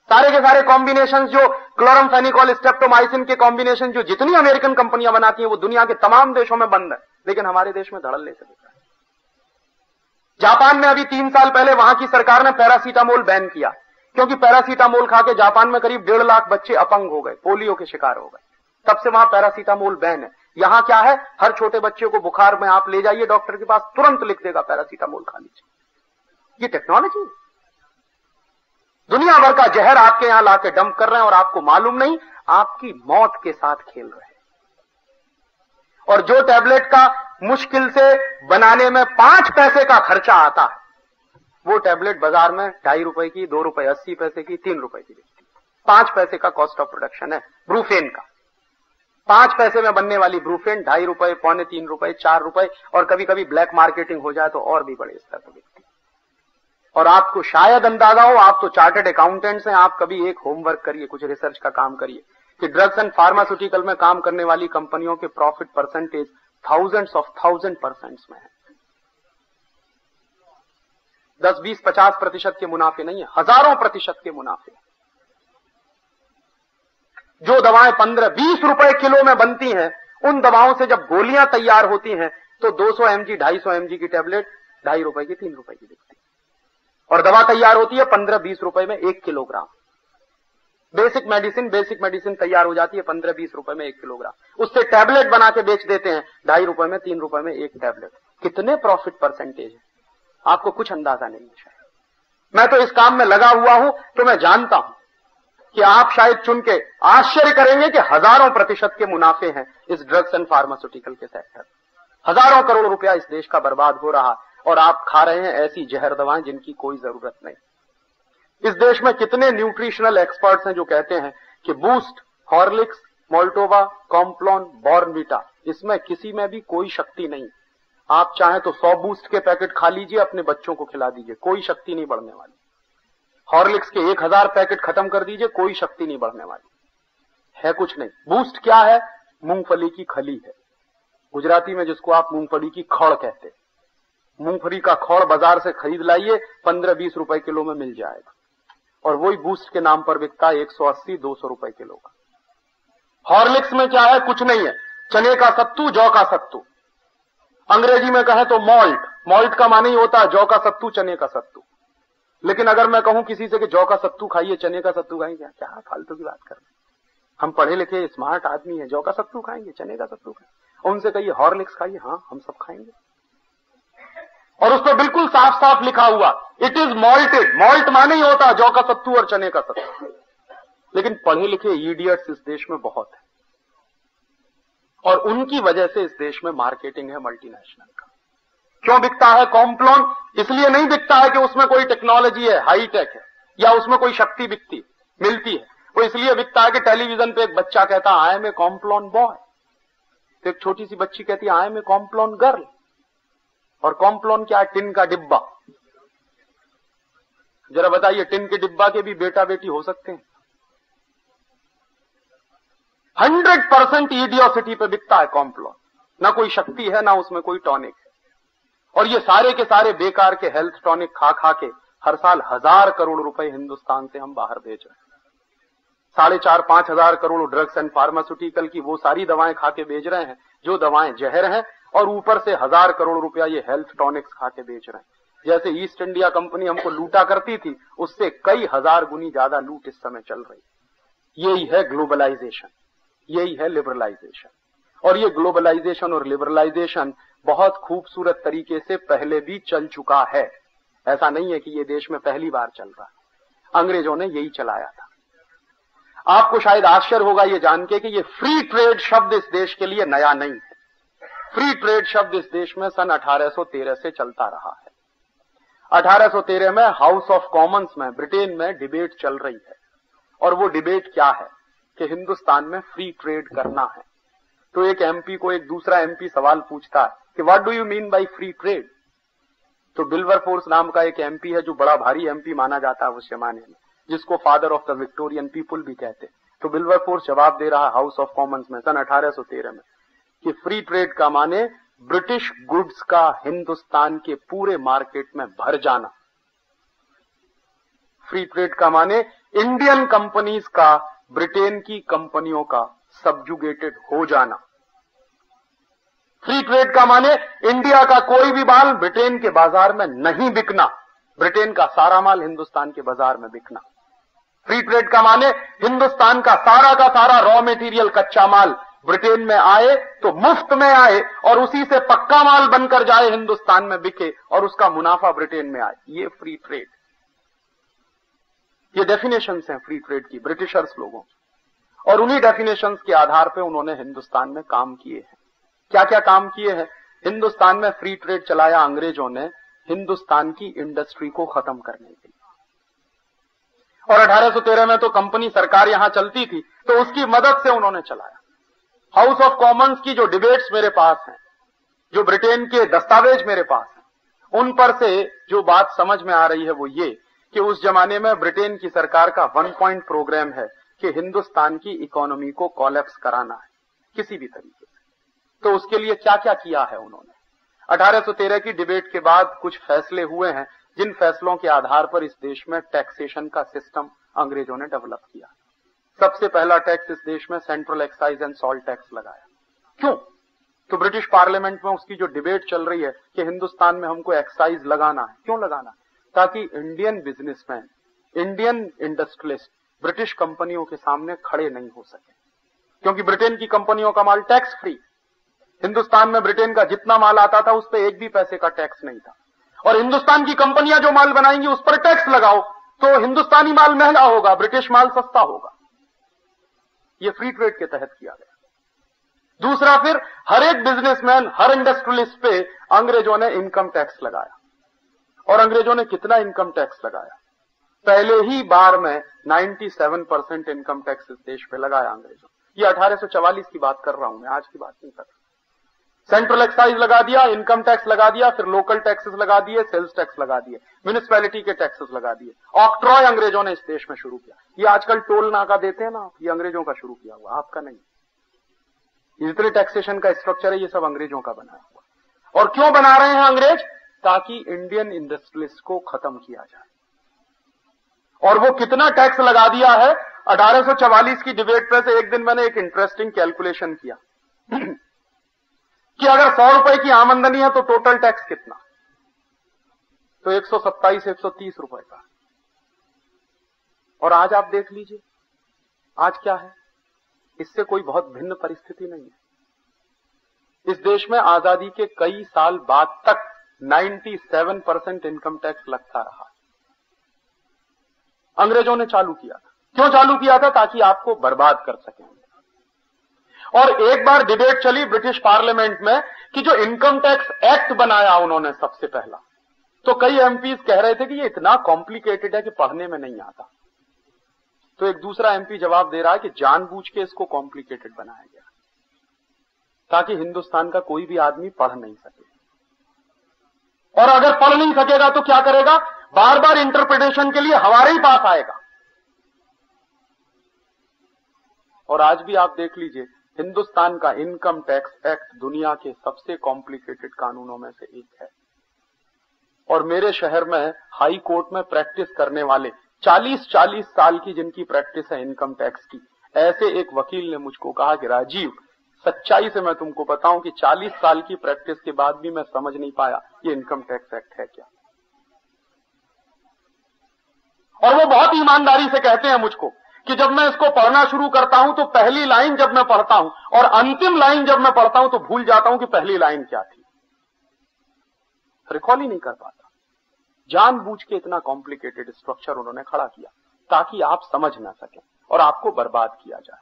सारे के सारे कॉम्बिनेशन जो क्लोरमफेनिकोल स्ट्रेप्टोमाइसिन के कॉम्बिनेशन जो जितनी अमेरिकन कंपनियां बनाती हैं वो दुनिया के तमाम देशों में बंद है, लेकिन हमारे देश में धड़ल्ले से बिक रहा है। जापान में अभी 3 साल पहले वहां की सरकार ने पैरासीटामोल बैन किया, क्योंकि पैरासीटामोल खा के जापान में करीब 1.5 लाख बच्चे अपंग हो गए, पोलियो के शिकार हो गए। तब से वहां पैरासीटामोल बैन है। यहां क्या है, हर छोटे बच्चे को बुखार में आप ले जाइए डॉक्टर के पास, तुरंत लिख देगा पैरासीटामोल खा लीजिए। ये टेक्नोलॉजी है। दुनिया भर का जहर आपके यहां लाके डंप कर रहे हैं और आपको मालूम नहीं, आपकी मौत के साथ खेल रहे हैं। और जो टैबलेट का मुश्किल से बनाने में 5 पैसे का खर्चा आता है, वो टैबलेट बाजार में 2.5 रुपए की, 2 रुपए 80 पैसे की, 3 रुपए की बिकती है। 5 पैसे का कॉस्ट ऑफ प्रोडक्शन है ब्रूफेन का। 5 पैसे में बनने वाली ब्रूफेन 2.5 रुपए, 2.25 रुपए, 4 रुपए, और कभी कभी ब्लैक मार्केटिंग हो जाए तो और भी बड़े स्तर पर बिकती है। और आपको शायद अंदाजा हो, आप तो चार्टर्ड अकाउंटेंट्स हैं, आप कभी एक होमवर्क करिए, कुछ रिसर्च का काम करिए कि ड्रग्स एंड फार्मास्यूटिकल में काम करने वाली कंपनियों के प्रॉफिट परसेंटेज थाउजेंड्स ऑफ 1000% में है। 10, 20, 50% के मुनाफे नहीं है, हजारों प्रतिशत के मुनाफे। जो दवाएं 15, 20 रुपए किलो में बनती हैं, उन दवाओं से जब गोलियां तैयार होती हैं तो 200 mg, 250 mg की टैबलेट 2.5 रुपए की, 3 रुपए की बिकती है। और दवा तैयार होती है 15-20 रुपए में 1 किलोग्राम। बेसिक मेडिसिन तैयार हो जाती है 15-20 रुपए में 1 किलोग्राम। उससे टैबलेट बना के बेच देते हैं 2.5 रुपए में, 3 रुपए में 1 टैबलेट। कितने प्रॉफिट परसेंटेज है आपको कुछ अंदाजा नहीं है। मैं तो इस काम में लगा हुआ हूं तो मैं जानता हूं कि आप शायद चुन के आश्चर्य करेंगे कि हजारों प्रतिशत के मुनाफे हैं इस ड्रग्स एंड फार्मास्यूटिकल के सेक्टर। हजारों करोड़ रुपया इस देश का बर्बाद हो रहा, और आप खा रहे हैं ऐसी जहर दवाएं जिनकी कोई जरूरत नहीं। इस देश में कितने न्यूट्रिशनल एक्सपर्ट्स हैं जो कहते हैं कि boost, Horlicks, Maltova, Complan, Bournvita, इसमें किसी में भी कोई शक्ति नहीं। आप चाहें तो 100 बूस्ट के पैकेट खा लीजिए, अपने बच्चों को खिला दीजिए, कोई शक्ति नहीं बढ़ने वाली। हॉर्लिक्स के 1000 पैकेट खत्म कर दीजिए, कोई शक्ति नहीं बढ़ने वाली है, कुछ नहीं। बूस्ट क्या है? मूंगफली की खली है, गुजराती में जिसको आप मूंगफली की खड़ कहते हैं। मूंगफली का खड़ बाजार से खरीद लाइए, 15-20 रुपए किलो में मिल जाएगा, और वही बूस्ट के नाम पर बिकता है 180-200 रुपए किलो का। हॉर्लिक्स में क्या है? कुछ नहीं है, चने का सत्तू, जौ का सत्तू। अंग्रेजी में कहें तो मॉल्ट, मॉल्ट का माने ही होता है जौ का सत्तू, चने का सत्तू। लेकिन अगर मैं कहूं किसी से कि जौ का सत्तू खाइए, चने का सत्तू खाइए, क्या फालतू की बात कर रहे हैं। हम पढ़े लिखे स्मार्ट आदमी है, जौ का सत्तू खाएंगे, चने का सत्तू खाएंगे। उनसे कहिए हॉर्लिक्स खाइए, हाँ हम सब खाएंगे। और उस पर बिल्कुल साफ साफ लिखा हुआ इट इज मॉल्टेड। मॉल्ट माने ही होता है जौ का सत्तू और चने का सत्तू। लेकिन पढ़े लिखे इडियट्स इस देश में बहुत है, और उनकी वजह से इस देश में मार्केटिंग है मल्टीनेशनल का। क्यों बिकता है कॉम्प्लॉन? इसलिए नहीं बिकता है कि उसमें कोई टेक्नोलॉजी है, हाईटेक है, या उसमें कोई शक्ति मिलती है। वो इसलिए बिकता है कि टेलीविजन पे एक बच्चा कहता है I am a Complan boy, तो एक छोटी सी बच्ची कहती है I am a Complan girl. और कॉम्प्लॉन क्या है? टिन का डिब्बा। जरा बताइए, टिन के डिब्बा के भी बेटा बेटी हो सकते हैं? 100% इडियोसिटी पे बिकता है कॉम्प्लॉन। ना कोई शक्ति है, ना उसमें कोई टॉनिक है। और ये सारे के सारे बेकार के हेल्थ टॉनिक खा खा के हर साल 1000 करोड़ रुपए हिंदुस्तान से हम बाहर भेज रहे हैं। 4.5-5 हजार करोड़ ड्रग्स एंड फार्मास्यूटिकल की वो सारी दवाएं खा के बेच रहे हैं जो दवाएं जहर हैं, और ऊपर से 1000 करोड़ रुपया ये हेल्थ टॉनिक्स खा के बेच रहे हैं। जैसे ईस्ट इंडिया कंपनी हमको लूटा करती थी, उससे कई हजार गुनी ज्यादा लूट इस समय चल रही है। यही है ग्लोबलाइजेशन, यही है लिबरलाइजेशन। और ये ग्लोबलाइजेशन और लिबरलाइजेशन बहुत खूबसूरत तरीके से पहले भी चल चुका है। ऐसा नहीं है कि ये देश में पहली बार चल रहा है, अंग्रेजों ने यही चलाया था। आपको शायद आश्चर्य होगा ये जान के कि ये फ्री ट्रेड शब्द इस देश के लिए नया नहीं है। फ्री ट्रेड शब्द इस देश में सन 1813 से चलता रहा है। 1813 में हाउस ऑफ कॉमन्स में ब्रिटेन में डिबेट चल रही है, और वो डिबेट क्या है कि हिंदुस्तान में फ्री ट्रेड करना है। तो एक एमपी को एक दूसरा एमपी सवाल पूछता है कि what do you mean by free trade? तो विल्बरफोर्स नाम का एक एमपी है जो बड़ा भारी एमपी माना जाता है उस जमाने में, जिसको father of the Victorian people भी कहते। तो विल्बरफोर्स जवाब दे रहा हाउस ऑफ कॉमन्स में सन 1813 में कि फ्री ट्रेड का माने ब्रिटिश गुड्स का हिंदुस्तान के पूरे मार्केट में भर जाना। फ्री ट्रेड का माने इंडियन कंपनीज का ब्रिटेन की कंपनियों का सबजुगेटेड हो जाना। फ्री ट्रेड का माने इंडिया का कोई भी माल ब्रिटेन के बाजार में नहीं बिकना, ब्रिटेन का सारा माल हिंदुस्तान के बाजार में बिकना। फ्री ट्रेड का माने हिंदुस्तान का सारा रॉ मटेरियल कच्चा माल ब्रिटेन में आए तो मुफ्त में आए, और उसी से पक्का माल बनकर जाए हिंदुस्तान में बिके, और उसका मुनाफा ब्रिटेन में आए। ये फ्री ट्रेड। ये डेफिनेशंस हैं फ्री ट्रेड की ब्रिटिशर्स लोगों की, और उन्हीं डेफिनेशंस के आधार पे उन्होंने हिंदुस्तान में काम किए हैं। क्या क्या काम किए हैं? हिंदुस्तान में फ्री ट्रेड चलाया अंग्रेजों ने हिंदुस्तान की इंडस्ट्री को खत्म करने के लिए। और 1813 में तो कंपनी सरकार यहां चलती थी, तो उसकी मदद से उन्होंने चलाया। हाउस ऑफ कॉमन्स की जो डिबेट्स मेरे पास हैं, जो ब्रिटेन के दस्तावेज मेरे पास हैं, उन पर से जो बात समझ में आ रही है वो ये कि उस जमाने में ब्रिटेन की सरकार का 1 पॉइंट प्रोग्राम है कि हिंदुस्तान की इकोनॉमी को कोलैप्स कराना है किसी भी तरीके से। तो उसके लिए क्या क्या किया है उन्होंने? 1813 की डिबेट के बाद कुछ फैसले हुए हैं, जिन फैसलों के आधार पर इस देश में टैक्सेशन का सिस्टम अंग्रेजों ने डेवलप किया। सबसे पहला टैक्स इस देश में central excise and salt tax लगाया। क्यों? तो ब्रिटिश पार्लियामेंट में उसकी जो डिबेट चल रही है कि हिंदुस्तान में हमको एक्साइज लगाना है। क्यों लगाना है? ताकि Indian businessman, Indian industrialist British कंपनियों के सामने खड़े नहीं हो सके, क्योंकि ब्रिटेन की कंपनियों का माल टैक्स फ्री। हिंदुस्तान में ब्रिटेन का जितना माल आता था उस पर एक भी पैसे का टैक्स नहीं था, और हिंदुस्तान की कंपनियां जो माल बनाएंगी उस पर टैक्स लगाओ तो हिंदुस्तानी माल महंगा होगा, ब्रिटिश माल सस्ता होगा। यह फ्री ट्रेड के तहत किया गया। दूसरा, फिर हर एक बिजनेसमैन, हर इंडस्ट्रियलिस्ट पे अंग्रेजों ने इनकम टैक्स लगाया। और अंग्रेजों ने कितना इनकम टैक्स लगाया? पहले ही बार में 97% इनकम टैक्स इस देश पे लगाया अंग्रेजों। ये 1844 की बात कर रहा हूं मैं, आज की बात नहीं कर रहा। सेंट्रल एक्साइज लगा दिया, इनकम टैक्स लगा दिया, फिर लोकल टैक्सेस लगा दिए, सेल्स टैक्स लगा दिए, म्युनिसिपैलिटी के टैक्सेस लगा दिए। ऑक्ट्रॉय अंग्रेजों ने इस देश में शुरू किया। ये आजकल टोल नाका देते हैं ना, ये अंग्रेजों का शुरू किया हुआ, आपका नहीं। जितने टैक्सेशन का स्ट्रक्चर है ये सब अंग्रेजों का बनाया हुआ। और क्यों बना रहे हैं अंग्रेज? ताकि इंडियन इंडस्ट्रियलिस्ट को खत्म किया जाए। और वो कितना टैक्स लगा दिया है? 1844 की डिबेट पर से एक दिन मैंने एक इंटरेस्टिंग कैलकुलेशन किया कि अगर 100 रुपए की आमदनी है तो टोटल टैक्स कितना? तो 127-130 रुपए का। और आज आप देख लीजिए आज क्या है, इससे कोई बहुत भिन्न परिस्थिति नहीं है। इस देश में आजादी के कई साल बाद तक 97% इनकम टैक्स लगता रहा। अंग्रेजों ने चालू किया था। क्यों चालू किया था? ताकि आपको बर्बाद कर सकें। और एक बार डिबेट चली ब्रिटिश पार्लियामेंट में कि जो इनकम टैक्स एक्ट बनाया उन्होंने सबसे पहला, तो कई एमपीज कह रहे थे कि ये इतना कॉम्प्लिकेटेड है कि पढ़ने में नहीं आता। तो एक दूसरा एमपी जवाब दे रहा है कि जानबूझ के इसको कॉम्प्लिकेटेड बनाया गया ताकि हिंदुस्तान का कोई भी आदमी पढ़ नहीं सके। और अगर पढ़ नहीं सकेगा तो क्या करेगा? बार बार इंटरप्रिटेशन के लिए हमारे ही पास आएगा। और आज भी आप देख लीजिए, हिंदुस्तान का इनकम टैक्स एक्ट दुनिया के सबसे कॉम्प्लिकेटेड कानूनों में से एक है। और मेरे शहर में हाई कोर्ट में प्रैक्टिस करने वाले 40-40 साल की जिनकी प्रैक्टिस है इनकम टैक्स की, ऐसे एक वकील ने मुझको कहा कि राजीव, सच्चाई से मैं तुमको बताऊं कि 40 साल की प्रैक्टिस के बाद भी मैं समझ नहीं पाया ये इनकम टैक्स एक्ट है क्या। और वो बहुत ईमानदारी से कहते हैं मुझको कि जब मैं इसको पढ़ना शुरू करता हूं तो पहली लाइन जब मैं पढ़ता हूं और अंतिम लाइन जब मैं पढ़ता हूं तो भूल जाता हूं कि पहली लाइन क्या थी, रिकॉल ही नहीं कर पाता। जानबूझ के इतना कॉम्प्लिकेटेड स्ट्रक्चर उन्होंने खड़ा किया ताकि आप समझ ना सकें और आपको बर्बाद किया जाए।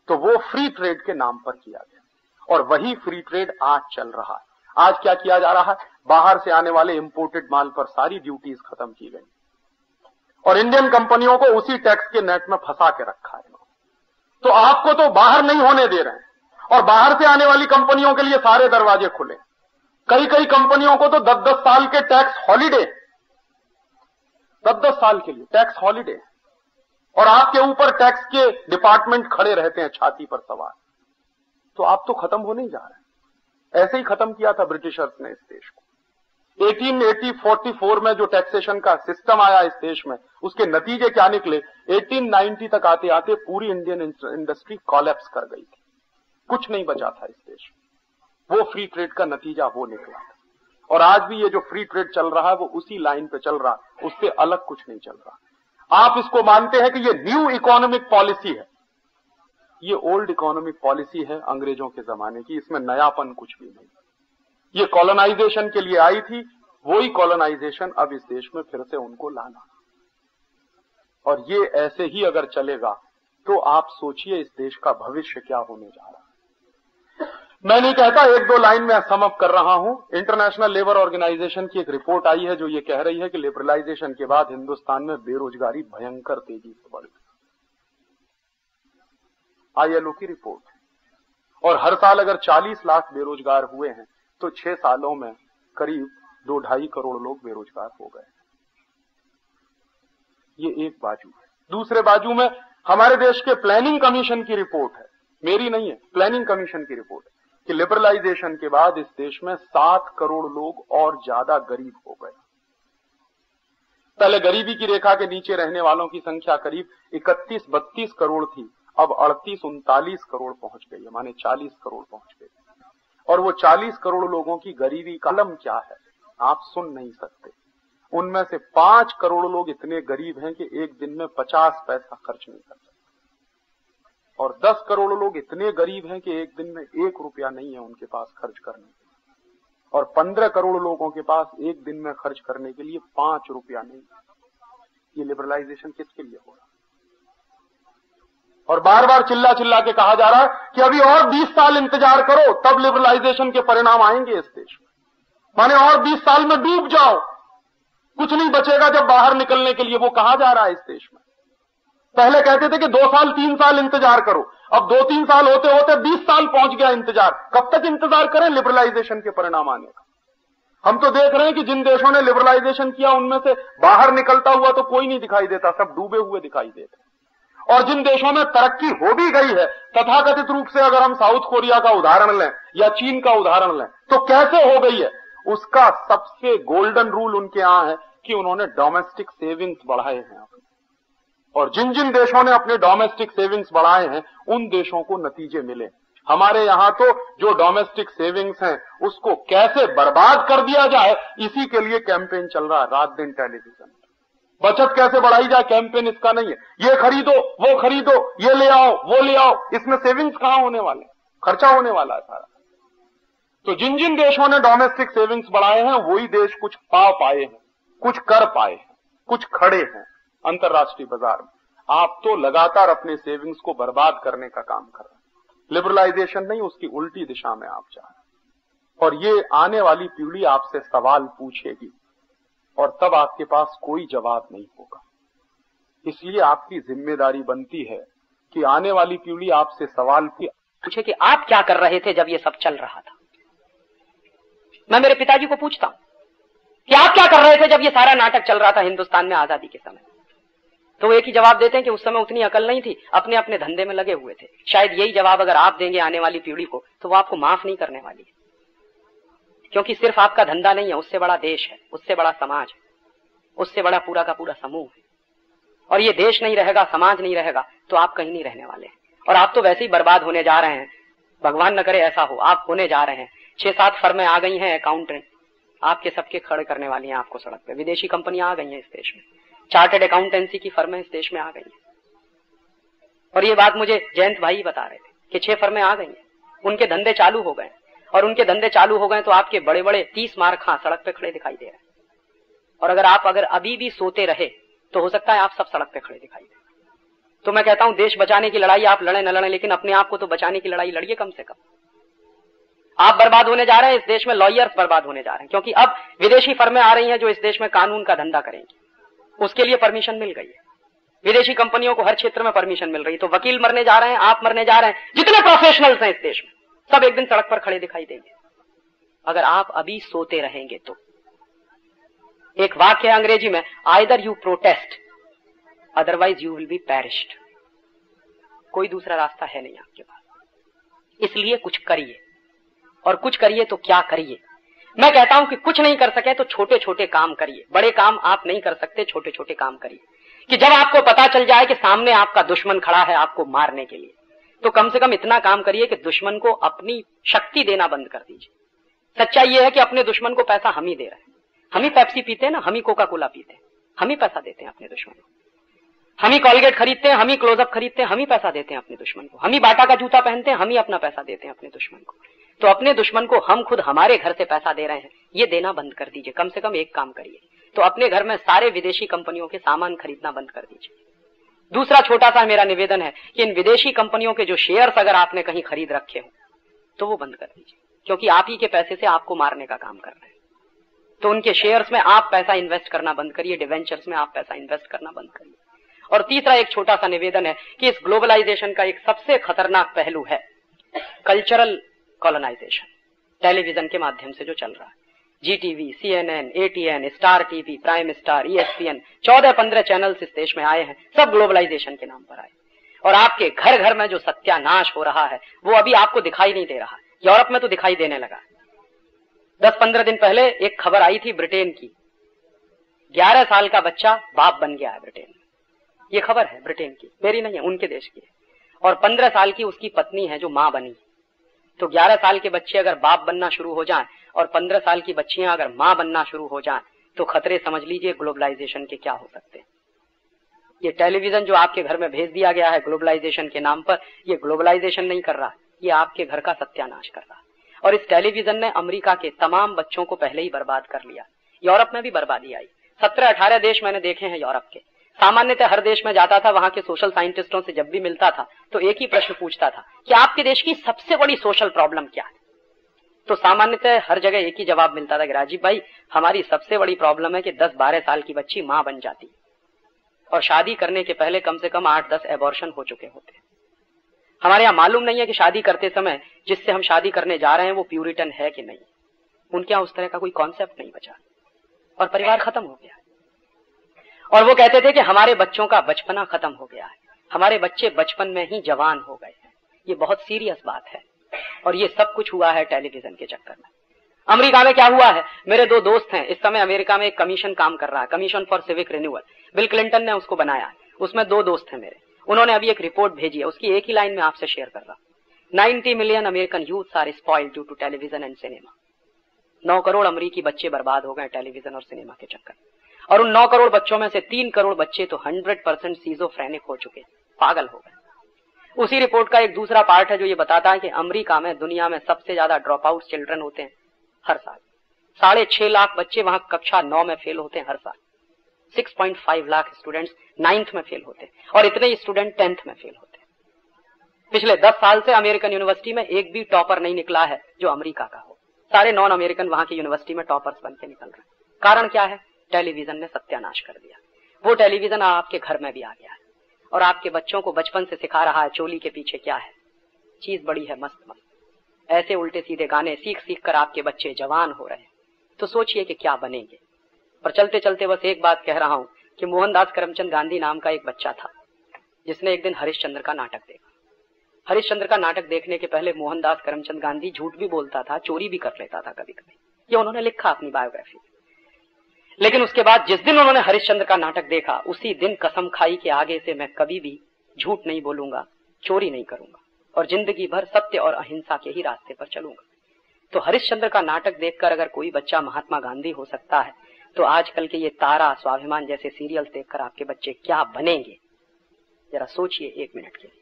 तो वो फ्री ट्रेड के नाम पर किया गया और वही फ्री ट्रेड आज चल रहा है। आज क्या किया जा रहा है? बाहर से आने वाले इंपोर्टेड माल पर सारी ड्यूटीज खत्म की गई और इंडियन कंपनियों को उसी टैक्स के नेट में फंसा के रखा है। तो आपको तो बाहर नहीं होने दे रहे हैं और बाहर से आने वाली कंपनियों के लिए सारे दरवाजे खुले। कई कई कंपनियों को तो 10-10 साल के टैक्स हॉलिडे, 10-10 साल के लिए टैक्स हॉलिडे, और आपके ऊपर टैक्स के डिपार्टमेंट खड़े रहते हैं छाती पर सवार। तो आप तो खत्म होने ही जा रहे हैं। ऐसे ही खत्म किया था ब्रिटिशर्स ने इस देश को। 1844 में जो टैक्सेशन का सिस्टम आया इस देश में, उसके नतीजे क्या निकले? 1890 तक आते आते पूरी इंडियन इंडस्ट्री कोलैप्स कर गई थी, कुछ नहीं बचा था इस देश में। वो फ्री ट्रेड का नतीजा वो निकला था। और आज भी ये जो फ्री ट्रेड चल रहा है वो उसी लाइन पे चल रहा है, उससे अलग कुछ नहीं चल रहा। आप इसको मानते हैं कि ये न्यू इकोनॉमिक पॉलिसी है, ये ओल्ड इकोनॉमिक पॉलिसी है अंग्रेजों के जमाने की, इसमें नयापन कुछ भी नहीं। ये कॉलोनाइजेशन के लिए आई थी, वही कॉलोनाइजेशन अब इस देश में फिर से उनको लाना। और ये ऐसे ही अगर चलेगा तो आप सोचिए इस देश का भविष्य क्या होने जा रहा है। मैं नहीं कहता, 1-2 लाइन में सम अप कर रहा हूं। इंटरनेशनल लेबर ऑर्गेनाइजेशन की एक रिपोर्ट आई है जो ये कह रही है कि लिबरलाइजेशन के बाद हिंदुस्तान में बेरोजगारी भयंकर तेजी से बढ़ गई। ILO की रिपोर्ट है। और हर साल अगर 40 लाख बेरोजगार हुए हैं तो 6 सालों में करीब 2-2.5 करोड़ लोग बेरोजगार हो गए। ये एक बाजू है। दूसरे बाजू में हमारे देश के प्लानिंग कमीशन की रिपोर्ट है, मेरी नहीं है, प्लानिंग कमीशन की रिपोर्ट है कि लिबरलाइजेशन के बाद इस देश में 7 करोड़ लोग और ज्यादा गरीब हो गए। पहले गरीबी की रेखा के नीचे रहने वालों की संख्या करीब 31-32 करोड़ थी, अब 38-39 करोड़ पहुंच गई है, माने 40 करोड़ पहुंच गई। और वो 40 करोड़ लोगों की गरीबी का आलम क्या है आप सुन नहीं सकते। उनमें से 5 करोड़ लोग इतने गरीब हैं कि एक दिन में 50 पैसा खर्च नहीं कर सकते, और 10 करोड़ लोग इतने गरीब हैं कि एक दिन में 1 रुपया नहीं है उनके पास खर्च करने के लिए, और 15 करोड़ लोगों के पास एक दिन में खर्च करने के लिए 5 रुपया नहीं। ये लिबरलाइजेशन किसके लिए हो रहा है? और बार बार चिल्ला चिल्ला के कहा जा रहा है कि अभी और 20 साल इंतजार करो तब लिबरलाइजेशन के परिणाम आएंगे इस देश में। माने और 20 साल में डूब जाओ, कुछ नहीं बचेगा जब बाहर निकलने के लिए, वो कहा जा रहा है इस देश में। पहले कहते थे कि 2 साल 3 साल इंतजार करो, अब 2-3 साल होते होते 20 साल पहुंच गया इंतजार। कब तक इंतजार करें लिबरलाइजेशन के परिणाम आने का? हम तो देख रहे हैं कि जिन देशों ने लिबरलाइजेशन किया उनमें से बाहर निकलता हुआ तो कोई नहीं दिखाई देता, सब डूबे हुए दिखाई देते। और जिन देशों में तरक्की हो भी गई है, तथाकथित रूप से अगर हम साउथ कोरिया का उदाहरण लें या चीन का उदाहरण लें, तो कैसे हो गई है? उसका सबसे गोल्डन रूल उनके यहां है कि उन्होंने डोमेस्टिक सेविंग्स बढ़ाए हैं। और जिन जिन देशों ने अपने डोमेस्टिक सेविंग्स बढ़ाए हैं उन देशों को नतीजे मिले। हमारे यहां तो जो डोमेस्टिक सेविंग्स हैं उसको कैसे बर्बाद कर दिया जाए, इसी के लिए कैंपेन चल रहा है रात दिन टेलीविजन। बचत कैसे बढ़ाई जाए, कैंपेन इसका नहीं है। ये खरीदो, वो खरीदो, ये ले आओ, वो ले आओ, इसमें सेविंग्स कहां होने वाले, खर्चा होने वाला है सारा। तो जिन जिन देशों ने डोमेस्टिक सेविंग्स बढ़ाए हैं वही देश कुछ पा पाए हैं, कुछ कर पाए हैं, कुछ खड़े हैं अंतर्राष्ट्रीय बाजार में। आप तो लगातार अपने सेविंग्स को बर्बाद करने का काम कर रहे हैं। लिबरलाइजेशन नहीं, उसकी उल्टी दिशा में आप जा रहे हैं। और ये आने वाली पीढ़ी आपसे सवाल पूछेगी और तब आपके पास कोई जवाब नहीं होगा। इसलिए आपकी जिम्मेदारी बनती है कि आने वाली पीढ़ी आपसे सवाल पूछे कि आप क्या कर रहे थे जब ये सब चल रहा था। मैं मेरे पिताजी को पूछता हूं कि आप क्या कर रहे थे जब ये सारा नाटक चल रहा था हिंदुस्तान में आजादी के समय, तो वो एक ही जवाब देते हैं कि उस समय उतनी अकल नहीं थी, अपने अपने धंधे में लगे हुए थे। शायद यही जवाब अगर आप देंगे आने वाली पीढ़ी को तो वो आपको माफ नहीं करने वाली है, क्योंकि सिर्फ आपका धंधा नहीं है, उससे बड़ा देश है, उससे बड़ा समाज है, उससे बड़ा पूरा का पूरा समूह है। और ये देश नहीं रहेगा, समाज नहीं रहेगा तो आप कहीं नहीं रहने वाले हैं। और आप तो वैसे ही बर्बाद होने जा रहे हैं, भगवान न करे ऐसा हो, आप होने जा रहे हैं। 6-7 फर्में आ गई हैं अकाउंटेंट, आपके सबके खड़े करने वाली हैं आपको सड़क पे। विदेशी कंपनियां आ गई हैं इस देश में, चार्टर्ड अकाउंटेंसी की फर्में इस देश में आ गई हैं। और ये बात मुझे जयंत भाई बता रहे थे कि 6 फर्में आ गई हैं, उनके धंधे चालू हो गए। और उनके धंधे चालू हो गए तो आपके बड़े बड़े 30 मार्क सड़क पे खड़े दिखाई दे रहे हैं। और अगर अभी भी सोते रहे तो हो सकता है आप सब सड़क पे खड़े दिखाई दे। तो मैं कहता हूं देश बचाने की लड़ाई आप लड़े न लड़े, लेकिन अपने आप को तो बचाने की लड़ाई लड़िए कम से कम। आप बर्बाद होने जा रहे हैं, इस देश में लॉयर्स बर्बाद होने जा रहे हैं, क्योंकि अब विदेशी फर्में आ रही हैं जो इस देश में कानून का धंधा करेंगी। उसके लिए परमिशन मिल गई है, विदेशी कंपनियों को हर क्षेत्र में परमिशन मिल रही है। तो वकील मरने जा रहे हैं, आप मरने जा रहे हैं, जितने प्रोफेशनल्स हैं इस देश में सब एक दिन सड़क पर खड़े दिखाई देंगे अगर आप अभी सोते रहेंगे तो। एक वाक्य है अंग्रेजी में, either you protest otherwise you will be perished. कोई दूसरा रास्ता है नहीं आपके पास, इसलिए कुछ करिए। और कुछ करिए तो क्या करिए? मैं कहता हूं कि कुछ नहीं कर सके तो छोटे छोटे काम करिए। बड़े काम आप नहीं कर सकते, छोटे छोटे काम करिए। कि जब आपको पता चल जाए कि सामने आपका दुश्मन खड़ा है आपको मारने के लिए, तो कम से कम इतना काम करिए कि दुश्मन को अपनी शक्ति देना बंद कर दीजिए। सच्चाई यह है कि अपने दुश्मन को पैसा हम ही दे रहे हैं। हम ही पेप्सी पीते हैं ना, हम ही कोका कोला पीते हैं, हम ही पैसा देते हैं अपने दुश्मन को। हम ही कॉलगेट खरीदते हैं, हम ही क्लोजअप खरीदते हैं, हम ही पैसा देते हैं अपने दुश्मन को। हम ही बाटा का जूता पहनते हैं, हम ही अपना पैसा देते हैं अपने दुश्मन को। तो अपने दुश्मन को हम खुद हमारे घर से पैसा दे रहे हैं, ये देना बंद कर दीजिए। कम से कम एक काम करिए, तो अपने घर में सारे विदेशी कंपनियों के सामान खरीदना बंद कर दीजिए। दूसरा छोटा सा मेरा निवेदन है कि इन विदेशी कंपनियों के जो शेयर्स अगर आपने कहीं खरीद रखे हो तो वो बंद कर दीजिए, क्योंकि आप ही के पैसे से आपको मारने का काम कर रहे हैं। तो उनके शेयर्स में आप पैसा इन्वेस्ट करना बंद करिए, डिवेंचर्स में आप पैसा इन्वेस्ट करना बंद करिए। और तीसरा एक छोटा सा निवेदन है कि इस ग्लोबलाइजेशन का एक सबसे खतरनाक पहलू है कल्चरल कॉलोनाइजेशन। टेलीविजन के माध्यम से जो चल रहा है, Zee TV, CNN, ATN, star TV, prime star, ESPN, 14-15 channels इस देश में आए हैं, सब ग्लोबलाइजेशन के नाम पर आए। और आपके घर घर में जो सत्यानाश हो रहा है वो अभी आपको दिखाई नहीं दे रहा। यूरोप में तो दिखाई देने लगा। 10-15 दिन पहले एक खबर आई थी ब्रिटेन की, 11 साल का बच्चा बाप बन गया है ब्रिटेन में। ये खबर है ब्रिटेन की, मेरी नहीं है, उनके देश की है। और 15 साल की उसकी पत्नी है जो मां बनी। तो 11 साल के बच्चे अगर बाप बनना शुरू हो जाएं और 15 साल की बच्चियां अगर मां बनना शुरू हो जाएं तो खतरे समझ लीजिए ग्लोबलाइजेशन के क्या हो सकते हैं। ये टेलीविजन जो आपके घर में भेज दिया गया है ग्लोबलाइजेशन के नाम पर, ये ग्लोबलाइजेशन नहीं कर रहा, ये आपके घर का सत्यानाश कर रहा है। और इस टेलीविजन ने अमेरिका के तमाम बच्चों को पहले ही बर्बाद कर लिया। यूरोप में भी बर्बादी आई। 17-18 देश मैंने देखे हैं यूरोप के। सामान्यतः हर देश में जाता था, वहां के सोशल साइंटिस्टों से जब भी मिलता था तो एक ही प्रश्न पूछता था कि आपके देश की सबसे बड़ी सोशल प्रॉब्लम क्या है। तो सामान्यतः हर जगह एक ही जवाब मिलता था कि राजीव भाई, हमारी सबसे बड़ी प्रॉब्लम है कि 10-12 साल की बच्ची मां बन जाती और शादी करने के पहले कम से कम 8-10 एबॉर्शन हो चुके होते। हमारे यहाँ मालूम नहीं है कि शादी करते समय जिससे हम शादी करने जा रहे हैं वो प्यूरिटन है कि नहीं। उनके यहाँ उस तरह का कोई कॉन्सेप्ट नहीं बचा और परिवार खत्म हो गया। और वो कहते थे कि हमारे बच्चों का बचपना खत्म हो गया है, हमारे बच्चे बचपन में ही जवान हो गए हैं। ये बहुत सीरियस बात है और ये सब कुछ हुआ है टेलीविजन के चक्कर में। अमेरिका में क्या हुआ है, मेरे 2 दोस्त हैं, इस समय अमेरिका में एक कमीशन काम कर रहा है, commission for civic renewal. Bill Clinton ने उसको बनाया है। उसमें 2 दोस्त हैं मेरे, उन्होंने अभी एक रिपोर्ट भेजी है, उसकी एक ही लाइन में आपसे शेयर कर रहा हूं। 90 million American youths are spoiled due to television and cinema. 9 crore अमेरिकी बच्चे बर्बाद हो गए टेलीविजन और सिनेमा के चक्कर। और उन 9 करोड़ बच्चों में से 3 करोड़ बच्चे तो 100% सीजोफ्रेनिक हो चुके, पागल हो गए। उसी रिपोर्ट का एक दूसरा पार्ट है जो ये बताता है कि अमेरिका में दुनिया में सबसे ज्यादा ड्रॉप आउट चिल्ड्रन होते हैं हर साल। 6.5 लाख बच्चे वहां कक्षा 9 में फेल होते हैं हर साल। 6.5 लाख स्टूडेंट्स 9th में फेल होते हैं और इतने ही स्टूडेंट 10th में फेल होते हैं। पिछले 10 साल से अमेरिकन यूनिवर्सिटी में एक भी टॉपर नहीं निकला है जो अमेरिका का हो। सारे नॉन अमेरिकन वहां की यूनिवर्सिटी में टॉपर्स बन के निकल रहे हैं। कारण क्या है? टेलीविजन ने सत्यानाश कर दिया। वो टेलीविजन आपके घर में भी आ गया है और आपके बच्चों को बचपन से सिखा रहा है चोली के पीछे क्या है। चीज बड़ी है मस्त मस्त। ऐसे उल्टे सीधे गाने सीख सीख कर आपके बच्चे जवान हो रहे हैं। तो सोचिए कि क्या बनेंगे। पर चलते चलते बस एक बात कह रहा हूं कि मोहनदास करमचंद गांधी नाम का एक बच्चा था जिसने एक दिन हरिश्चंद्र का नाटक देखा। हरिश्चंद्र का नाटक देखने के पहले मोहनदास करमचंद गांधी झूठ भी बोलता था, चोरी भी कर लेता था कभी कभी। ये उन्होंने लिखा अपनी बायोग्राफी में। लेकिन उसके बाद जिस दिन उन्होंने हरिश्चंद्र का नाटक देखा उसी दिन कसम खाई कि आगे से मैं कभी भी झूठ नहीं बोलूंगा, चोरी नहीं करूंगा और जिंदगी भर सत्य और अहिंसा के ही रास्ते पर चलूंगा। तो हरिश्चंद्र का नाटक देखकर अगर कोई बच्चा महात्मा गांधी हो सकता है तो आजकल के ये तारा, स्वाभिमान जैसे सीरियल देखकर आपके बच्चे क्या बनेंगे, जरा सोचिए 1 मिनट के लिए।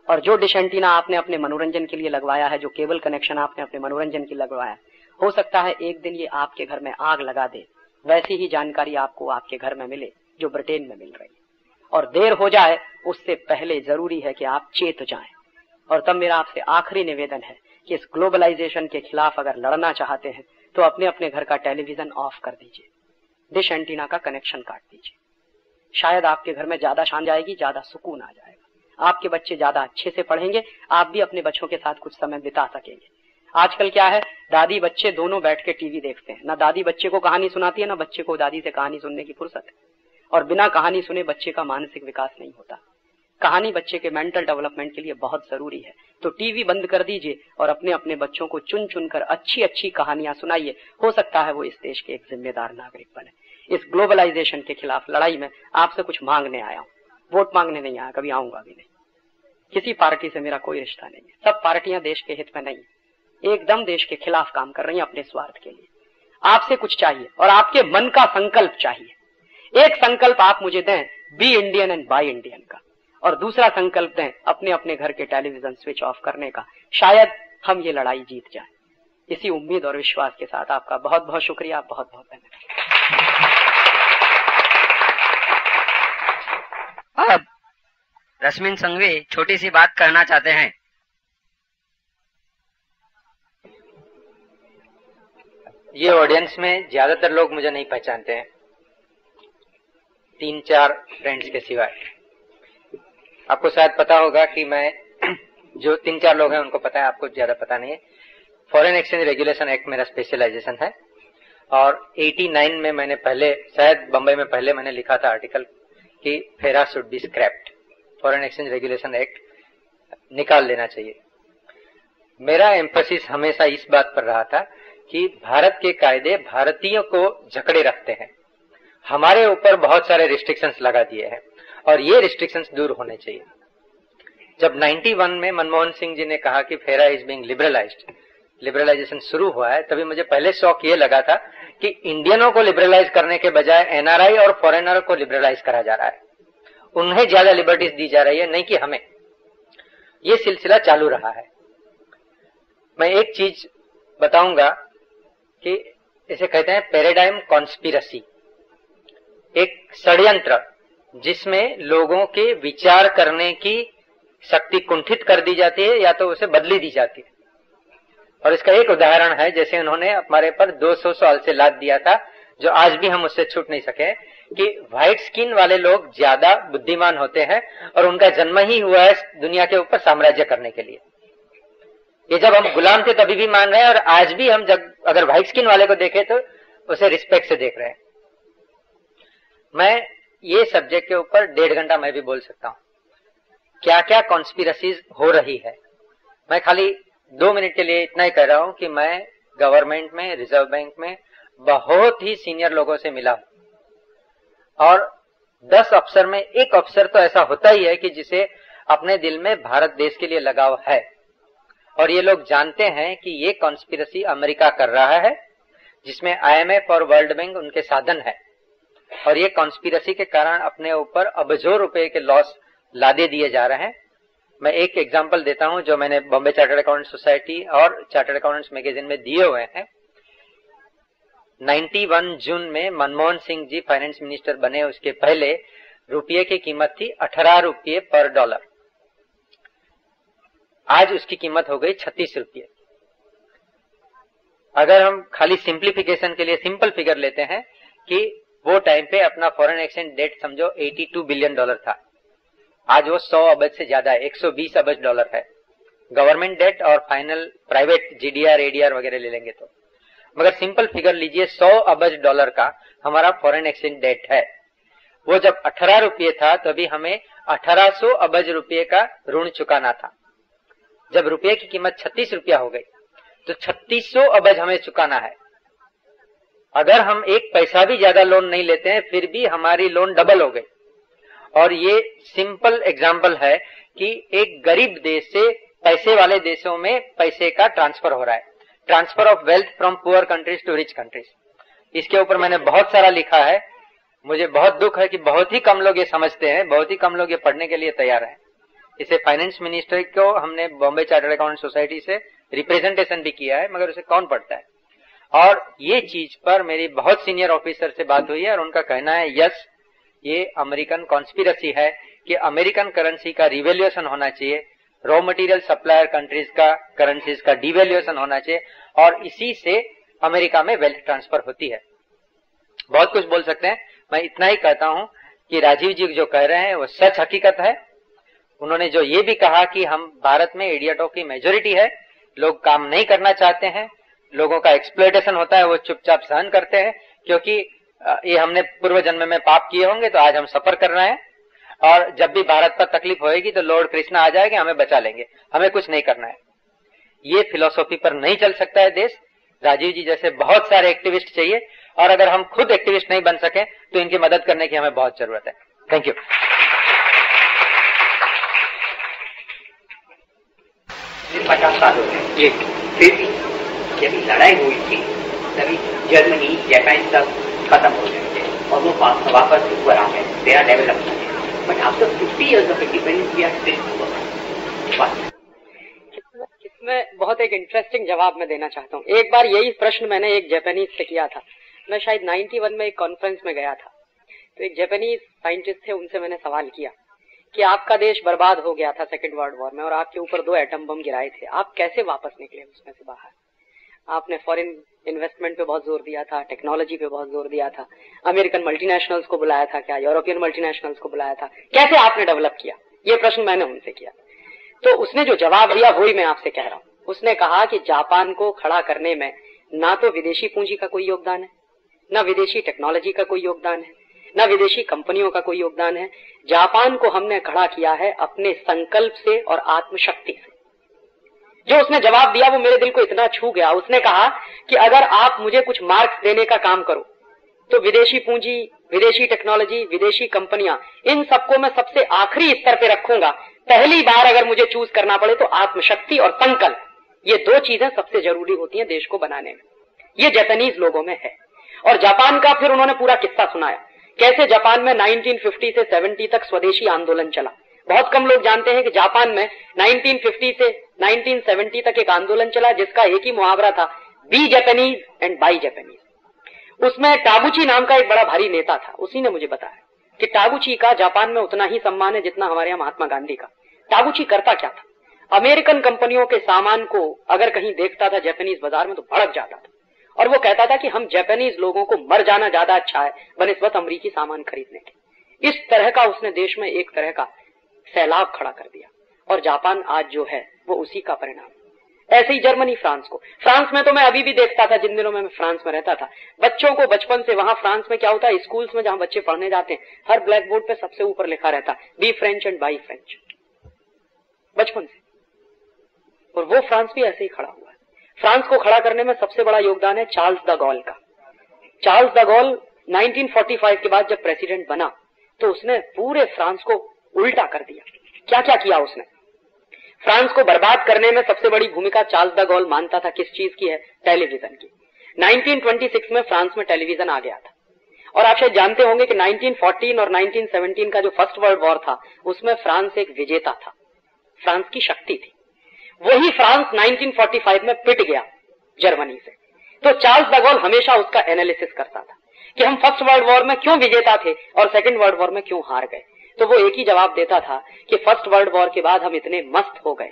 और जो डिश एंटीना आपने अपने मनोरंजन के लिए लगवाया है, जो केबल कनेक्शन आपने अपने मनोरंजन के लिए लगवाया है, हो सकता है एक दिन ये आपके घर में आग लगा दे। वैसी ही जानकारी आपको आपके घर में मिले जो ब्रिटेन में मिल रही है। और देर हो जाए उससे पहले जरूरी है कि आप चेत जाएं। और तब मेरा आपसे आखिरी निवेदन है कि इस ग्लोबलाइजेशन के खिलाफ अगर लड़ना चाहते हैं तो अपने अपने घर का टेलीविजन ऑफ कर दीजिए, डिश एंटीना का कनेक्शन काट दीजिए। शायद आपके घर में ज्यादा शान जाएगी, ज्यादा सुकून आ जाएगा, आपके बच्चे ज्यादा अच्छे से पढ़ेंगे, आप भी अपने बच्चों के साथ कुछ समय बिता सकेंगे। आजकल क्या है, दादी बच्चे दोनों बैठ के टीवी देखते हैं। ना दादी बच्चे को कहानी सुनाती है, ना बच्चे को दादी से कहानी सुनने की फुर्सत है। और बिना कहानी सुने बच्चे का मानसिक विकास नहीं होता। कहानी बच्चे के मेंटल डेवलपमेंट के लिए बहुत जरूरी है। तो टीवी बंद कर दीजिए और अपने अपने बच्चों को चुन चुन कर अच्छी अच्छी कहानियां सुनाइए। हो सकता है वो इस देश के एक जिम्मेदार नागरिक बने। इस ग्लोबलाइजेशन के खिलाफ लड़ाई में आपसे कुछ मांगने आया हूं, वोट मांगने नहीं आया, कभी आऊंगा भी नहीं। किसी पार्टी से मेरा कोई रिश्ता नहीं है। सब पार्टियां देश के हित में नहीं, एकदम देश के खिलाफ काम कर रही हैं अपने स्वार्थ के लिए। आपसे कुछ चाहिए और आपके मन का संकल्प चाहिए। एक संकल्प आप मुझे दें, be Indian and buy Indian का, और दूसरा संकल्प दें अपने अपने घर के टेलीविजन स्विच ऑफ करने का। शायद हम ये लड़ाई जीत जाएं। इसी उम्मीद और विश्वास के साथ आपका बहुत बहुत शुक्रिया, बहुत बहुत धन्यवाद। अब रश्मिन संघवी छोटी सी बात कहना चाहते हैं। ये ऑडियंस में ज्यादातर लोग मुझे नहीं पहचानते हैं, 3-4 फ्रेंड्स के सिवाय। आपको शायद पता होगा कि मैं, जो 3-4 लोग हैं उनको पता है, आपको ज्यादा पता नहीं है। फॉरेन एक्सचेंज रेगुलेशन एक्ट मेरा स्पेशलाइजेशन है और 89 में मैंने पहले, शायद बंबई में पहले मैंने लिखा था आर्टिकल कि फेरा should be scraped, foreign exchange regulation act निकाल लेना चाहिए। मेरा एम्फेसिस हमेशा इस बात पर रहा था कि भारत के कायदे भारतीयों को जकड़े रखते हैं, हमारे ऊपर बहुत सारे रिस्ट्रिक्शंस लगा दिए हैं और ये रिस्ट्रिक्शंस दूर होने चाहिए। जब 91 में मनमोहन सिंह जी ने कहा कि फेरा इज बीइंग लिबरलाइज्ड, लिबरलाइजेशन शुरू हुआ है, तभी मुझे पहले शौक ये लगा था कि इंडियनों को लिबरलाइज करने के बजाय एनआरआई और फॉरेनर को लिबरलाइज करा जा रहा है, उन्हें ज्यादा लिबर्टीज दी जा रही है, नहीं कि हमें। ये सिलसिला चालू रहा है। मैं एक चीज बताऊंगा कि इसे कहते हैं पैराडाइम कॉन्स्पिरसी, एक षड्यंत्र जिसमें लोगों के विचार करने की शक्ति कुंठित कर दी जाती है या तो उसे बदली दी जाती है। और इसका एक उदाहरण है, जैसे उन्होंने हमारे पर 200 साल से लाद दिया था, जो आज भी हम उससे छूट नहीं सके, कि व्हाइट स्किन वाले लोग ज्यादा बुद्धिमान होते हैं और उनका जन्म ही हुआ है दुनिया के ऊपर साम्राज्य करने के लिए। ये जब हम गुलाम थे तभी भी मान रहे हैं और आज भी हम जब अगर व्हाइट स्किन वाले को देखें तो उसे रिस्पेक्ट से देख रहे हैं। मैं ये सब्जेक्ट के ऊपर 1.5 घंटा मैं भी बोल सकता हूं, क्या क्या कॉन्स्पिरसीज हो रही है। मैं खाली 2 मिनट के लिए इतना ही कह रहा हूं कि मैं गवर्नमेंट में, रिजर्व बैंक में बहुत ही सीनियर लोगों से मिला हूं और 10 अफसर में 1 अफसर तो ऐसा होता ही है कि जिसे अपने दिल में भारत देश के लिए लगाव है और ये लोग जानते हैं कि ये कॉन्स्पिरसी अमेरिका कर रहा है, जिसमें IMF और वर्ल्ड बैंक उनके साधन है और ये कॉन्स्पिरसी के कारण अपने ऊपर अबजों रुपए के लॉस लादे दिए जा रहे हैं। मैं एक एग्जांपल देता हूं जो मैंने बॉम्बे चार्टर्ड अकाउंटेंट सोसाइटी और चार्टर्ड अकाउंटेंट्स मैगजीन में दिए हुए हैं। 91 जून में मनमोहन सिंह जी फाइनेंस मिनिस्टर बने, उसके पहले रुपये की कीमत थी 18 रुपये पर डॉलर। आज उसकी कीमत हो गई 36 रुपये। अगर हम खाली सिंप्लीफिकेशन के लिए सिंपल फिगर लेते हैं कि वो टाइम पे अपना फॉरेन एक्सचेंज डेट समझो 82 बिलियन डॉलर था, आज वो 100 अरब से ज्यादा है, 120 अरब डॉलर है गवर्नमेंट डेट और फाइनल प्राइवेट जीडीआर एडीआर वगैरह ले लेंगे तो। मगर सिंपल फिगर लीजिए, 100 अरब डॉलर का हमारा फॉरेन एक्सचेंज डेट है। वो जब 18 रुपये था तभी हमें 1800 अरब रुपये का ऋण चुकाना था। जब रुपये की कीमत 36 रुपया हो गई तो 3600 अरब हमें चुकाना है। अगर हम एक पैसा भी ज्यादा लोन नहीं लेते हैं फिर भी हमारी लोन डबल हो गई। और ये सिंपल एग्जांपल है कि एक गरीब देश से पैसे वाले देशों में पैसे का ट्रांसफर हो रहा है, transfer of wealth from poor countries to rich countries. इसके ऊपर मैंने बहुत सारा लिखा है। मुझे बहुत दुख है कि बहुत ही कम लोग ये समझते हैं, बहुत ही कम लोग ये पढ़ने के लिए तैयार हैं। इसे फाइनेंस मिनिस्टर को हमने बॉम्बे चार्टर्ड अकाउंट सोसाइटी से रिप्रेजेंटेशन भी किया है, मगर उसे कौन पढ़ता है। और ये चीज पर मेरी बहुत सीनियर ऑफिसर से बात हुई है और उनका कहना है यस, ये अमेरिकन कॉन्स्पिरसी है कि अमेरिकन करेंसी का रिवैल्यूएशन होना चाहिए, रॉ मटेरियल सप्लायर कंट्रीज का करेंसीज का डिवैल्यूएशन होना चाहिए और इसी से अमेरिका में वेल्थ ट्रांसफर होती है। बहुत कुछ बोल सकते हैं, मैं इतना ही कहता हूं कि राजीव जी जो कह रहे हैं वो सच हकीकत है। उन्होंने जो ये भी कहा कि हम भारत में इडियटों की मेजोरिटी है, लोग काम नहीं करना चाहते हैं, लोगों का एक्सप्लॉयटेशन होता है, वो चुपचाप सहन करते हैं क्योंकि ये हमने पूर्व जन्म में पाप किए होंगे तो आज हम सफर कर रहे हैं और जब भी भारत पर तकलीफ होएगी तो लॉर्ड कृष्णा आ जाएंगे, हमें बचा लेंगे, हमें कुछ नहीं करना है। ये फिलॉसफी पर नहीं चल सकता है देश। राजीव जी जैसे बहुत सारे एक्टिविस्ट चाहिए और अगर हम खुद एक्टिविस्ट नहीं बन सके तो इनकी मदद करने की हमें बहुत जरूरत है। Thank you. ये 50 साल हो गए जी। फिर भी जब लड़ाई हुई थी तभी जर्मनी जापान सब खत्म हो गए थे और वो वापस ऊपर आ गए, तेरा डेवलप हो गया। But after 50 years of independence we are still. इसमें बहुत एक इंटरेस्टिंग जवाब मैं देना चाहता हूँ। एक बार यही प्रश्न मैंने एक जापानीज से किया था। मैं शायद 91 में एक कॉन्फ्रेंस में गया था, तो एक जापानीज साइंटिस्ट थे, उनसे मैंने सवाल किया कि आपका देश बर्बाद हो गया था सेकेंड वर्ल्ड वॉर में और आपके ऊपर 2 एटम बम गिराए थे, आप कैसे वापस निकले उसमें से बाहर? आपने फॉरेन इन्वेस्टमेंट पे बहुत जोर दिया था, टेक्नोलॉजी पे बहुत जोर दिया था, अमेरिकन मल्टीनेशनल्स को बुलाया था क्या, यूरोपियन मल्टीनेशनल्स को बुलाया था, कैसे आपने डेवलप किया? ये प्रश्न मैंने उनसे किया। तो उसने जो जवाब दिया वही मैं आपसे कह रहा हूँ। उसने कहा कि जापान को खड़ा करने में ना तो विदेशी पूंजी का कोई योगदान है, ना विदेशी टेक्नोलॉजी का कोई योगदान है, ना विदेशी कंपनियों का कोई योगदान है। जापान को हमने खड़ा किया है अपने संकल्प से और आत्मशक्ति से। जो उसने जवाब दिया वो मेरे दिल को इतना छू गया। उसने कहा कि अगर आप मुझे कुछ मार्क्स देने का काम करो तो विदेशी पूंजी, विदेशी टेक्नोलॉजी, विदेशी कंपनियां, इन सबको मैं सबसे आखिरी स्तर पे रखूंगा। पहली बार अगर मुझे चूज करना पड़े तो आत्मशक्ति और संकल्प, ये 2 चीजें सबसे जरूरी होती हैं देश को बनाने में। ये जापानीज लोगों में है। और जापान का फिर उन्होंने पूरा किस्सा सुनाया, कैसे जापान में 1950 से 70 तक स्वदेशी आंदोलन चला। बहुत कम लोग जानते हैं कि जापान में 1950 से 1970 तक एक आंदोलन चला जिसका एक ही मुहावरा था, be Japanese and buy Japanese. उसमें टागुची नाम का एक बड़ा भारी नेता था, उसी ने मुझे बताया कि टागुची का जापान में उतना ही सम्मान है जितना हमारे यहाँ महात्मा गांधी का। टागुची करता क्या था, अमेरिकन कंपनियों के सामान को अगर कहीं देखता था जापानीज बाजार में तो भड़क जाता था और वो कहता था कि हम जापानीज लोगों को मर जाना ज्यादा अच्छा है बनिस्बत अमरीकी सामान खरीदने के। इस तरह का उसने देश में एक तरह का सैलाब खड़ा कर दिया और जापान आज जो है वो उसी का परिणाम। ऐसे ही जर्मनी, फ्रांस को, फ्रांस में तो मैं अभी भी देखता था, जिन दिनों में मैं फ्रांस में रहता था, बच्चों को बचपन से वहां फ्रांस में क्या होता है, स्कूल्स में जहां बच्चे पढ़ने जाते हैं हर ब्लैक बोर्ड पे सबसे ऊपर लिखा रहता है be French and buy French, बचपन से। और वो फ्रांस भी ऐसे ही खड़ा हुआ है। फ्रांस को खड़ा करने में सबसे बड़ा योगदान है चार्ल्स द गॉल का। चार्ल्स द गॉल 1945 के बाद जब प्रेसिडेंट बना तो उसने पूरे फ्रांस को उल्टा कर दिया। क्या क्या किया उसने? फ्रांस को बर्बाद करने में सबसे बड़ी भूमिका चार्ल्स द गॉल मानता था किस चीज की है, टेलीविजन की। 1926 में फ्रांस में टेलीविजन आ गया था और आप शायद जानते होंगे कि 1914 और 1917 का जो फर्स्ट वर्ल्ड वॉर था उसमें फ्रांस एक विजेता था, फ्रांस की शक्ति थी। वही फ्रांस 1945 में पिट गया जर्मनी से। तो चार्ल्स द गॉल हमेशा उसका एनालिसिस करता था कि हम फर्स्ट वर्ल्ड वॉर में क्यों विजेता थे और सेकंड वर्ल्ड वॉर में क्यों हार गए। तो वो एक ही जवाब देता था कि फर्स्ट वर्ल्ड वॉर के बाद हम इतने मस्त हो गए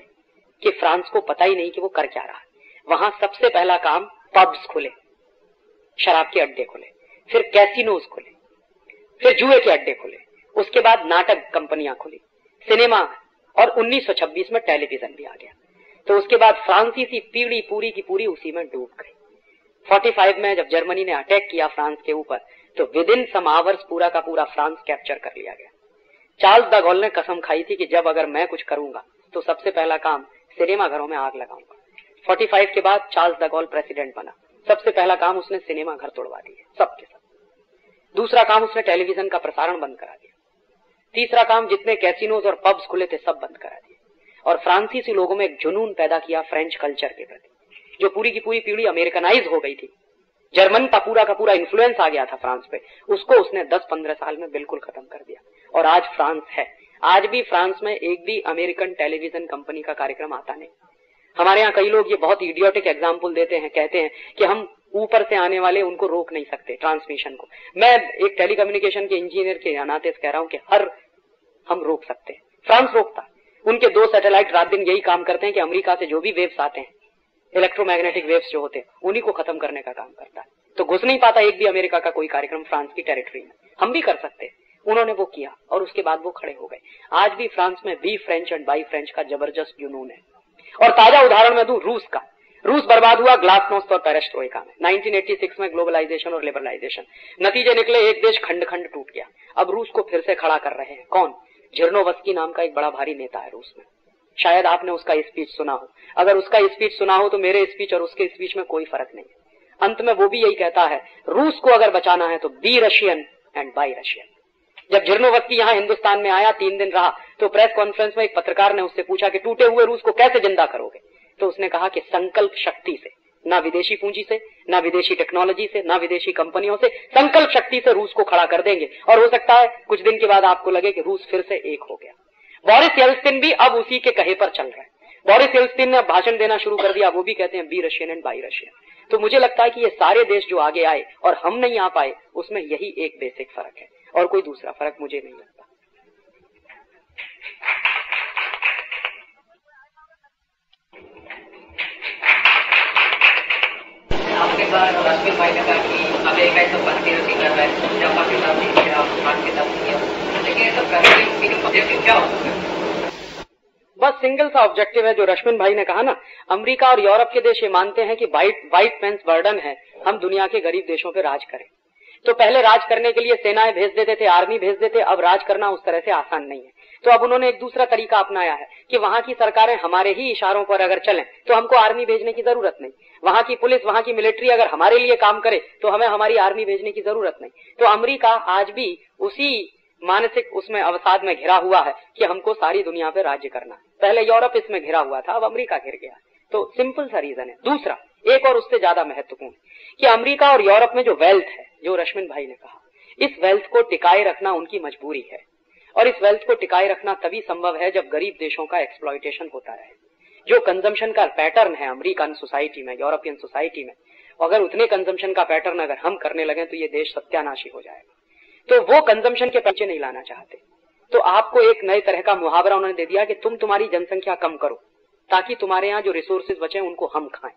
कि फ्रांस को पता ही नहीं कि वो कर क्या रहा है। वहां सबसे पहला काम पब्स खुले, शराब के अड्डे खुले, फिर कैसीनोज खुले, फिर जुए के अड्डे खुले, उसके बाद नाटक कंपनियां खुली, सिनेमा, और 1926 में टेलीविजन भी आ गया। तो उसके बाद फ्रांसीसी पीढ़ी पूरी की पूरी उसी में डूब गई। 45 में जब जर्मनी ने अटैक किया फ्रांस के ऊपर, तो विद इन सम आवर्स पूरा का पूरा फ्रांस कैप्चर कर लिया गया। चार्ल्स द गॉल ने कसम खाई थी कि जब अगर मैं कुछ करूंगा तो सबसे पहला काम सिनेमा घरों में आग लगाऊंगा। 45 के बाद चार्ल्स द गॉल प्रेसिडेंट बना, सबसे पहला काम उसने सिनेमा घर तोड़वा दिए सबके सब। दूसरा काम उसने टेलीविजन का प्रसारण बंद करा दिया। तीसरा काम जितने कैसीनोज और पब्स खुले थे सब बंद करा दिए। और फ्रांसीसी लोगों में एक जुनून पैदा किया फ्रेंच कल्चर के प्रति, जो पूरी की पूरी पीढ़ी अमेरिकनाइज हो गई थी। जर्मन का पूरा इन्फ्लुएंस आ गया था फ्रांस पे, उसको उसने 10-15 साल में बिल्कुल खत्म कर दिया। और आज फ्रांस है, आज भी फ्रांस में एक भी अमेरिकन टेलीविजन कंपनी का कार्यक्रम आता नहीं। हमारे यहाँ कई लोग ये बहुत इडियोटिक एग्जाम्पल देते हैं, कहते हैं कि हम ऊपर से आने वाले उनको रोक नहीं सकते ट्रांसमिशन को। मैं एक टेलीकम्युनिकेशन के इंजीनियर के नाते कह रहा हूं कि हम रोक सकते हैं। फ्रांस रोकता, उनके 2 सैटेलाइट रात दिन यही काम करते हैं कि अमेरिका से जो भी वेव्स आते हैं, इलेक्ट्रोमैग्नेटिक वेव्स जो होते हैं, उन्हीं को खत्म करने का काम करता है। तो घुस नहीं पाता एक भी अमेरिका का कोई कार्यक्रम फ्रांस की टेरिटरी में। हम भी कर सकते हैं, उन्होंने वो किया और उसके बाद वो खड़े हो गए। आज भी फ्रांस में be French and buy French का जबरदस्त जुनून है। और ताजा उदाहरण मैं दूं रूस का। रूस बर्बाद हुआ ग्लासनोस्त और पेरेस्ट्रोइका में, 1986 में ग्लोबलाइजेशन और लिबरलाइजेशन। नतीजे निकले, एक देश खंड खंड टूट गया। अब रूस को फिर से खड़ा कर रहे हैं कौन? झिरनोवस्की नाम का एक बड़ा भारी नेता है रूस में। शायद आपने उसका स्पीच सुना हो। अगर उसका स्पीच सुना हो तो मेरे स्पीच और उसके स्पीच में कोई फर्क नहीं है। अंत में वो भी यही कहता है, रूस को अगर बचाना है तो be Russian and buy Russian. जब झिरनोवस्की यहाँ हिंदुस्तान में आया, 3 दिन रहा, तो प्रेस कॉन्फ्रेंस में एक पत्रकार ने उससे पूछा कि टूटे हुए रूस को कैसे जिंदा करोगे? तो उसने कहा कि संकल्प शक्ति से, ना विदेशी पूंजी से, ना विदेशी टेक्नोलॉजी से, ना विदेशी कंपनियों से, संकल्प शक्ति से रूस को खड़ा कर देंगे। और हो सकता है कुछ दिन के बाद आपको लगे कि रूस फिर से एक हो गया। बोरिस येल्त्सिन भी अब उसी के कहे पर चल रहे हैं। बोरिस येल्त्सिन ने भाषण देना शुरू कर दिया, वो भी कहते हैं be Russian and buy Russian. तो मुझे लगता है कि ये सारे देश जो आगे आए और हम नहीं आ पाए, उसमें यही एक बेसिक फर्क है और कोई दूसरा फर्क मुझे नहीं लगता। आपके पास रश्मि भाई ने कहा कि अमेरिका ये सब कंस्पिरेसी कर रहा है, जापान के साथ नहीं किया, फ्रांस के साथ नहीं किया, लेकिन ये सब करने के ऑब्जेक्टिव क्या हो सकता है? बस सिंगल सा ऑब्जेक्टिव है जो रश्मिन भाई ने कहा ना, अमेरिका और यूरोप के देश ये मानते हैं कि व्हाइट मैन्स बर्डन है, हम दुनिया के गरीब देशों पे राज करें। तो पहले राज करने के लिए सेनाएं भेज देते थे, आर्मी भेज देते, अब राज करना उस तरह से आसान नहीं है। तो अब उन्होंने एक दूसरा तरीका अपनाया है कि वहां की सरकारें हमारे ही इशारों पर अगर चलें तो हमको आर्मी भेजने की जरूरत नहीं। वहां की पुलिस, वहां की मिलिट्री अगर हमारे लिए काम करे तो हमें हमारी आर्मी भेजने की जरूरत नहीं। तो अमेरिका आज भी उसी मानसिक उसमें अवसाद में घिरा हुआ है कि हमको सारी दुनिया पे राज्य करना है। पहले यूरोप इसमें घिरा हुआ था, अब अमेरिका घिर गया। तो सिंपल सा रीजन है। दूसरा एक और उससे ज्यादा महत्वपूर्ण कि अमेरिका और यूरोप में जो वेल्थ है, जो रश्मिन भाई ने कहा, इस वेल्थ को टिकाए रखना उनकी मजबूरी है। और इस वेल्थ को टिकाए रखना तभी संभव है जब गरीब देशों का एक्सप्लॉयटेशन होता रहे। जो कंजम्पशन का पैटर्न है अमेरिकन सोसाइटी में, यूरोपियन सोसाइटी में, अगर उतने कंजम्पशन का पैटर्न अगर हम करने लगे तो ये देश सत्यानाशी हो जाएगा। तो वो कंजम्पशन के पीछे नहीं लाना चाहते। तो आपको एक नए तरह का मुहावरा उन्होंने दे दिया कि तुम तुम्हारी जनसंख्या कम करो ताकि तुम्हारे यहाँ जो रिसोर्सेज बचे उनको हम खाएं।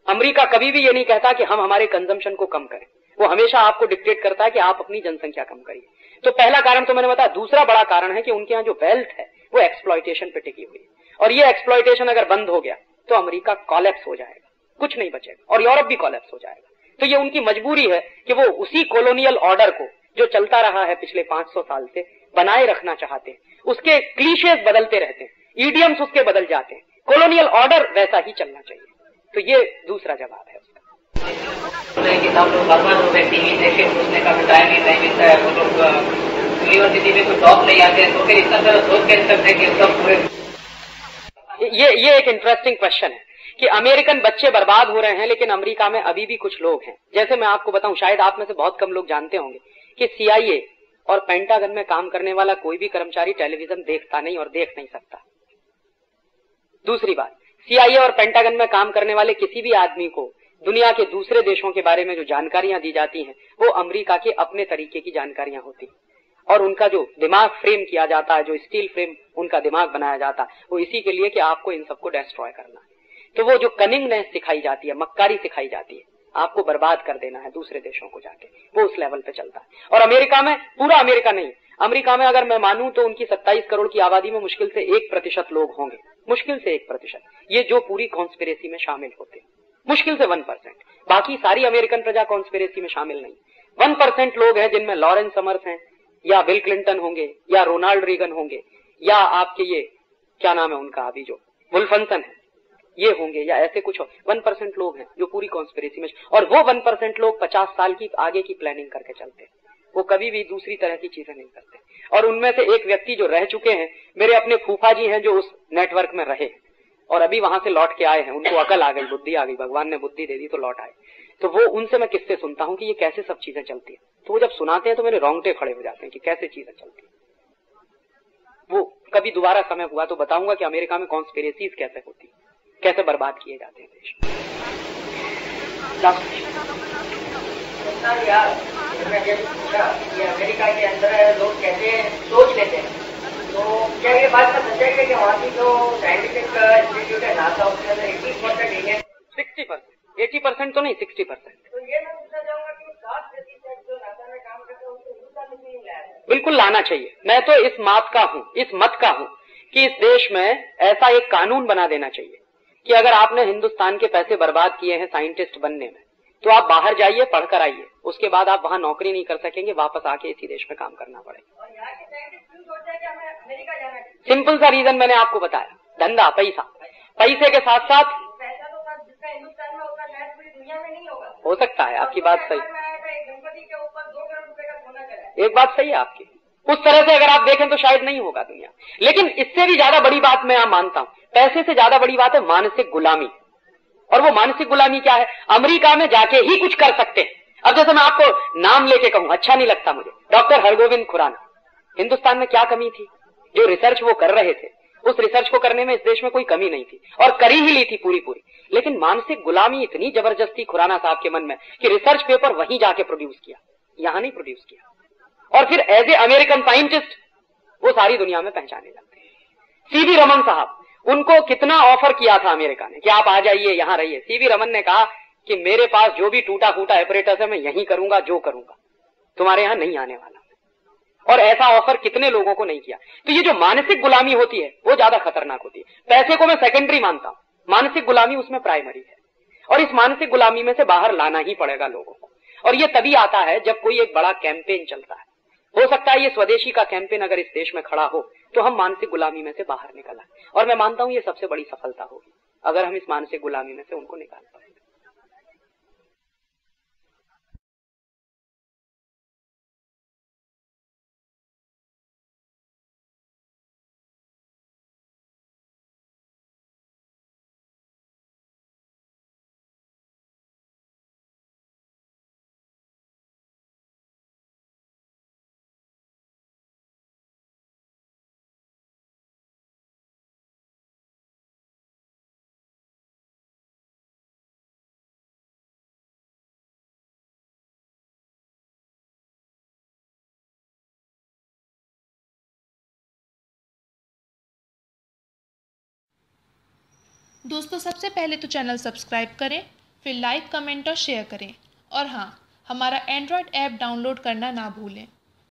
अमेरिका कभी भी ये नहीं कहता कि हम हमारे कंजम्पशन को कम करें, वो हमेशा आपको डिक्टेट करता है कि आप अपनी जनसंख्या कम करिए। तो पहला कारण तो मैंने बताया। दूसरा बड़ा कारण है कि उनके यहाँ जो वेल्थ है वो एक्सप्लॉयटेशन पे टिकी हुई है। और ये एक्सप्लॉयटेशन अगर बंद हो गया तो अमेरिका कॉलेप्स हो जाएगा, कुछ नहीं बचेगा, और यूरोप भी कॉलेप्स हो जाएगा। तो ये उनकी मजबूरी है कि वो उसी कॉलोनियल ऑर्डर को जो चलता रहा है पिछले 500 साल से बनाए रखना चाहते हैं। उसके क्लीशेज बदलते रहते हैं, ईडियम्स उसके बदल जाते हैं, कॉलोनियल ऑर्डर वैसा ही चलना चाहिए। तो ये दूसरा जवाब है उसका। कि सब लोग बार-बार टीवी देखे, उसने का टाइम नहीं मिलता है, वो लोग यूनिवर्सिटी में कोई टॉप नहीं आते हैं, तो फिर इतना सारा सोच कर सकते हैं कि सब पूरे। ये एक इंटरेस्टिंग क्वेश्चन है कि अमेरिकन बच्चे बर्बाद हो रहे हैं, लेकिन अमेरिका में अभी भी कुछ लोग हैं। जैसे मैं आपको बताऊं, शायद आप में से बहुत कम लोग जानते होंगे कि CIA और पेंटागन में काम करने वाला कोई भी कर्मचारी टेलीविजन देखता नहीं और देख नहीं सकता। दूसरी बात, CIA और पेंटागन में काम करने वाले किसी भी आदमी को दुनिया के दूसरे देशों के बारे में जो जानकारियां दी जाती हैं वो अमेरिका के अपने तरीके की जानकारियां होती हैं। और उनका जो दिमाग फ्रेम किया जाता है, जो स्टील फ्रेम उनका दिमाग बनाया जाता है, वो इसी के लिए कि आपको इन सबको डिस्ट्रॉय करना है। तो वो जो कनिंगनेस सिखाई जाती है, मक्कारी सिखाई जाती है, आपको बर्बाद कर देना है दूसरे देशों को जाके, वो उस लेवल पे चलता है। और अमेरिका में, पूरा अमेरिका नहीं, अमेरिका में अगर मैं मानूं तो उनकी 27 करोड़ की आबादी में मुश्किल से 1% लोग होंगे, मुश्किल से 1%, ये जो पूरी कॉन्स्पिरेसी में शामिल होते हैं, मुश्किल से 1%। बाकी सारी अमेरिकन प्रजा कॉन्स्पिरेसी में शामिल नहीं। 1% लोग हैं जिनमें लॉरेंस समर्स हैं, या बिल क्लिंटन होंगे, या रोनाल्ड रीगन होंगे, या आपके ये क्या नाम है उनका अभी जो वुल्फनसन है, ये होंगे, या ऐसे कुछ 1% लोग हैं जो पूरी कॉन्स्पिरेसी में। और वो 1% लोग 50 साल की आगे की प्लानिंग करके चलते हैं, वो कभी भी दूसरी तरह की चीजें नहीं करते। और उनमें से एक व्यक्ति जो रह चुके हैं, मेरे अपने फूफा जी हैं जो उस नेटवर्क में रहे और अभी वहां से लौट के आए हैं, उनको अकल आ गई, बुद्धि आ गई, भगवान ने बुद्धि दे दी तो लौट आए। तो वो उनसे मैं किस्से सुनता हूं कि ये कैसे सब चीजें चलती है, तो वो जब सुनाते हैं तो मेरे रोंगटे खड़े हो जाते हैं कि कैसे चीजें चलती है। वो कभी दोबारा समय हुआ तो बताऊंगा कि अमेरिका में कॉन्स्पिरेसीज कैसे होती है, कैसे बर्बाद किए जाते हैं देश। अमेरिका के अंदर लोग कैसे सोच लेते हैं, तो क्या ये बात का सच्चाई है कि वहाँ की जो साइंटिफिक इंस्टीट्यूट है नासा, उसके अंदर 80% इंडियन, 60%, 80% तो नहीं, 60%। तो ये मैं पूछना चाहूंगा कि 60% जो नासा में काम करते हैं उनको हिंदुस्तान में क्यों लाया है? बिल्कुल लाना चाहिए। मैं तो इस मत का हूं कि इस देश में ऐसा एक कानून बना देना चाहिए कि अगर आपने हिंदुस्तान के पैसे बर्बाद किए हैं साइंटिस्ट बनने में, तो आप बाहर जाइए, पढ़कर आइए, उसके बाद आप वहां नौकरी नहीं कर सकेंगे, वापस आके इसी देश में काम करना पड़ेगा। और यहाँ के साइंटिस्ट क्यों सोचते हैं कि हमें अमेरिका जाना है? सिंपल सा रीजन मैंने आपको बताया, धंधा, पैसा। पैसे के साथ साथ पैसा तो जितना हिंदुस्तान में होगा शायद पूरी दुनिया में नहीं होगा। हो सकता है, आपकी बात सही। गणपति के ऊपर 2 करोड़ रुपए का सोना चला, एक बात सही है आपकी, उस तरह से अगर आप देखें तो शायद नहीं होगा दुनिया। लेकिन इससे भी ज्यादा बड़ी बात मैं मानता हूं, पैसे से ज्यादा बड़ी बात है मानसिक गुलामी। और वो मानसिक गुलामी क्या है? अमेरिका में जाके ही कुछ कर सकते हैं। अब जैसे मैं आपको नाम लेके कहूं, अच्छा नहीं लगता मुझे, डॉक्टर हरगोविंद खुराना। हिंदुस्तान में क्या कमी थी? जो रिसर्च वो कर रहे थे, उस रिसर्च को करने में इस देश में कोई कमी नहीं थी, और करी ही ली थी पूरी। लेकिन मानसिक गुलामी इतनी जबरदस्ती खुराना साहब के मन में कि रिसर्च पेपर वहीं जाके प्रोड्यूस किया, यहां नहीं प्रोड्यूस किया। और फिर एज ए अमेरिकन साइंटिस्ट वो सारी दुनिया में पहचाने लगते हैं। सीवी रमन साहब, उनको कितना ऑफर किया था अमेरिका ने कि आप आ जाइए, यहां रहिए। सीवी रमन ने कहा कि मेरे पास जो भी टूटा फूटा एपरेटस है मैं यहीं करूंगा, जो करूंगा, तुम्हारे यहां नहीं आने वाला। और ऐसा ऑफर कितने लोगों को नहीं किया। तो ये जो मानसिक गुलामी होती है वो ज्यादा खतरनाक होती है। पैसे को मैं सेकेंडरी मानता हूं, मानसिक गुलामी उसमें प्राइमरी है। और इस मानसिक गुलामी में से बाहर लाना ही पड़ेगा लोगों को। और ये तभी आता है जब कोई एक बड़ा कैंपेन चलता है। हो सकता है ये स्वदेशी का कैंपेन अगर इस देश में खड़ा हो तो हम मानसिक गुलामी में से बाहर निकल आए। और मैं मानता हूं ये सबसे बड़ी सफलता होगी अगर हम इस मानसिक गुलामी में से उनको निकाल पाए। दोस्तों, सबसे पहले तो चैनल सब्सक्राइब करें, फिर लाइक, कमेंट और शेयर करें। और हाँ, हमारा एंड्रॉयड ऐप डाउनलोड करना ना भूलें।